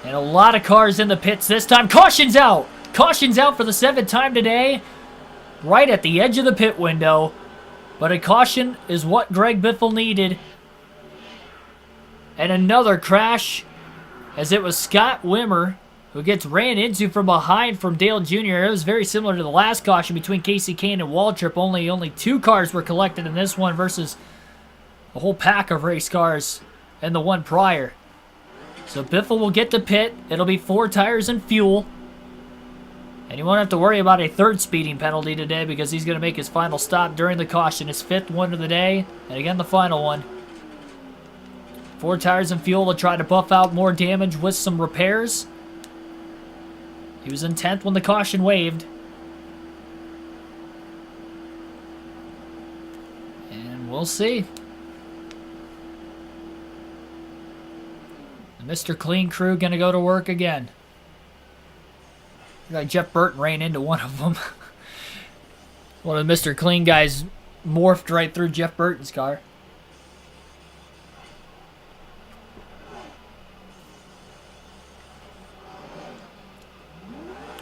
And a lot of cars in the pits this time. Caution's out! Caution's out for the 7th time today. Right at the edge of the pit window. But a caution is what Greg Biffle needed. And another crash, as it was Scott Wimmer who gets ran into from behind from Dale Jr. It was very similar to the last caution between Casey Kane and Waltrip. Only 2 cars were collected in this one versus a whole pack of race cars and the one prior. So Biffle will get the pit. It'll be 4 tires and fuel. And you won't have to worry about a 3rd speeding penalty today because he's going to make his final stop during the caution. His 5th one of the day. And again, the final one. 4 tires and fuel to try to buff out more damage with some repairs. He was in 10th when the caution waved. And we'll see. The Mr. Clean crew going to go to work again. Like Jeff Burton ran into one of them. One of the Mr. Clean guys morphed right through Jeff Burton's car.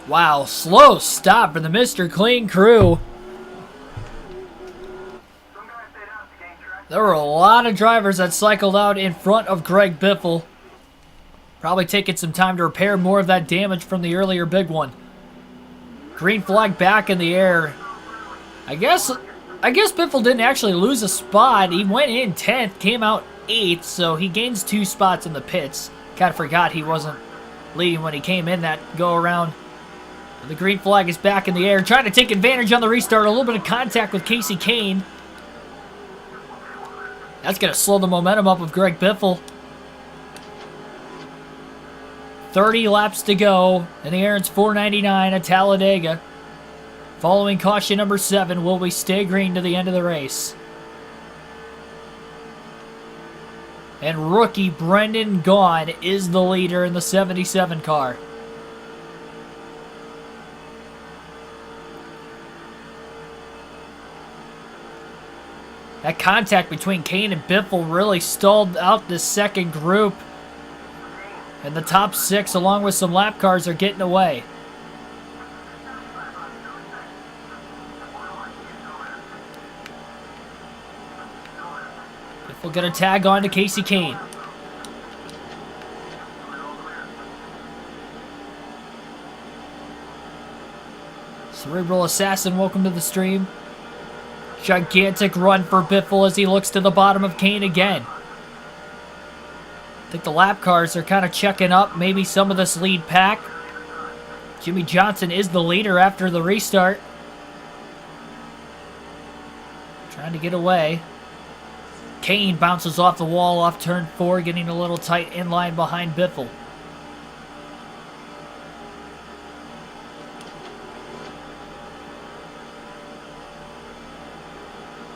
Wow, slow stop for the Mr. Clean crew. There were a lot of drivers that cycled out in front of Greg Biffle. Probably taking some time to repair more of that damage from the earlier big one. Green flag back in the air. I guess Biffle didn't actually lose a spot. He went in 10th, came out 8th, so he gains 2 spots in the pits. Kind of forgot he wasn't leading when he came in that go-around. The green flag is back in the air, trying to take advantage on the restart. A little bit of contact with Casey Kane. That's going to slow the momentum up of Greg Biffle. 30 laps to go, and the Aaron's 499 at Talladega. Following caution number 7, will we stay green to the end of the race? And rookie Brendan Gaughan is the leader in the 77 car. That contact between Kane and Biffle really stalled out this second group. And the top 6, along with some lap cars, are getting away. Biffle gonna tag on to Casey Kane. Cerebral Assassin, welcome to the stream. Gigantic run for Biffle as he looks to the bottom of Kane again. I think the lap cars are kind of checking up maybe some of this lead pack. Jimmy Johnson is the leader after the restart. Trying to get away. Kane bounces off the wall off turn 4, getting a little tight in line behind Biffle.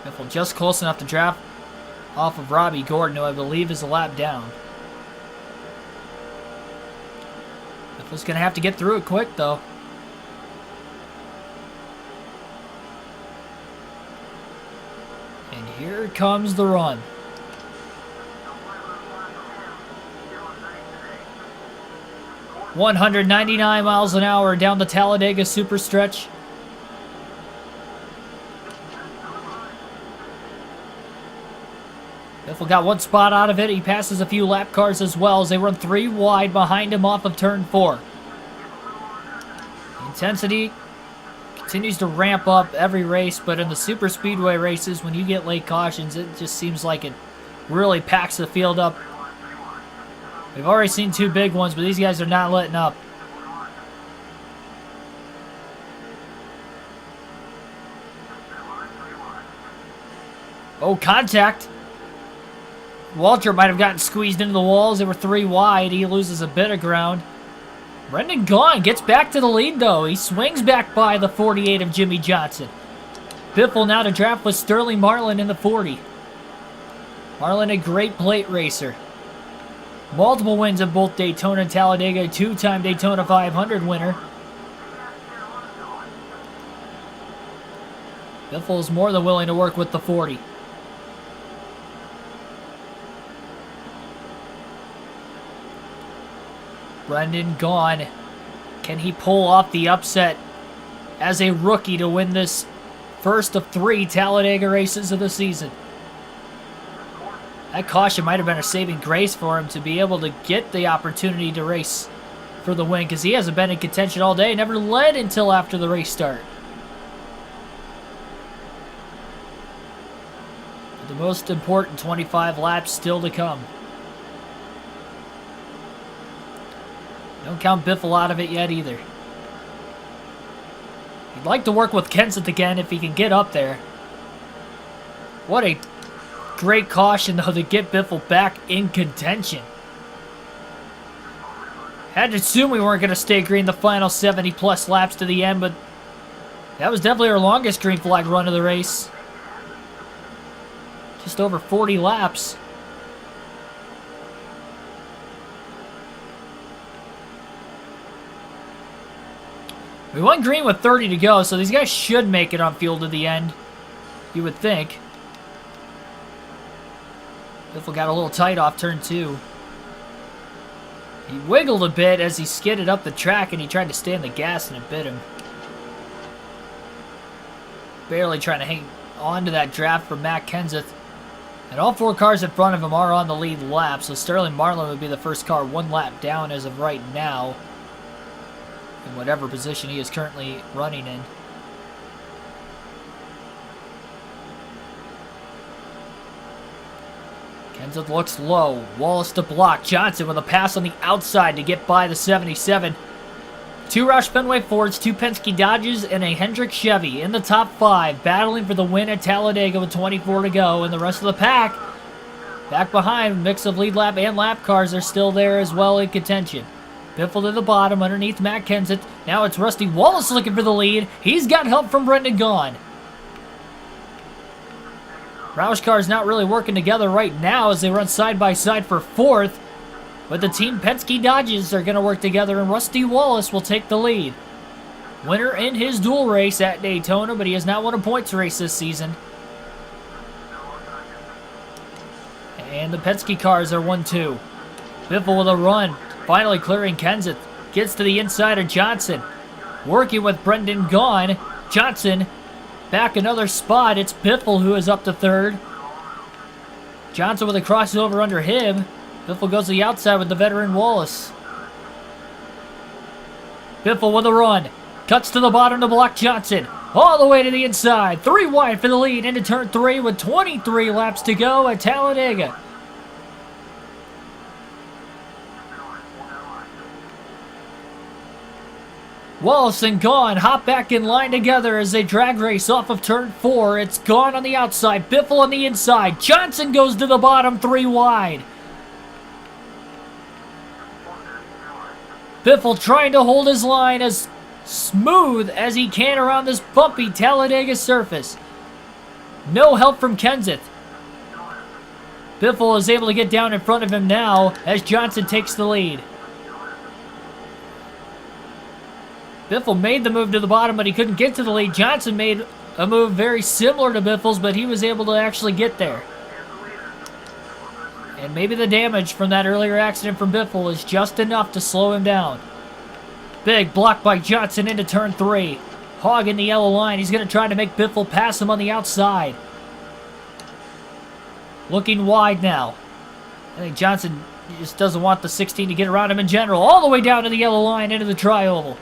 Biffle just close enough to draft off of Robbie Gordon, who I believe is a lap down. Biffle's going to have to get through it quick, though. And here comes the run. 199 miles an hour down the Talladega super stretch. Biffle got 1 spot out of it. He passes a few lap cars as well as they run 3 wide behind him off of turn 4. The intensity continues to ramp up every race, but in the super speedway races, when you get late cautions, it just seems like it really packs the field up. We've already seen 2 big ones, but these guys are not letting up. Oh, contact. Walter might have gotten squeezed into the walls. They were 3 wide. He loses a bit of ground. Brendan Gaughan gets back to the lead, though. He swings back by the 48 of Jimmy Johnson. Biffle now to draft with Sterling Marlin in the 40. Marlin, a great plate racer. Multiple wins in both Daytona and Talladega. 2-time Daytona 500 winner. Biffle is more than willing to work with the 40. Brendan Gaughan. Can he pull off the upset as a rookie to win this first of 3 Talladega races of the season? That caution might have been a saving grace for him to be able to get the opportunity to race for the win, because he hasn't been in contention all day, never led until after the race start. The most important 25 laps still to come. Don't count Biffle out of it yet either. He'd like to work with Kenseth again if he can get up there. What a great caution, though, to get Biffle back in contention. Had to assume we weren't going to stay green the final 70-plus laps to the end, but that was definitely our longest green flag run of the race. Just over 40 laps. We went green with 30 to go, so these guys should make it on field to the end, you would think. Biffle got a little tight off turn 2. He wiggled a bit as he skidded up the track, and he tried to stay on the gas, and it bit him. Barely trying to hang on to that draft from Matt Kenseth. And all 4 cars in front of him are on the lead lap, so Sterling Marlin would be the first car 1 lap down as of right now, in whatever position he is currently running in. Kenseth looks low. Wallace to block. Johnson with a pass on the outside to get by the 77. 2 Roush Fenway Fords, 2 Penske Dodges, and a Hendrick Chevy in the top 5, battling for the win at Talladega with 24 to go. And the rest of the pack, back behind, mix of lead lap and lap cars are still there as well in contention. Biffle to the bottom underneath Matt Kenseth. Now it's Rusty Wallace looking for the lead. He's got help from Brendan Gaughan. Roush cars not really working together right now as they run side by side for 4th. But the Team Penske Dodges are going to work together, and Rusty Wallace will take the lead. Winner in his dual race at Daytona, but he has not won a points race this season. And the Penske cars are 1-2. Biffle with a run, finally clearing Kenseth. Gets to the inside of Johnson. Working with Brendan Gaughan. Johnson back another spot. It's Biffle who is up to 3rd. Johnson with a crossover under him. Biffle goes to the outside with the veteran Wallace. Biffle with a run. Cuts to the bottom to block Johnson. All the way to the inside. 3 wide for the lead into turn 3 with 23 laps to go at Talladega. Wallace and Gaughan hop back in line together as they drag race off of turn 4. It's Gaughan on the outside, Biffle on the inside. Johnson goes to the bottom, 3 wide. Biffle trying to hold his line as smooth as he can around this bumpy Talladega surface. No help from Kenseth. Biffle is able to get down in front of him now as Johnson takes the lead. Biffle made the move to the bottom, but he couldn't get to the lead. Johnson made a move very similar to Biffle's, but he was able to actually get there. And maybe the damage from that earlier accident from Biffle is just enough to slow him down. Big block by Johnson into turn 3. Hogging the yellow line. He's going to try to make Biffle pass him on the outside. Looking wide now. I think Johnson just doesn't want the 16 to get around him in general. All the way down to the yellow line into the tri-oval.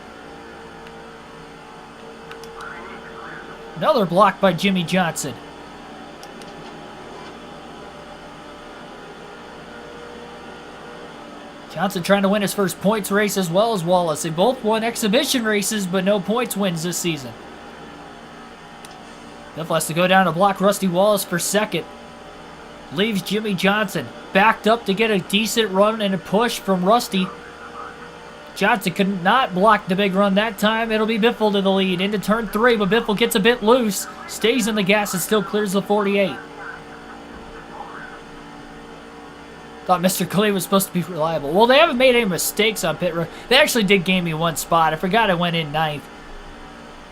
Another block by Jimmy Johnson. Johnson trying to win his first points race as well as Wallace. They both won exhibition races, but no points wins this season. Biffle has to go down to block Rusty Wallace for 2nd. Leaves Jimmy Johnson backed up to get a decent run and a push from Rusty. Johnson could not block the big run that time. It'll be Biffle to the lead into turn 3, but Biffle gets a bit loose. Stays in the gas and still clears the 48. Thought Mr. Clay was supposed to be reliable. Well, they haven't made any mistakes on pit road. They actually did gain me 1 spot. I forgot I went in 9th.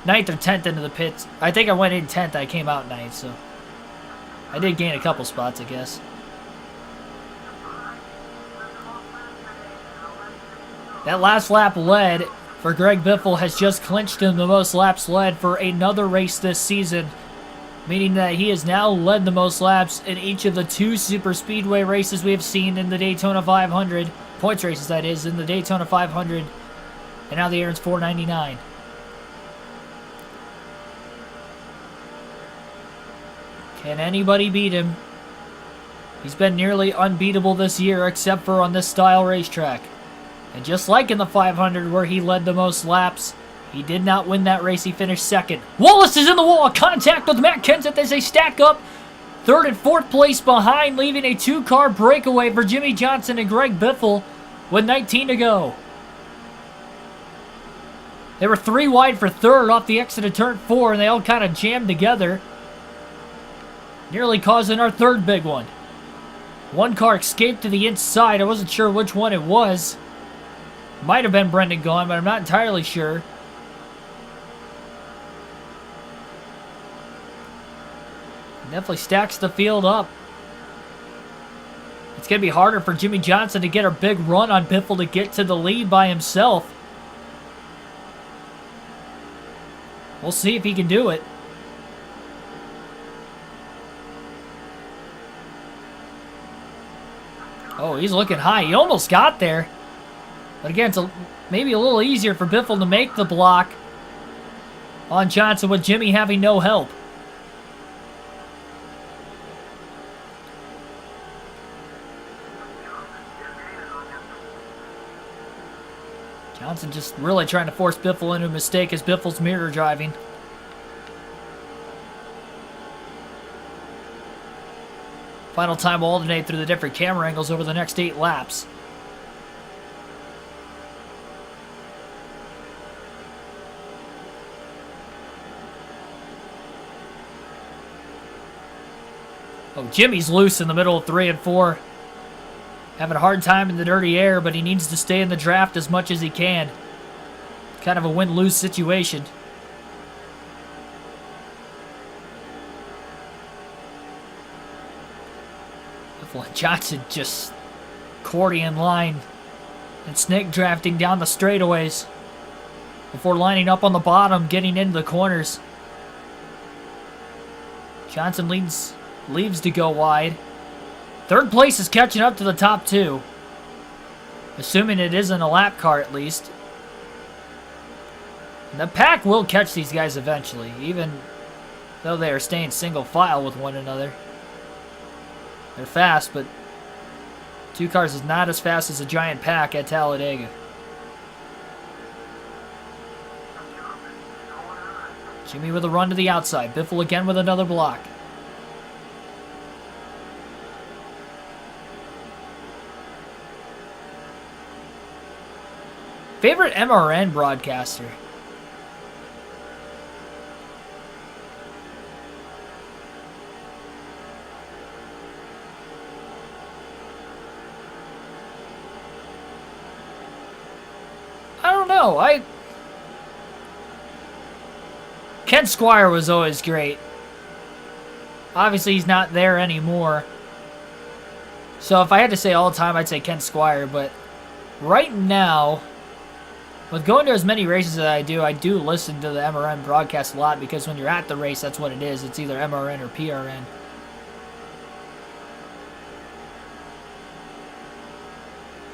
9th or 10th into the pits. I think I went in 10th. I came out 9th, so I did gain a couple spots, I guess. That last lap led for Greg Biffle has just clinched him the most laps led for another race this season, meaning that he has now led the most laps in each of the 2 super speedway races we have seen in the Daytona 500. Points races, that is, in the Daytona 500. And now the Aaron's 499. Can anybody beat him? He's been nearly unbeatable this year, except for on this style racetrack. And just like in the 500 where he led the most laps, he did not win that race. He finished second. Wallace is in the wall. Contact with Matt Kenseth as they stack up 3rd and 4th place behind, leaving a 2-car breakaway for Jimmy Johnson and Greg Biffle with 19 to go. They were 3 wide for 3rd off the exit of turn 4, and they all kind of jammed together, nearly causing our 3rd big one. 1 car escaped to the inside. I wasn't sure which one it was. Might have been Brendan Gaughan, but I'm not entirely sure. Definitely stacks the field up. It's going to be harder for Jimmy Johnson to get a big run on Biffle to get to the lead by himself. We'll see if he can do it. Oh, he's looking high. He almost got there. But again, it's maybe a little easier for Biffle to make the block on Johnson with Jimmy having no help. Johnson just really trying to force Biffle into a mistake as Biffle's mirror driving. Final time will alternate through the different camera angles over the next 8 laps. Oh, Jimmy's loose in the middle of 3 and 4. Having a hard time in the dirty air, but he needs to stay in the draft as much as he can. Kind of a win-lose situation. Johnson just accordion line and snake drafting down the straightaways before lining up on the bottom, getting into the corners. Johnson leaves to go wide. 3rd place is catching up to the top 2. Assuming it isn't a lap car at least. And the pack will catch these guys eventually, even though they are staying single file with one another. They're fast, but 2 cars is not as fast as a giant pack at Talladega. Jimmy with a run to the outside. Biffle again with another block. Favorite MRN broadcaster? I don't know. Ken Squire was always great. Obviously, he's not there anymore. So if I had to say all time, I'd say Ken Squire. But right now, with going to as many races as I do listen to the MRN broadcast a lot, because when you're at the race, that's what it is. It's either MRN or PRN.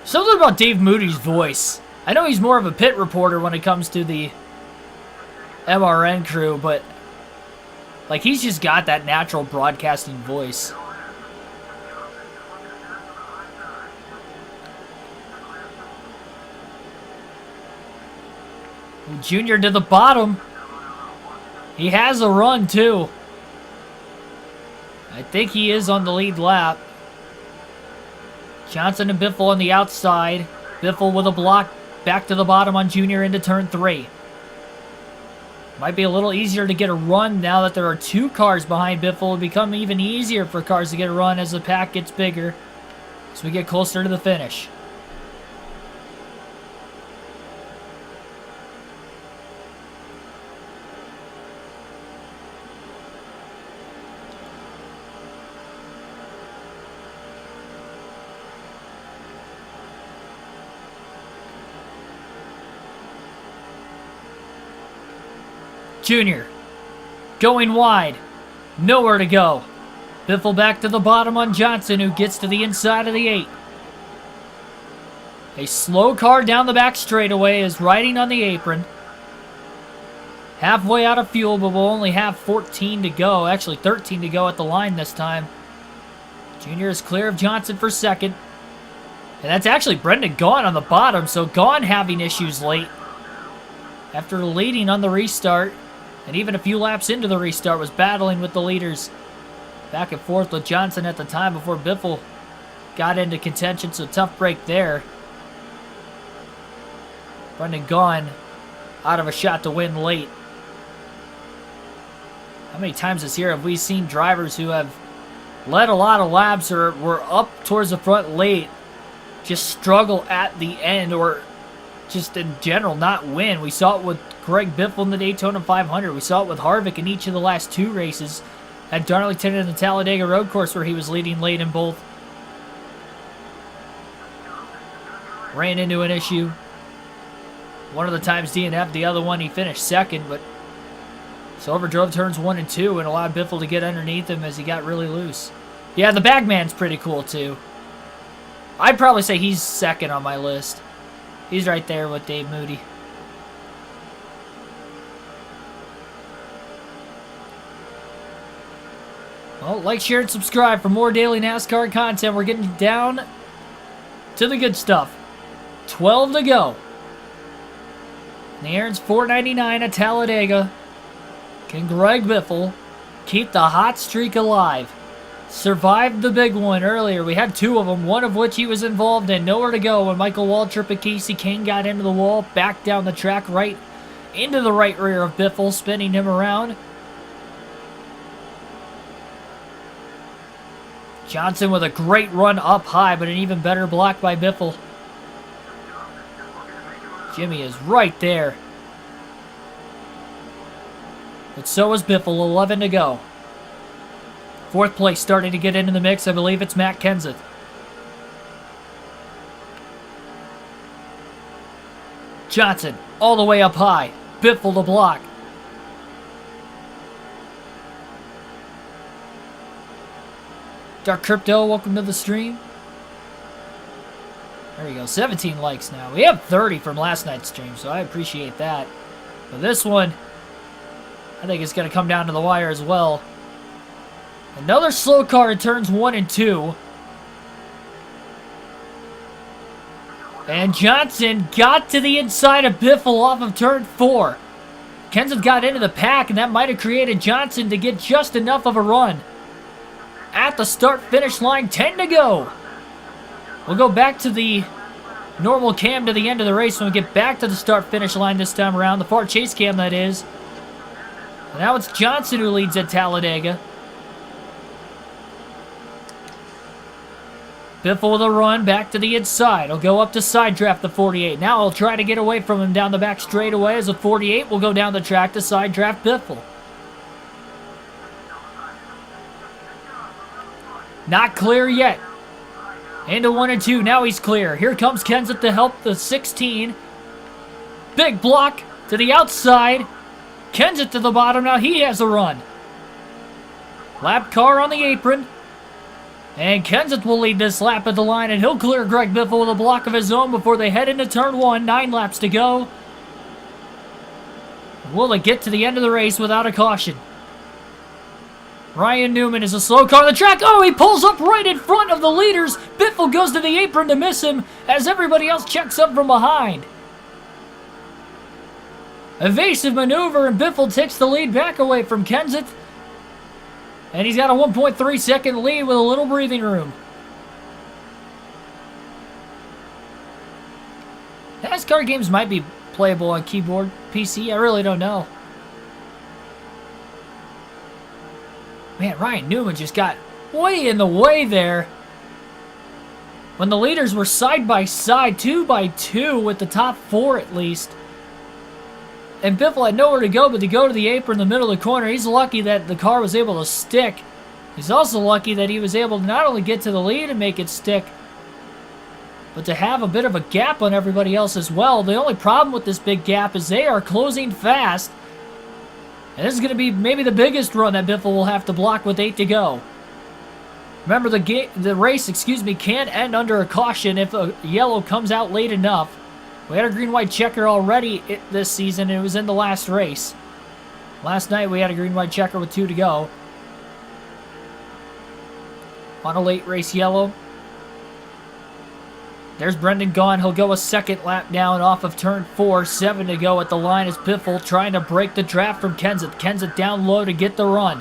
Something about Dave Moody's voice. I know he's more of a pit reporter when it comes to the MRN crew, but like he's just got that natural broadcasting voice. Junior to the bottom. He has a run too. I think he is on the lead lap. Johnson and Biffle on the outside. Biffle with a block back to the bottom on Junior into turn 3. Might be a little easier to get a run now that there are 2 cars behind Biffle. It'll become even easier for cars to get a run as the pack gets bigger as we get closer to the finish. Junior going wide. Nowhere to go. Biffle back to the bottom on Johnson, who gets to the inside of the 8. A slow car down the back straightaway is riding on the apron. Halfway out of fuel, but we'll only have 14 to go. Actually, 13 to go at the line this time. Junior is clear of Johnson for second. And that's actually Brendan Gaughan on the bottom, so Gaughan having issues late. After leading on the restart, and even a few laps into the restart, was battling with the leaders. Back and forth with Johnson at the time before Biffle got into contention, so tough break there. Brendan Gaughan out of a shot to win late. How many times this year have we seen drivers who have led a lot of laps or were up towards the front late just struggle at the end, or just in general not win? We saw it with Greg Biffle in the Daytona 500. We saw it with Harvick in each of the last 2 races at Darlington and the Talladega Road Course, where he was leading late in both. Ran into an issue. One of the times DNF, the other one he finished second, but so overdrove turns 1 and 2 and allowed Biffle to get underneath him as he got really loose. Yeah, the Bagman's pretty cool too. I'd probably say he's second on my list. He's right there with Dave Moody. Well, like, share, and subscribe for more daily NASCAR content. We're getting down to the good stuff. 12 to go. And the Aaron's $4.99 at Talladega. Can Greg Biffle keep the hot streak alive? Survived the big one earlier. We had 2 of them, one of which he was involved in. Nowhere to go when Michael Waltrip and Casey King got into the wall, back down the track, right into the right rear of Biffle, spinning him around. Johnson with a great run up high, but an even better block by Biffle. Jimmy is right there. But so is Biffle, 11 to go. 4th place starting to get into the mix. I believe it's Matt Kenseth. Johnson all the way up high. Biffle to block. Dark Crypto, welcome to the stream. There you go, 17 likes now. We have 30 from last night's stream, so I appreciate that. But this one, I think it's going to come down to the wire as well. Another slow car in turns 1 and 2. And Johnson got to the inside of Biffle off of turn 4. Kenseth got into the pack, and that might have created Johnson to get just enough of a run. At the start-finish line, 10 to go. We'll go back to the normal cam to the end of the race when we get back to the start-finish line this time around. The far chase cam, that is. And now it's Johnson who leads at Talladega. Biffle with a run back to the inside. He'll go up to side draft the 48. Now he'll try to get away from him down the back straightaway as the 48 will go down the track to side draft Biffle. Not clear yet. Into 1 and 2. Now he's clear. Here comes Kenseth to help the 16. Big block to the outside. Kenseth to the bottom. Now he has a run. Lap car on the apron. And Kenseth will lead this lap at the line, and he'll clear Greg Biffle with a block of his own before they head into turn 1. 9 laps to go. Will they get to the end of the race without a caution? Ryan Newman is a slow car on the track. Oh, he pulls up right in front of the leaders. Biffle goes to the apron to miss him as everybody else checks up from behind. Evasive maneuver, and Biffle takes the lead back away from Kenseth. And he's got a 1.3 second lead with a little breathing room. NASCAR games might be playable on keyboard, PC, I really don't know. Man, Ryan Newman just got way in the way there. When the leaders were side by side, 2 by 2 with the top 4 at least. And Biffle had nowhere to go but to go to the apron in the middle of the corner. He's lucky that the car was able to stick. He's also lucky that he was able to not only get to the lead and make it stick, but to have a bit of a gap on everybody else as well. The only problem with this big gap is they are closing fast. And this is going to be maybe the biggest run that Biffle will have to block with 8 to go. Remember, the race, can end under a caution if a yellow comes out late enough. We had a green-white checker already this season, and it was in the last race. Last night we had a green-white checker with 2 to go. On a late race yellow. There's Brendan Gaughan. He'll go a second lap down off of turn 4. 7 to go at the line as Biffle trying to break the draft from Kenseth. Kenseth down low to get the run.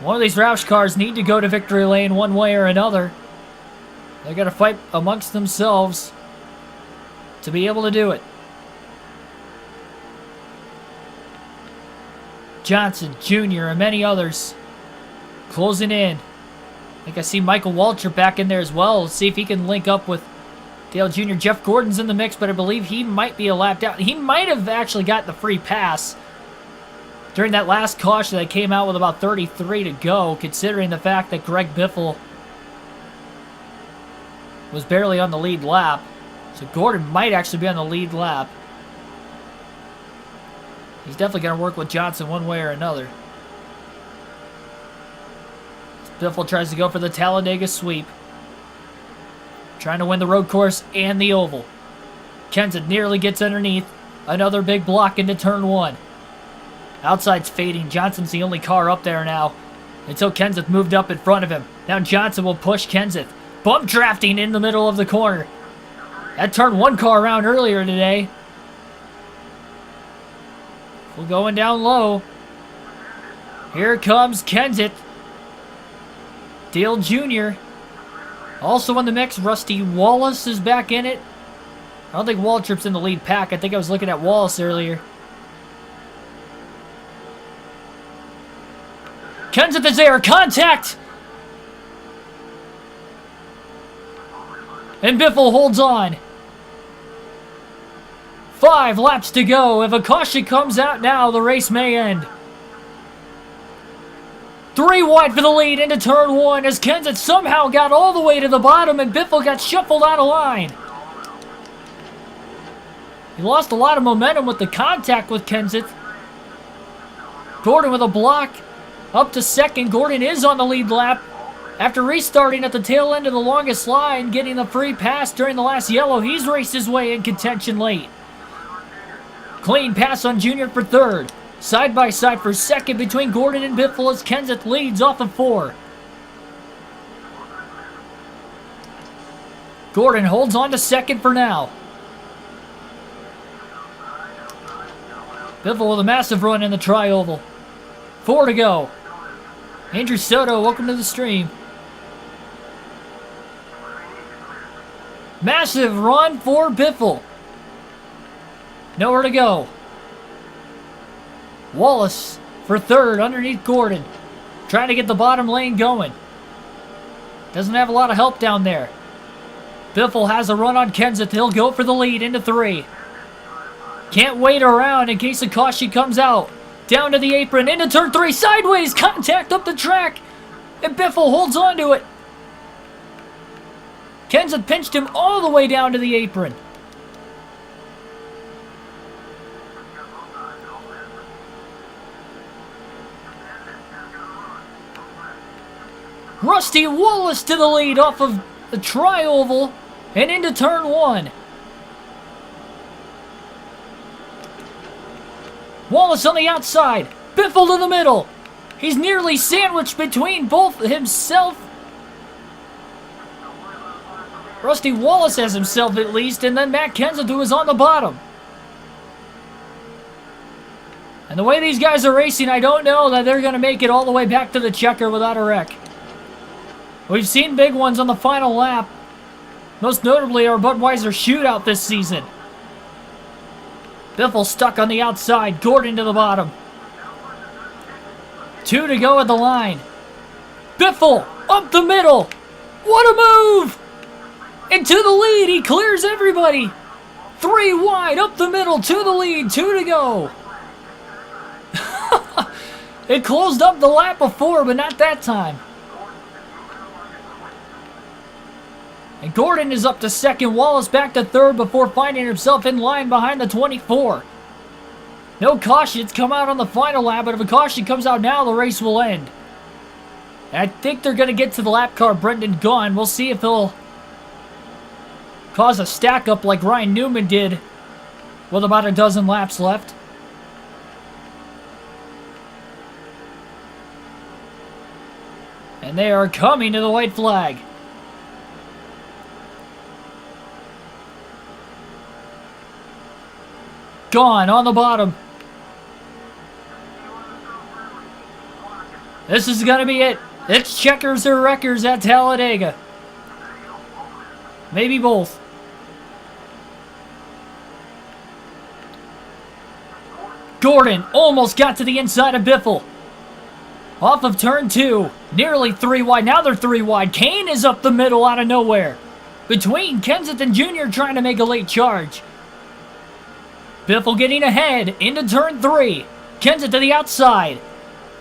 One of these Roush cars need to go to victory lane one way or another. They're going to fight amongst themselves to be able to do it. Johnson, Jr., and many others closing in. I think I see Michael Waltrip back in there as well. Let's see if he can link up with Dale Jr. Jeff Gordon's in the mix, but I believe he might be a lap down. He might have actually got the free pass during that last caution that came out with about 33 to go, considering the fact that Greg Biffle was barely on the lead lap. So Gordon might actually be on the lead lap. He's definitely going to work with Johnson one way or another. Biffle tries to go for the Talladega sweep. Trying to win the road course and the oval. Kenseth nearly gets underneath. Another big block into turn 1. Outside's fading. Johnson's the only car up there now until Kenseth moved up in front of him. Now Johnson will push Kenseth. Bump drafting in the middle of the corner. That turned 1 car around earlier today. We're going down low. Here comes Kenseth. Dale Jr. also in the mix. Rusty Wallace is back in it. I don't think Waltrip's in the lead pack. I think I was looking at Wallace earlier. Kenseth is there. Contact! And Biffle holds on. 5 laps to go. If a caution comes out now, the race may end. 3 wide for the lead into turn 1 as Kenseth somehow got all the way to the bottom and Biffle got shuffled out of line. He lost a lot of momentum with the contact with Kenseth. Gordon with a block up to second. Gordon is on the lead lap after restarting at the tail end of the longest line, getting the free pass during the last yellow. He's raced his way in contention late. Clean pass on Junior for third. Side by side for second between Gordon and Biffle as Kenseth leads off of 4. Gordon holds on to second for now. Biffle with a massive run in the tri-oval. 4 to go. Andrew Soto, welcome to the stream. Massive run for Biffle. Nowhere to go. Wallace for third underneath Gordon. Trying to get the bottom lane going. Doesn't have a lot of help down there. Biffle has a run on Kenseth. He'll go for the lead into 3. Can't wait around in case a caution comes out. Down to the apron, into turn 3, sideways, contact up the track. And Biffle holds on to it. Kenseth pinched him all the way down to the apron. Rusty Wallace to the lead off of the tri-oval and into turn 1. Wallace on the outside. Biffle to the middle. He's nearly sandwiched between both himself. Rusty Wallace has himself at least, and then Matt Kenseth, who is on the bottom. And the way these guys are racing, I don't know that they're going to make it all the way back to the checker without a wreck. We've seen big ones on the final lap. Most notably our Budweiser shootout this season. Biffle stuck on the outside. Gordon to the bottom. 2 to go at the line. Biffle up the middle. What a move! And to the lead. He clears everybody. 3 wide up the middle to the lead. 2 to go. It closed up the lap before, but not that time. And Gordon is up to second. Wallace back to third before finding himself in line behind the 24. No cautions come out on the final lap, but if a caution comes out now, the race will end. And I think they're going to get to the lap car Brendan Gaughan. We'll see if he'll cause a stack up like Ryan Newman did with about a dozen laps left. And they are coming to the white flag. Gaughan on the bottom. This is going to be it. It's checkers or wreckers at Talladega. Maybe both. Gordon almost got to the inside of Biffle. Off of turn 2. Nearly 3 wide. Now they're 3 wide. Kane is up the middle out of nowhere. Between Kensington Jr. trying to make a late charge. Biffle getting ahead into turn 3. Kensington to the outside.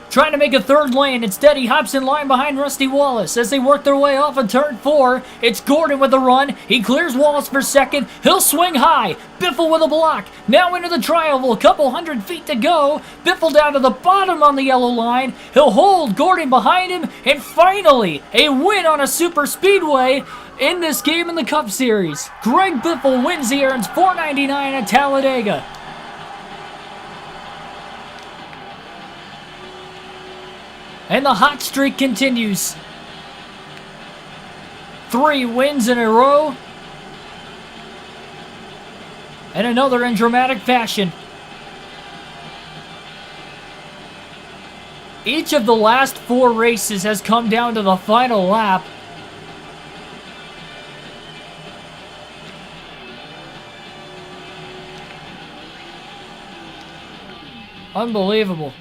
Trying to make a third lane. Instead, he hops in line behind Rusty Wallace. As they work their way off of turn 4, it's Gordon with the run. He clears Wallace for second. He'll swing high. Biffle with a block. Now into the trioval. A couple hundred feet to go. Biffle down to the bottom on the yellow line. He'll hold Gordon behind him. And finally, a win on a super speedway in this game in the Cup Series. Greg Biffle wins the Aaron's $4.99 at Talladega. And the hot streak continues. 3 wins in a row. And another in dramatic fashion. Each of the last 4 races has come down to the final lap. Unbelievable.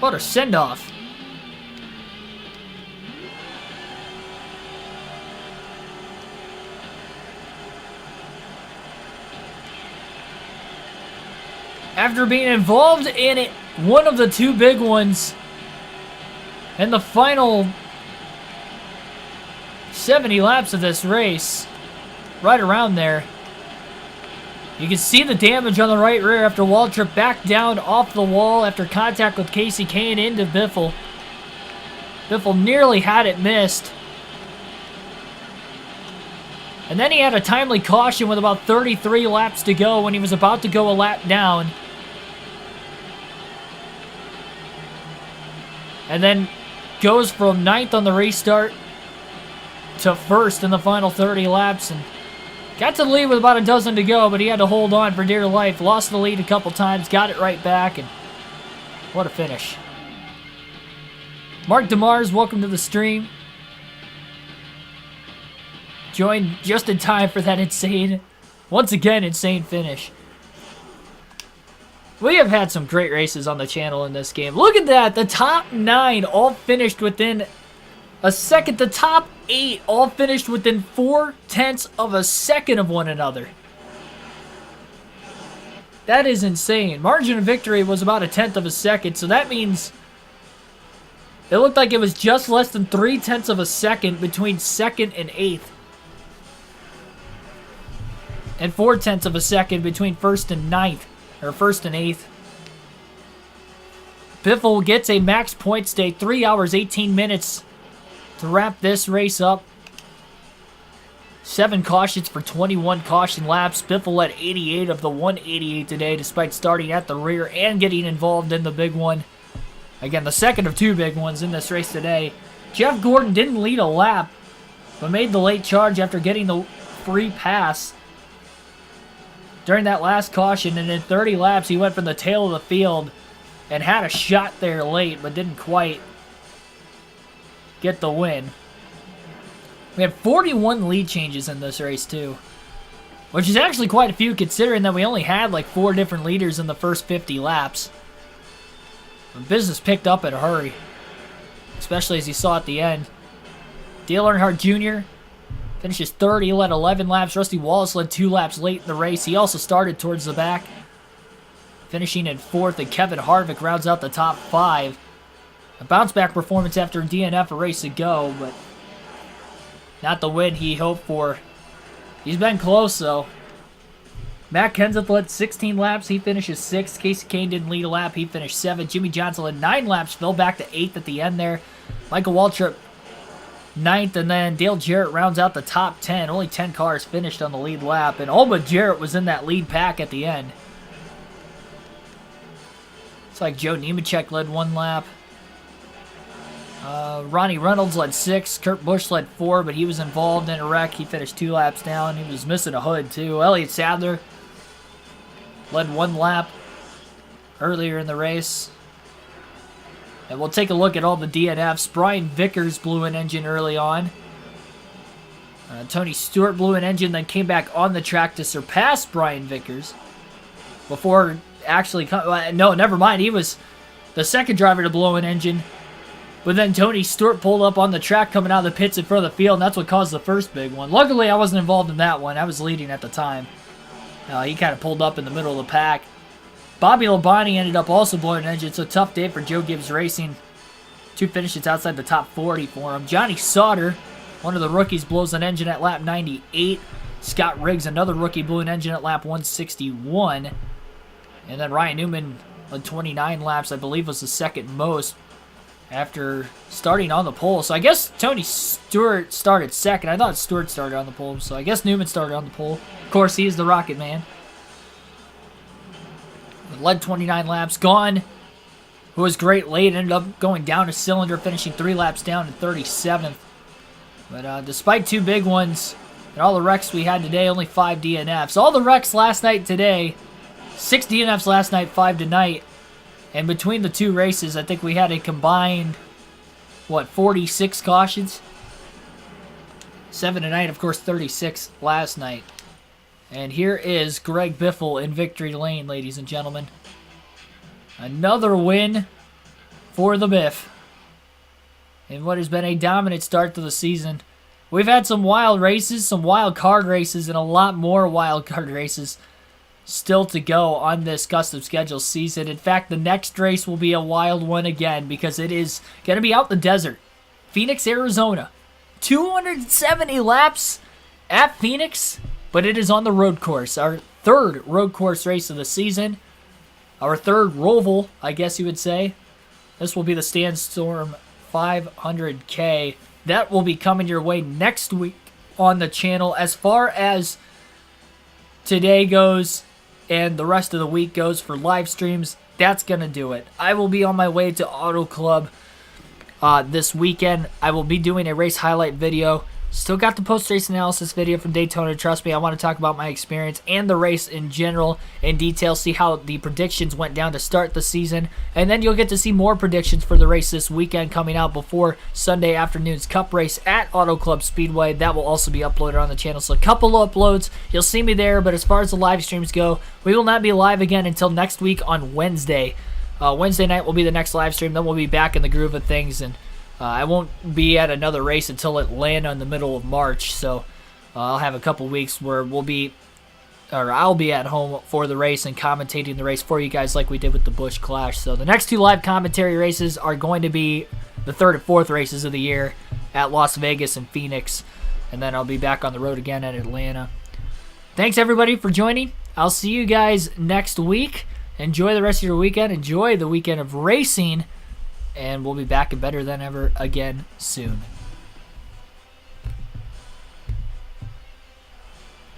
What a send-off. After being involved in it, one of the 2 big ones, in the final 70 laps of this race, right around there, you can see the damage on the right rear after Waltrip backed down off the wall after contact with Casey Kane into Biffle. Biffle nearly had it missed. And then he had a timely caution with about 33 laps to go when he was about to go a lap down. And then goes from 9th on the restart to 1st in the final 30 laps. And got to the lead with about a dozen to go, but he had to hold on for dear life. Lost the lead a couple times, got it right back, and what a finish. Mark DeMars, welcome to the stream. Joined just in time for that insane, once again, insane finish. We have had some great races on the channel in this game. Look at that, the top 9 all finished within a second. The top 8 all finished within 0.4 of a second of one another. That is insane. Margin of victory was about 1/10 of a second, so that means it looked like it was just less than 0.3 of a second between 2nd and 8th. And 0.4 of a second between 1st and 9th, or 1st and 8th. Biffle gets a max points day, 3 hours, 18 minutes. To wrap this race up. 7 cautions for 21 caution laps. Biffle led 88 of the 188 today, despite starting at the rear and getting involved in the big one. Again, the second of 2 big ones in this race today. Jeff Gordon didn't lead a lap, but made the late charge after getting the free pass during that last caution. And in 30 laps, he went from the tail of the field and had a shot there late, but didn't quite get the win. We had 41 lead changes in this race too, which is actually quite a few considering that we only had like 4 different leaders in the first 50 laps. The business picked up in a hurry, especially as you saw at the end. Dale Earnhardt Jr. finishes 3rd. He led 11 laps. Rusty Wallace led 2 laps late in the race. He also started towards the back, finishing in 4th, and Kevin Harvick rounds out the top 5. A bounce-back performance after a DNF a race ago, but not the win he hoped for. He's been close, though. Matt Kenseth led 16 laps. He finishes 6th. Casey Kane didn't lead a lap. He finished 7th. Jimmy Johnson led 9 laps. Fell back to 8th at the end there. Michael Waltrip 9th, and then Dale Jarrett rounds out the top 10. Only 10 cars finished on the lead lap, and all but Jarrett was in that lead pack at the end. It's like Joe Nemechek led 1 lap. Ronnie Reynolds led 6. Kurt Busch led 4, but he was involved in a wreck. He finished 2 laps down. He was missing a hood, too. Elliott Sadler led 1 lap earlier in the race. And we'll take a look at all the DNFs. Brian Vickers blew an engine early on. Tony Stewart blew an engine, then came back on the track to surpass Brian Vickers. Before actually... No, never mind. He was the second driver to blow an engine. But then Tony Stewart pulled up on the track coming out of the pits in front of the field, and that's what caused the first big one. Luckily, I wasn't involved in that one. I was leading at the time. He kind of pulled up in the middle of the pack. Bobby Labonte ended up also blowing an engine. It's a tough day for Joe Gibbs Racing. 2 finishes outside the top 40 for him. Johnny Sauter, one of the rookies, blows an engine at lap 98. Scott Riggs, another rookie, blew an engine at lap 161. And then Ryan Newman led 29 laps, I believe was the second most after starting on the pole. So I guess Tony Stewart started second. I thought Stewart started on the pole, so I guess Newman started on the pole. Of course, he is the Rocket Man. Led 29 laps. Gone, who was great late, ended up going down a cylinder, finishing 3 laps down in 37th. But despite 2 big ones and all the wrecks we had today, only 5 DNFs. All the wrecks last night today, 6 DNFs last night, 5 tonight. And between the 2 races, I think we had a combined, 46 cautions? 7 tonight, of course, 36 last night. And here is Greg Biffle in victory lane, ladies and gentlemen. Another win for the Biff in what has been a dominant start to the season. We've had some wild races, some wild card races, and a lot more wild card races still to go on this custom schedule season. In fact, the next race will be a wild one again because it is going to be out in the desert. Phoenix, Arizona. 270 laps at Phoenix, but it is on the road course. Our 3rd road course race of the season. Our 3rd Roval, I guess you would say. This will be the Sandstorm 500K. That will be coming your way next week on the channel. As far as today goes, and the rest of the week goes for live streams, that's going to do it. I will be on my way to Auto Club this weekend. I will be doing a race highlight video. Still got the post-race analysis video from Daytona. Trust me, I want to talk about my experience and the race in general in detail, see how the predictions went down to start the season, and then you'll get to see more predictions for the race this weekend coming out before Sunday afternoon's Cup race at Auto Club Speedway. That will also be uploaded on the channel, so a couple of uploads. You'll see me there, but as far as the live streams go, we will not be live again until next week on Wednesday. Wednesday night will be the next live stream, then we'll be back in the groove of things, and I won't be at another race until Atlanta in the middle of March, so I'll have a couple weeks where I'll be at home for the race and commentating the race for you guys like we did with the Busch Clash. So the next 2 live commentary races are going to be the 3rd and 4th races of the year at Las Vegas and Phoenix, and then I'll be back on the road again at Atlanta. Thanks everybody for joining. I'll see you guys next week. Enjoy the rest of your weekend. Enjoy the weekend of racing. And we'll be back and better than ever again soon.